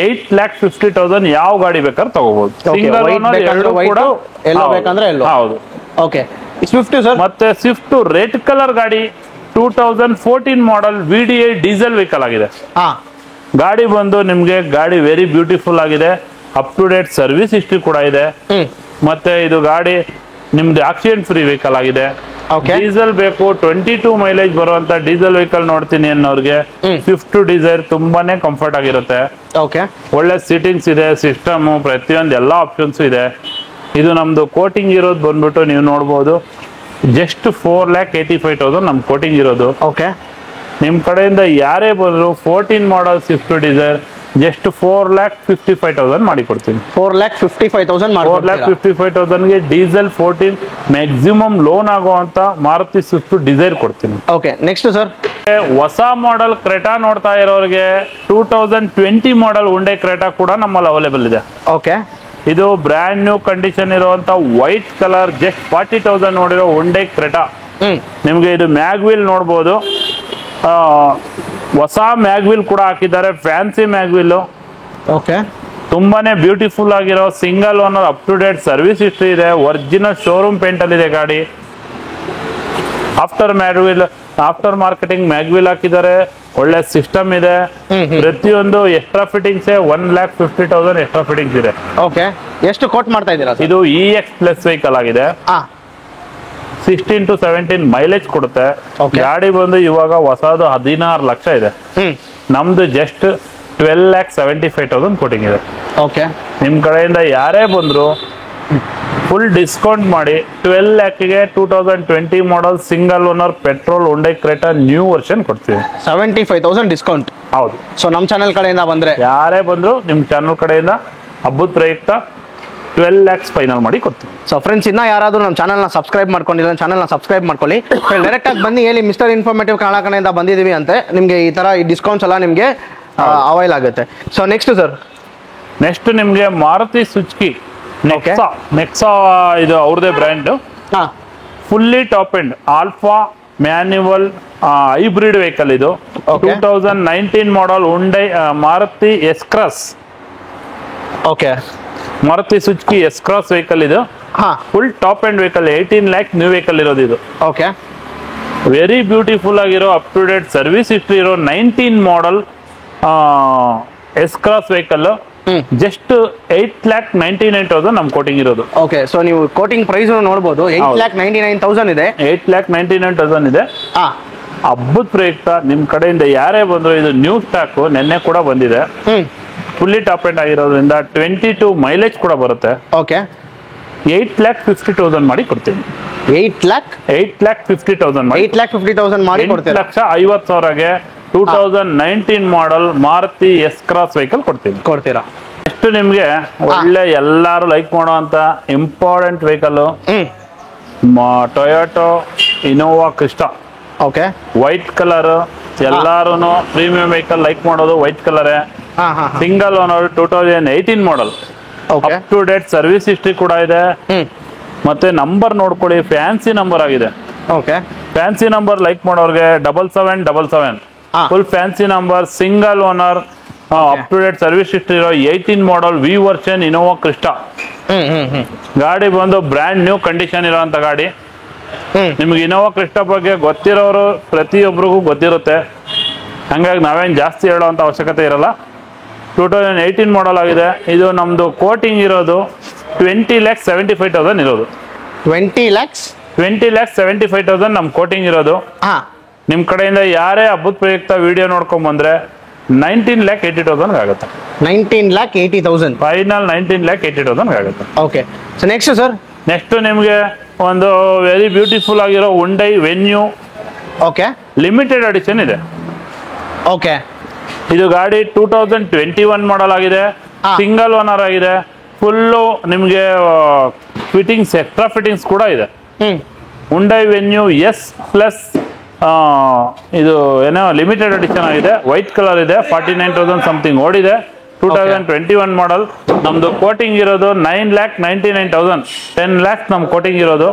8,50,000 ಯಾವ ಗಾಡಿ ಬೇಕಾದ್ರೆ ತಗೋಬಹುದು. ಸಿಂಗಲ್ ಓನರ್ ಎರಡು ಕೂಡ ಎಲ್ಲೋ ಬೇಕಂದ್ರೆ ಎಲ್ಲೋ. ಹೌದು. ಓಕೆ ಸ್ವಿಫ್ಟ್ ಸರ್ ಮತ್ತೆ ಸ್ವಿಫ್ಟ್ ರೆಡ್ ಕಲರ್ ಗಾಡಿ 2014 ಮಾಡಲ್ VDI ಡೀಸೆಲ್ ವೆಹಿಕಲ್ ಆಗಿದೆ. ಗಾಡಿ ಬಂದು ನಿಮ್ಗೆ ಗಾಡಿ ವೆರಿ ಬ್ಯೂಟಿಫುಲ್ ಆಗಿದೆ. Up to date service history ಕೂಡ ಇದೆ. ಮತ್ತೆ ಇದು ಗಾಡಿ ನಿಮ್ದು ಆಕ್ಸಿಡೆಂಟ್ ಫ್ರೀ ವೆಹಿಕಲ್ ಆಗಿದೆ. ಡೀಸೆಲ್ ಬೇಕು 22 ಮೈಲೇಜ್ ಬರುವಂತ ಡೀಸೆಲ್ ವೆಹಿಕಲ್ ನೋಡ್ತೀನಿ ಅನ್ನೋರ್ಗೆ ಸ್ವಿಫ್ಟ್ ಡಿಸೈರ್ ತುಂಬಾನೇ ಕಂಫರ್ಟ್ ಆಗಿರುತ್ತೆ. ಒಳ್ಳೆ ಸೀಟಿಂಗ್ಸ್ ಇದೆ, ಸಿಸ್ಟಮ್ ಪ್ರತಿಯೊಂದು ಎಲ್ಲಾ ಆಪ್ಷನ್ಸ್ ಇದೆ. ಇದು ನಮ್ದು ಕೋಟಿಂಗ್ ಇರೋದು ಬಂದ್ಬಿಟ್ಟು ನೀವು ನೋಡ್ಬೋದು ಜಸ್ಟ್ 4,85,000 ನಮ್ ಕೋಟಿಂಗ್ ಇರೋದು. ನಿಮ್ ಕಡೆಯಿಂದ ಯಾರೇ ಬಂದ್ರು 14 ಮಾಡಲ್ ಸ್ವಿಫ್ಟ್ ಡಿಸೈರ್ ಜಸ್ಟ್ 4,55,000 ಮಾಡಿ ಕೊಡ್ತೀನಿ. 4,55,000ಗೆ ಡೀಸೆಲ್ 14 ಮ್ಯಾಕ್ಸಿಮಮ್ ಲೋನ್ ಆಗುವಂತ ಮಾರುತಿ ಸ್ವಿಫ್ಟ್ ಡಿಸೈರ್ ಕೊಡ್ತೀನಿ. ನೆಕ್ಸ್ಟ್ ಸರ್ ಹೊಸ ಮಾಡೆಲ್ ಕ್ರೆಟಾ ನೋಡ್ತಾ ಇರೋರಿಗೆ 2020 ಮಾಡೆಲ್ ಹುಂಡೈ ಕ್ರೆಟಾ ಕೂಡ ನಮ್ಮಲ್ಲಿ ಅವೈಲೇಬಲ್ ಇದೆ. ಇದು ಬ್ರ್ಯಾಂಡ್ ನ್ಯೂ ಕಂಡೀಷನ್ ಇರುವಂತ ವೈಟ್ ಕಲರ್ ಜಸ್ಟ್ 40,000 ನೋಡಿರೋ ಹುಂಡೈ ಕ್ರೆಟಾ. ನಿಮ್ಗೆ ಇದು ಮ್ಯಾಗ್ವಿಲ್ ನೋಡ್ಬೋದು, ಹೊಸ ಮ್ಯಾಗ್ವಿಲ್ ಕೂಡ ಹಾಕಿದ್ದಾರೆ, ಫ್ಯಾನ್ಸಿ ಮ್ಯಾಗ್ವಿಲ್. ತುಂಬಾನೇ ಬ್ಯೂಟಿಫುಲ್ ಆಗಿರೋ single owner, up to date service history ಇದೆ, ಒರಿಜಿನಲ್ ಶೋರೂಮ್ ಪೇಂಟ್ ಅಲ್ಲಿ ಇದೆ ಗಾಡಿ. ಆಫ್ಟರ್ ಮಾರ್ಕೆಟಿಂಗ್ ಮ್ಯಾಗ್ವಿಲ್ ಹಾಕಿದ್ದಾರೆ, ಒಳ್ಳೆ ಸಿಸ್ಟಮ್ ಇದೆ. ಪ್ರತಿಯೊಂದು ಎಕ್ಸ್ಟ್ರಾ ಫಿಟ್ಟಿಂಗ್ಸ್ 1,50,000 ಎಕ್ಸ್ಟ್ರಾ ಫಿಟ್ಟಿಂಗ್ಸ್ ಇದೆ. ಓಕೆ, ಎಷ್ಟು ಕೋಟ್ ಮಾಡ್ತಾ ಇದ್ದೀರಾ ಸರ್? ಇದು EX ಪ್ಲಸ್ ವೆಹಿಕಲ್ ಆಗಿದೆ. 16 to 17 ಮೈಲೇಜ್ ಕೊಡುತ್ತೆ. Okay. ಗಾಡಿ ಬಂದು ಇವಾಗ ಹೊಸದು 16 ಲಕ್ಷ ಇದೆ. ನಮ್ದು ಜಸ್ಟ್ 12,75,000 ಕೋಟಿಂಗ್ ಇದೆ. ಓಕೆ, ನಿಮ್ ಕಡೆಯಿಂದ ಯಾರೇ ಬಂದ್ರು ಫುಲ್ ಡಿಸ್ಕೌಂಟ್ ಮಾಡಿ 12 ಲ್ಯಾಕ್ಗೆ 2020 ಮಾಡಲ್ single owner petrol Hyundai Creta new version ಕೊಡ್ತೀವಿ. 75,000 ಡಿಸ್ಕೌಂಟ್. ಹೌದು. ಸೊ ನಮ್ಮ ಚಾನಲ್ ಕಡೆಯಿಂದ ಬಂದ್ರೆ ಯಾರೇ ಬಂದ್ರು ನಿಮ್ ಚಾನಲ್ ಕಡೆಯಿಂದ ಹಬ್ಬದ ಪ್ರಯುಕ್ತ 12 lakhs ಫೈನಲ್ ಮಾಡಿ ಕೊಡ್ತೀವಿ. ಸೊ ಫ್ರೆಂಡ್ಸ್, ಇನ್ನ ಯಾರಾದ್ರೂ ನಮ್ಮ ಚಾನಲ್ನ ಸಬ್ಸ್ಕ್ರೈಬ್ ಮಾಡ್ಕೊಂಡಿಲ್ಲ, ಚಾನಲ್ನ ಸಬ್ಸ್ಕ್ರೈಬ್ ಮಾಡ್ಕೊಳ್ಳಿ. ಡೈರೆಕ್ಟ್ ಆಗಿ ಬನ್ನಿ, ಹೇಳಿ ಮಿಸ್ಟರ್ ಇನ್ಫಾರ್ಮೇಟಿವ್ ಕನ್ನಡ ಕಡೆಯಿಂದ ಬಂದಿದ್ದೀವಿ ಅಂತೆ. ನಿಮಗೆ ಈ ತರ ಈ ಡಿಸ್ಕೌಂಟ್ಸ್ ಎಲ್ಲ ನಿಮಗೆ ಅವೈಲ್ ಆಗುತ್ತೆ. ಸೊ ನೆಕ್ಸ್ಟ್ ಸರ್, ನೆಕ್ಸ್ಟ್ ನಿಮ್ಗೆ ಮಾರುತಿ ಸುಜುಕಿ ನೆಕ್ಸಾ ಇದು ಅವ್ರದೇ brand. Fully top end Alpha manual hybrid vehicle ಇದು. 2019 model Hyundai Maruti S Cross. Okay, Maruti Suzuki S cross vehicle ಇದು. Full top end vehicle, 18 lakh new vehicle ಇರೋದು ಇದು. Okay, very beautiful ಆಗಿರೋ up to date service history ಇರೋ 19 model S cross vehicle. Just 8,99,000 ನಮ್ quoting ಇರೋದು. ಓಕೆ, so ನೀವು quoting price ನೋಡಬಹುದು, 8,99,000 ಇದೆ. 8,99,000 ಇದೆ. ಹಬ್ಬದ ಪ್ರಯುಕ್ತ ನಿಮ್ ಕಡೆಯಿಂದ ಯಾರೇ ಬಂದ್ರು, ಇದು ನ್ಯೂ ಸ್ಟಾಕ್, ನೆನ್ನೆ ಕೂಡ ಬಂದಿದೆ. ಫುಲ್ಲಿ ಟಾಪ್ ಎಂಡ್ ಆಗಿರೋದ್ರಿಂದ 22 ಮೈಲೇಜ್ ಕೂಡ ಬರುತ್ತೆ. ಓಕೆ, 8,50,000 ಮಾಡಿ ಕೊಡ್ತೀನಿ. 8,50,000 ಮಾಡಿ 8,50,000 ಮಾಡಿ ಕೊಡ್ತೀರಾ? 8,50,000ಗೆ 2019 model Maruti S cross vehicle ಕೊಡ್ತೀರಾ. ಎಷ್ಟು ನಿಮ್ಗೆ ಒಳ್ಳೆ ಎಲ್ಲಾರು ಲೈಕ್ ಮಾಡುವಂತ important vehicle Toyota Innova Crysta. Okay, white colour, ಎಲ್ಲಾರು ಪ್ರೀಮಿಯಂ ವೆಹಿಕಲ್ ಲೈಕ್ ಮಾಡೋದು white colour. Single owner 2018 model, up to date service history ಕೂಡ ಇದೆ. ಮತ್ತೆ ನಂಬರ್ ನೋಡ್ಕೊಳ್ಳಿ, ಫ್ಯಾನ್ಸಿ ನಂಬರ್ ಆಗಿದೆ. ಓಕೆ, ಫ್ಯಾನ್ಸಿ ನಂಬರ್ ಲೈಕ್ ಮಾಡೋರ್ಗೆ 7777 full fancy number, single owner, up to date service history ಇರೋ 18 model V version Innova Crysta. ಗಾಡಿ ಬಂದು brand new condition ಇರೋಂತ ಗಾಡಿ. ನಿಮ್ಗೆ ಇನೋವಾ ಕ್ರಿಸ್ಟಾ ಬಗ್ಗೆ ಗೊತ್ತಿರೋರು ಪ್ರತಿಯೊಬ್ಬರಿಗೂ ಗೊತ್ತಿರುತ್ತೆ, ಹಂಗಾಗಿ ನಾವೇನ್ ಜಾಸ್ತಿ ಹೇಳೋಂತ ಅವಶ್ಯಕತೆ ಇರಲ್ಲ. 2018 ಮಾಡಲ್ ಆಗಿದೆ. ಇದು ನಮ್ದು ಕೋಟಿಂಗ್ ಇರೋದು 20,75,000 ಇರೋದು. 20,75,000 ನಮ್ ಕೋಟಿಂಗ್ ಇರೋದು. ನಿಮ್ ಕಡೆಯಿಂದ ಯಾರೇ ಹಬ್ಬದ ಪ್ರಯುಕ್ತ ವಿಡಿಯೋ ನೋಡ್ಕೊಂಡ್ ಬಂದ್ರೆ 19,80,000 ಆಗುತ್ತೆ. 19,80,000 ಫೈನಲ್ 19,80,000 ಆಗುತ್ತೆ. Okay, so next sir, next ನಿಮ್ಗೆ ಒಂದು ವೆರಿ ಬ್ಯೂಟಿಫುಲ್ ಆಗಿರೋ Hyundai Venue. Okay, limited edition ಇದೆ. ಓಕೆ, ಇದು ಗಾಡಿ 2021 ಮಾಡಲ್ ಆಗಿದೆ. ಸಿಂಗಲ್ ಓನರ್ ಆಗಿದೆ. ಫುಲ್ಲು ನಿಮ್ಗೆ ಫಿಟ್ಟಿಂಗ್ಸ್, ಎಕ್ಸ್ಟ್ರಾ ಫಿಟ್ಟಿಂಗ್ಸ್ ಕೂಡ ಇದೆ. ಹುಂಡೈ ವೆನ್ಯೂ ಎಸ್ ಪ್ಲಸ್ ಇದು ಏನೋ ಲಿಮಿಟೆಡ್ ಎಡಿಷನ್ ಆಗಿದೆ. ವೈಟ್ ಕಲರ್ ಇದೆ. 49,000 ಸಮಥಿಂಗ್ ಓಡಿದೆ. 2021 ಮಾಡಲ್. ನಮ್ದು ಕೋಟಿಂಗ್ ಇರೋದು 9,99,000. 10 lakhs ನಮ್ ಕೋಟಿಂಗ್ ಇರೋದು.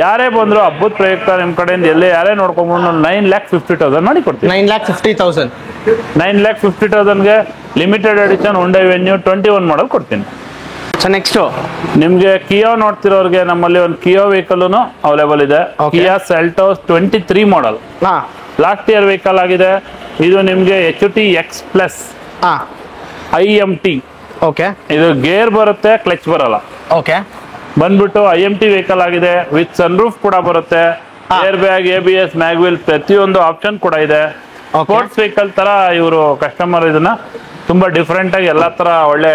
ಯಾರೇ ಬಂದ್ರು ಹಬ್ಬದ ಪ್ರಯುಕ್ತ ನಿಮ್ ಕಡೆಯಿಂದ ಎಲ್ಲೇ ಯಾರೇ ನೋಡ್ಕೊಂಡ್ಬಂದು 9,50,000 ಮಾಡಿ ಕೊಡ್ತೀವಿ. 9,50,000 9,50,000ಗೆ ಲಿಮಿಟೆಡ್ ಎಡಿಷನ್ ಹುಂಡೈ ವೆನ್ಯೂ 21 ಮಾಡಲ್ ಕೊಡ್ತೀನಿ. ಸೊ ನೆಕ್ಸ್ಟ್ ನಿಮ್ಗೆ ಕಿಯೋ ನೋಡ್ತಿರೋರ್ಗೆ ನಮ್ಮಲ್ಲಿ ಒಂದು ಕಿಯೋ ವೆಹಿಕಲ್ ಅವೈಲೇಬಲ್ ಇದೆ. ಕಿಯಾ ಸೆಲ್ಟೋಸ್ 23 ಮಾಡಲ್, ಲಾಸ್ಟ್ ಇಯರ್ ವೆಹಿಕಲ್ ಆಗಿದೆ. ಇದು ನಿಮ್ಗೆ HT X plus IMT. Okay, ಇದು ಗೇರ್ ಬರುತ್ತೆ, ಕ್ಲಚ್ ಬರಲ್ಲ. ಓಕೆ, ಬಂದ್ಬಿಟ್ಟು IMT ವೆಹಿಕಲ್ ಆಗಿದೆ. ವಿತ್ ಸನ್ ರೂಫ್ ಕೂಡ ಬರುತ್ತೆ. ಏರ್ ಬ್ಯಾಗ್, ABS, ಮ್ಯಾಗ್ವಿಲ್ ಪ್ರತಿಯೊಂದು ಆಪ್ಷನ್ ಕೂಡ ಇದೆ. ಸ್ಪೋರ್ಟ್ಸ್ ವೆಹಿಕಲ್ ತರ ಇವರು ಕಸ್ಟಮರ್ ಇದನ್ನ ತುಂಬಾ ಡಿಫ್ರೆಂಟ್ ಆಗಿ ಎಲ್ಲಾ ತರ ಒಳ್ಳೆ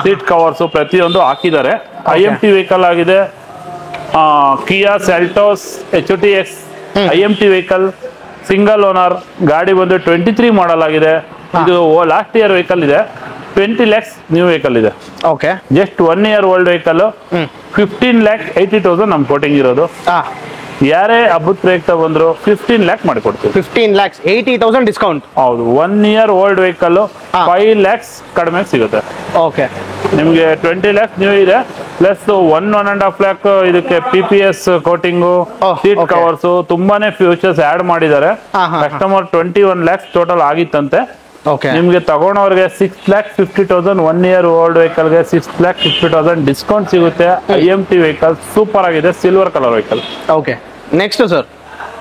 ಸೀಟ್ ಕವರ್ಸ್ ಪ್ರತಿಯೊಂದು ಹಾಕಿದ್ದಾರೆ. IMT ವೆಹಿಕಲ್ ಆಗಿದೆ. Kia Seltos HT X IMT vehicle, single owner. ಗಾಡಿ ಬಂದು 23 ಮಾಡಲ್ ಆಗಿದೆ. ಇದು ಲಾಸ್ಟ್ ಇಯರ್ ವೆಹಿಕಲ್ ಇದೆ. 20 lakhs ನ್ಯೂ ವೆಹಿಕಲ್ ಇದೆ. Okay, just 1 year old vehicle. 15,80,000 ನಮ್ ಕೋಟಿಂಗ್ ಇರೋದು. ಯಾರೇ ಹಬ್ಬದ ಪ್ರಯುಕ್ತ ಬಂದ್ರು 15 lakh ಮಾಡಿಕೊಡ್ತೀವಿ. 15,80,000 ಡಿಸ್ಕೌಂಟ್. ಹೌದು, 1 year ಓಲ್ಡ್ ವೆಹಿಕಲ್ 5 lakhs ಕಡಿಮೆ ಸಿಗುತ್ತೆ. ಓಕೆ, ನಿಮ್ಗೆ 20 lakhs ನ್ಯೂ ಇದೆ. ಪ್ಲಸ್ 1.5 lakh ಇದಕ್ಕೆ PPS ಕೋಟಿಂಗು, ಸೀಟ್ ಕವರ್ಸ್, ತುಂಬಾನೇ ಫ್ಯೂಚರ್ಸ್ ಆಡ್ ಮಾಡಿದ್ದಾರೆ. ಕಸ್ಟಮರ್ 21 lakhs ಟೋಟಲ್ ಆಗಿತ್ತಂತೆ. ನಿಮ್ಗೆ ತಗೊಂಡವ್ರಿಗೆ 6,50,000 1 year ಓಲ್ಡ್ ವೆಹಿಕಲ್ ಗೆ 6,50,000 ಡಿಸ್ಕೌಂಟ್ ಸಿಗುತ್ತೆ. IMT ವೆಹಿಕಲ್ ಸೂಪರ್ ಆಗಿದೆ, silver colour vehicle. Okay, next sir.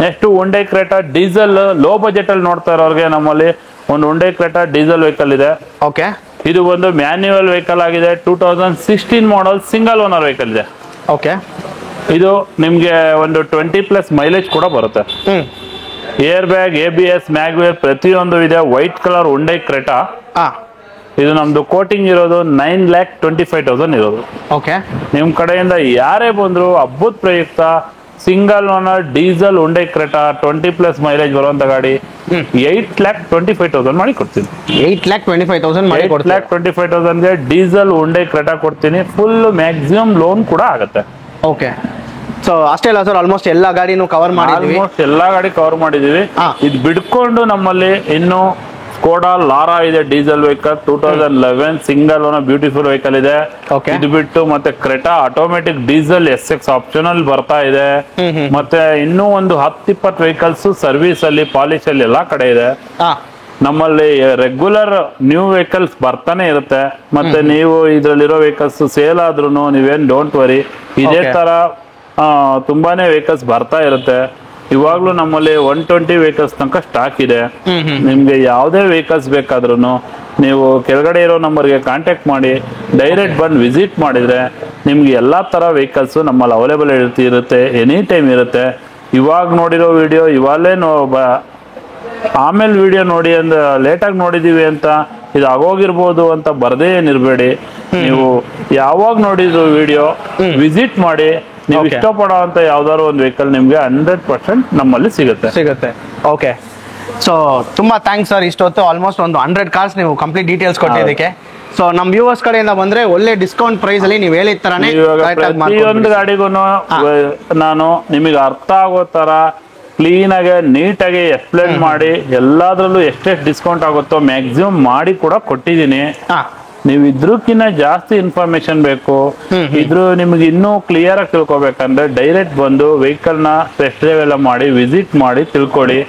Next Hyundai Creta diesel low budget ಅಲ್ಲಿ ನೋಡ್ತಾ ಇರೋರಿಗೆ ನಮ್ಮಲ್ಲಿ ಒಂದು ಒಂಡೈ ಕ್ರೇಟಾ ಡೀಸೆಲ್ ವೆಹಿಕಲ್ ಇದೆ. ಓಕೆ. ಇದು ಒಂದು ಮ್ಯಾನ್ಯುವಲ್ ವೆಹಿಕಲ್ ಆಗಿದೆ. 2016 ಮಾಡಲ್ ಸಿಂಗಲ್ ಓನರ್ ವೆಹಿಕಲ್ ಇದೆ. ಓಕೆ. ಇದು ನಿಮ್ಗೆ ಒಂದು 20+ ಮೈಲೇಜ್ ಕೂಡ ಬರುತ್ತೆ. ಏರ್ ಬ್ಯಾಗ್, ABS, ಮ್ಯಾಗ್ವೇರ್ ಪ್ರತಿಯೊಂದು ಇದೆ. White colour Hyundai Creta. ಇದು ನಮ್ದು ಕೋಟಿಂಗ್ ಇರೋದು 9,25,000 ಇರೋದು. ಓಕೆ. ನಿಮ್ ಕಡೆಯಿಂದ ಯಾರೇ ಬಂದ್ರು ಹಬ್ಬದ ಪ್ರಯುಕ್ತ single owner diesel Hyundai Creta 20+ mileage ಬರುವಂತ ಗಾಡಿ 8,25,000 ಮಾಡಿ ಕೊಡ್ತೀನಿ. 8,25,000 ಮಾಡಿ ಕೊಡ್ತೀನಿ. 8,25,000ಗೆ ಡೀಸೆಲ್ ಒಂಡೈ ಕ್ರೇಟಾ ಕೊಡ್ತೀನಿ. ಫುಲ್ ಮ್ಯಾಕ್ಸಿಮಮ್ ಲೋನ್ ಕೂಡ ಆಗುತ್ತೆ. ಓಕೆ. ಸೊ ಅಷ್ಟೇ ಅಲ್ಲ ಸರ್, ಆಲ್ಮೋಸ್ಟ್ ಎಲ್ಲ ಗಾಡಿನೂ ಕವರ್ ಮಾಡಿದ್ವಿ. ಆಲ್ಮೋಸ್ಟ್ ಎಲ್ಲಾ ಗಾಡಿ ಕವರ್ ಮಾಡಿದೀವಿ. ಇದು ಬಿಡ್ಕೊಂಡು ನಮ್ಮಲ್ಲಿ ಇನ್ನು ಸ್ಕೋಡಾ ಲಾರಾ ಇದೆ diesel vehicle 2011 single owner beautiful vehicle ಇದೆ. ಇದು ಬಿಟ್ಟು ಮತ್ತೆ Creta automatic diesel SX optional ಬರ್ತಾ ಇದೆ. ಮತ್ತೆ ಇನ್ನೂ ಒಂದು 10-20 ವೆಹಿಕಲ್ಸ್ ಸರ್ವಿಸ್ ಅಲ್ಲಿ ಪಾಲಿಶ್ ಅಲ್ಲಿ ಎಲ್ಲಾ ಕಡೆ ಇದೆ. ನಮ್ಮಲ್ಲಿ ರೆಗ್ಯುಲರ್ ನ್ಯೂ ವೆಹಿಕಲ್ಸ್ ಬರ್ತಾನೆ ಇರುತ್ತೆ. ಮತ್ತೆ ನೀವು ಇದ್ರಲ್ಲಿರೋ ವೆಹಿಕಲ್ಸ್ ಸೇಲ್ ಆದ್ರೂ ನೀವೇನ್ ಡೋಂಟ್ ವರಿ, ಇದೇ ತರ ತುಂಬಾನೇ ವೆಹಿಕಲ್ಸ್ ಬರ್ತಾ ಇರುತ್ತೆ. ಇವಾಗ್ಲೂ ನಮ್ಮಲ್ಲಿ 120 ವೆಹಿಕಲ್ಸ್ ತನಕ ಸ್ಟಾಕ್ ಇದೆ. ನಿಮ್ಗೆ ಯಾವುದೇ ವೆಹಿಕಲ್ಸ್ ಬೇಕಾದ್ರೂ ನೀವು ಕೆಳಗಡೆ ಇರೋ ನಂಬರ್ಗೆ ಕಾಂಟ್ಯಾಕ್ಟ್ ಮಾಡಿ ಡೈರೆಕ್ಟ್ ಬಂದು ವಿಸಿಟ್ ಮಾಡಿದ್ರೆ ನಿಮ್ಗೆ ಎಲ್ಲಾ ತರ ವೆಹಿಕಲ್ಸ್ ನಮ್ಮಲ್ಲಿ ಅವೈಲೇಬಲ್ ಇರುತ್ತೆ. ಎನಿ ಟೈಮ್ ಇರುತ್ತೆ. ಇವಾಗ ನೋಡಿರೋ ವಿಡಿಯೋ ಇವಾಗಲೇ ಆಮೇಲೆ ವಿಡಿಯೋ ನೋಡಿ ಅಂದ ಲೇಟಾಗಿ ನೋಡಿದೀವಿ ಅಂತ ಇದು ಆಗೋಗಿರ್ಬೋದು ಅಂತ ಬರದೇ ಏನಿರ್ಬೇಡಿ. ನೀವು ಯಾವಾಗ ನೋಡಿದ್ರು ವಿಡಿಯೋ ವಿಸಿಟ್ ಮಾಡಿ ನೀವು ಇಷ್ಟಪಡೋ ಅಂತ ಯಾವ್ದಾದ್ರು ಒಂದು ವೆಹಿಕಲ್ ನಿಮ್ಗೆ 100% ನಮ್ಮಲ್ಲಿ ಸಿಗುತ್ತೆ. ಓಕೆ. ಸೊ ತುಂಬಾ ಥ್ಯಾಂಕ್ಸ್ ಸರ್. ಇಷ್ಟೊತ್ತು ಆಲ್ಮೋಸ್ಟ್ ಒಂದು 100 ಕಾರ್ಸ್ ನೀವು ಕಂಪ್ಲೀಟ್ ಡೀಟೇಲ್ಸ್ ಕೊಟ್ಟಿದ್ದಕ್ಕೆ. ಸೊ ನಮ್ಮ ವ್ಯೂವರ್ಸ್ ಕಡೆಯಿಂದ ಬಂದ್ರೆ ಒಳ್ಳೆ ಡಿಸ್ಕೌಂಟ್ ಪ್ರೈಸ್ ಅಲ್ಲಿ ನೀವು ಹೇಳಿದ ತರಾನೇ ಪ್ರತಿಯೊಂದು ಗಾಡಿಗೂ ನಾನು ನಿಮಗೆ ಅರ್ಥ ಆಗೋ ತರ ಕ್ಲೀನ್ ಆಗಿ ನೀಟಾಗಿ ಎಕ್ಸ್ಪ್ಲೇನ್ ಮಾಡಿ ಎಲ್ಲಾದ್ರಲ್ಲೂ ಎಷ್ಟೆಷ್ಟು ಡಿಸ್ಕೌಂಟ್ ಆಗುತ್ತೋ ಮ್ಯಾಕ್ಸಿಮಮ್ ಮಾಡಿ ಕೂಡ ಕೊಟ್ಟಿದ್ದೀನಿ. ನೀವು ಇದ್ರಕ್ಕಿಂತ ಜಾಸ್ತಿ ಇನ್ಫಾರ್ಮೇಶನ್ ಬೇಕು, ಇದ್ರು ನಿಮ್ಗೆ ಇನ್ನೂ ಕ್ಲಿಯರ್ ಆಗಿ ತಿಳ್ಕೊಬೇಕಂದ್ರೆ ಡೈರೆಕ್ಟ್ ಬಂದು ವೆಹಿಕಲ್ ನ ಟೆಸ್ಟ್ ಡ್ರೈವ್ ಎಲ್ಲ ಮಾಡಿ ವಿಸಿಟ್ ಮಾಡಿ ತಿಳ್ಕೊಳ್ಳಿ.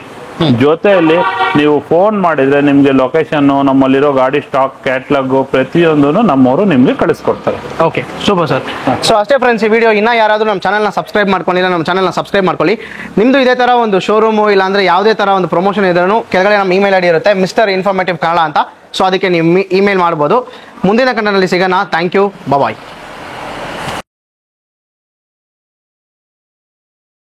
ಜೊತೆಯಲ್ಲಿ ನೀವು ಫೋನ್ ಮಾಡಿದ್ರೆ ನಿಮ್ಗೆ ಲೊಕೇಶನ್, ನಮ್ಮಲ್ಲಿರೋ ಗಾಡಿ ಸ್ಟಾಕ್, ಕ್ಯಾಟ್ಲಾಗ್ ಪ್ರತಿಯೊಂದು ನಮ್ಮವರು ನಿಮ್ಗೆ ಕಳಿಸ್ಕೊಡ್ತಾರೆ. Okay, super sir. ಸೊ ಅಷ್ಟೇ ಫ್ರೆಂಡ್ಸ್, ಈ ವಿಡಿಯೋ ಇನ್ನ ಯಾರಾದ್ರೂ ನಮ್ಮ ಚಾನಲ್ನ ಸಬ್ಸ್ಕ್ರೈಬ್ ಮಾಡ್ಕೊಂಡಿಲ್ಲ, ನಮ್ಮ ಚಾನಲ್ನ ಸಬ್ಸ್ಕ್ರೈಬ್ ಮಾಡ್ಕೊಳ್ಳಿ. ನಿಮ್ದು ಇದೇ ತರ ಒಂದು ಶೋರೂಮು ಇಲ್ಲ ಅಂದ್ರೆ ಯಾವುದೇ ತರ ಒಂದು ಪ್ರಮೋಷನ್ ಇದ್ರೂ ಕೆಳಗಡೆ ನಮ್ಮ ಇಮೇಲ್ ಐಡಿ ಇರುತ್ತೆ, ಮಿಸ್ಟರ್ ಇನ್ಫಾರ್ಮೇಟಿವ್ ಕನ್ನಡ ಅಂತ. ಸೊ ಅದಕ್ಕೆ ನೀವು ಇಮೇಲ್ ಮಾಡ್ಬೋದು. ಮುಂದಿನ ಕಂಟೆಂಟಲ್ಲಿ ಸಿಗೋಣ. Thank you, bye.